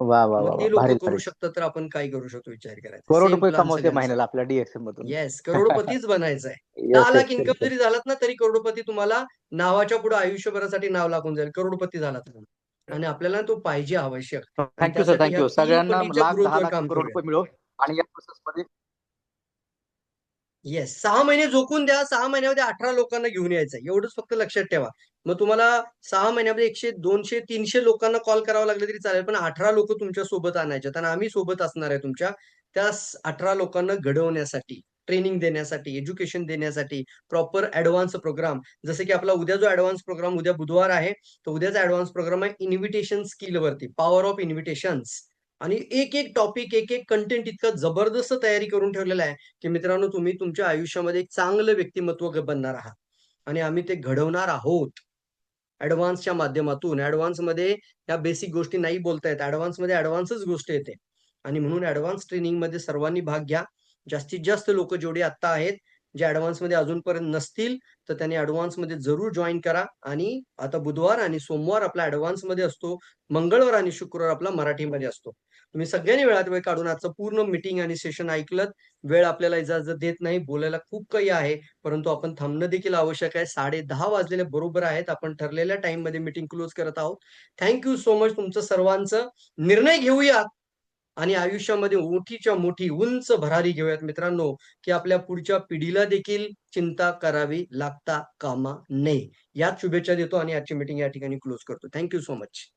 वा वा वा मग वा, ते लोक भारी करू भारी. शकतात, तर आपण काय करू शकतो विचार करायचा. करोड सेम रुपये प्लान कमवते सगळ्यांचा. महिन्याला आपल्या DXN मधून. येस, करोडपतीच बनायचंय. Yes 10 yes lakh income yes. जरी झालात ना, तरी करोडपती तुम्हाला नावाच्या पुढे आयुष्यभरासाठी नाव लागून जाईल. करोडपती झालात म्हणून. आणि आपल्याला तो पाहिजे आवश्यक. आणि थँक्यू सर, त्यासाठी ह्या थँक्यू. 3 सगळ्यांना पटीच्या लाख, 10 ग्रोथवर लाख, काम करोड करूया. रुपये मिळो आणि या प्रोसेसमध्ये. येस. 6 महिने झोकून द्या. 6 महिन्यामध्ये 18 लोकांना घेऊन यायचं. एवढंच फक्त लक्षात ठेवा. मग तुम्हाला 6 महिन्यामध्ये 100, 200, 300 लोकांना कॉल करावं लागलं तरी चालेल. पण 18 लोकं तुमच्या सोबत आणायचे आहेत आणि आम्ही सोबत असणार आहे तुमच्या. त्या 18 लोकांना घडवण्यासाठी, ट्रेनिंग देण्यासाठी, एज्युकेशन देण्यासाठी, प्रॉपर ॲडव्हान्स प्रोग्राम. जसं की आपला उद्या जो ॲडव्हान्स प्रोग्राम, उद्या बुधवार आहे, तर उद्याचा ॲडव्हान्स प्रोग्राम आहे इन्व्हिटेशन स्किलवरती, पॉवर ऑफ इन्व्हिटेशन्स. आणि एक टॉपिक, एक कंटेंट इतकं जबरदस्त तयारी करून ठेवलेलं आहे, की मित्रांनो, तुम्ही तुमच्या आयुष्यामध्ये एक चांगलं व्यक्तिमत्व बनणार आहात आणि आम्ही ते घडवणार आहोत. ॲडव्हान्सच्या माध्यमातून. ॲडव्हान्समध्ये ह्या बेसिक गोष्टी नाही बोलता येत. ॲडव्हान्समध्ये ॲडव्हान्सच गोष्ट येते. आणि म्हणून ॲडव्हान्स ट्रेनिंगमध्ये सर्वांनी भाग घ्या. जास्तीत जास्त लोकं जेवढे आत्ता आहेत, जे ॲडव्हान्समध्ये अजूनपर्यंत नसतील तर त्यांनी ॲडव्हान्समध्ये जरूर जॉइन करा. आणि आता बुधवार आणि सोमवार आपला ॲडव्हान्समध्ये असतो. मंगळवार आणि शुक्रवार आपला मराठीमध्ये असतो. तुम्ही सगळ्यांनी वेळात वेळ काढून आजचं पूर्ण मीटिंग आणि सेशन ऐकलत. वेळ आपल्याला इजाजत देत नाही. बोलायला खूप काही आहे, परंतु आपण थांबणं देखील आवश्यक आहे. 10:30 वाजलेले बरोबर आहेत. आपण ठरलेल्या टाईममध्ये मीटिंग क्लोज करत आहोत. थँक यू सो मच तुमचं सर्वांचं. निर्णय घेऊयात आणि आयुष्यामध्ये मोठीच्या मोठी उंच भरारी घेऊयात मित्रांनो, की आपल्या पुढच्या पिढीला देखील चिंता करावी लागता कामा नये. याच शुभेच्छा देतो आणि आजची मीटिंग या ठिकाणी क्लोज करतो. Thank you so much.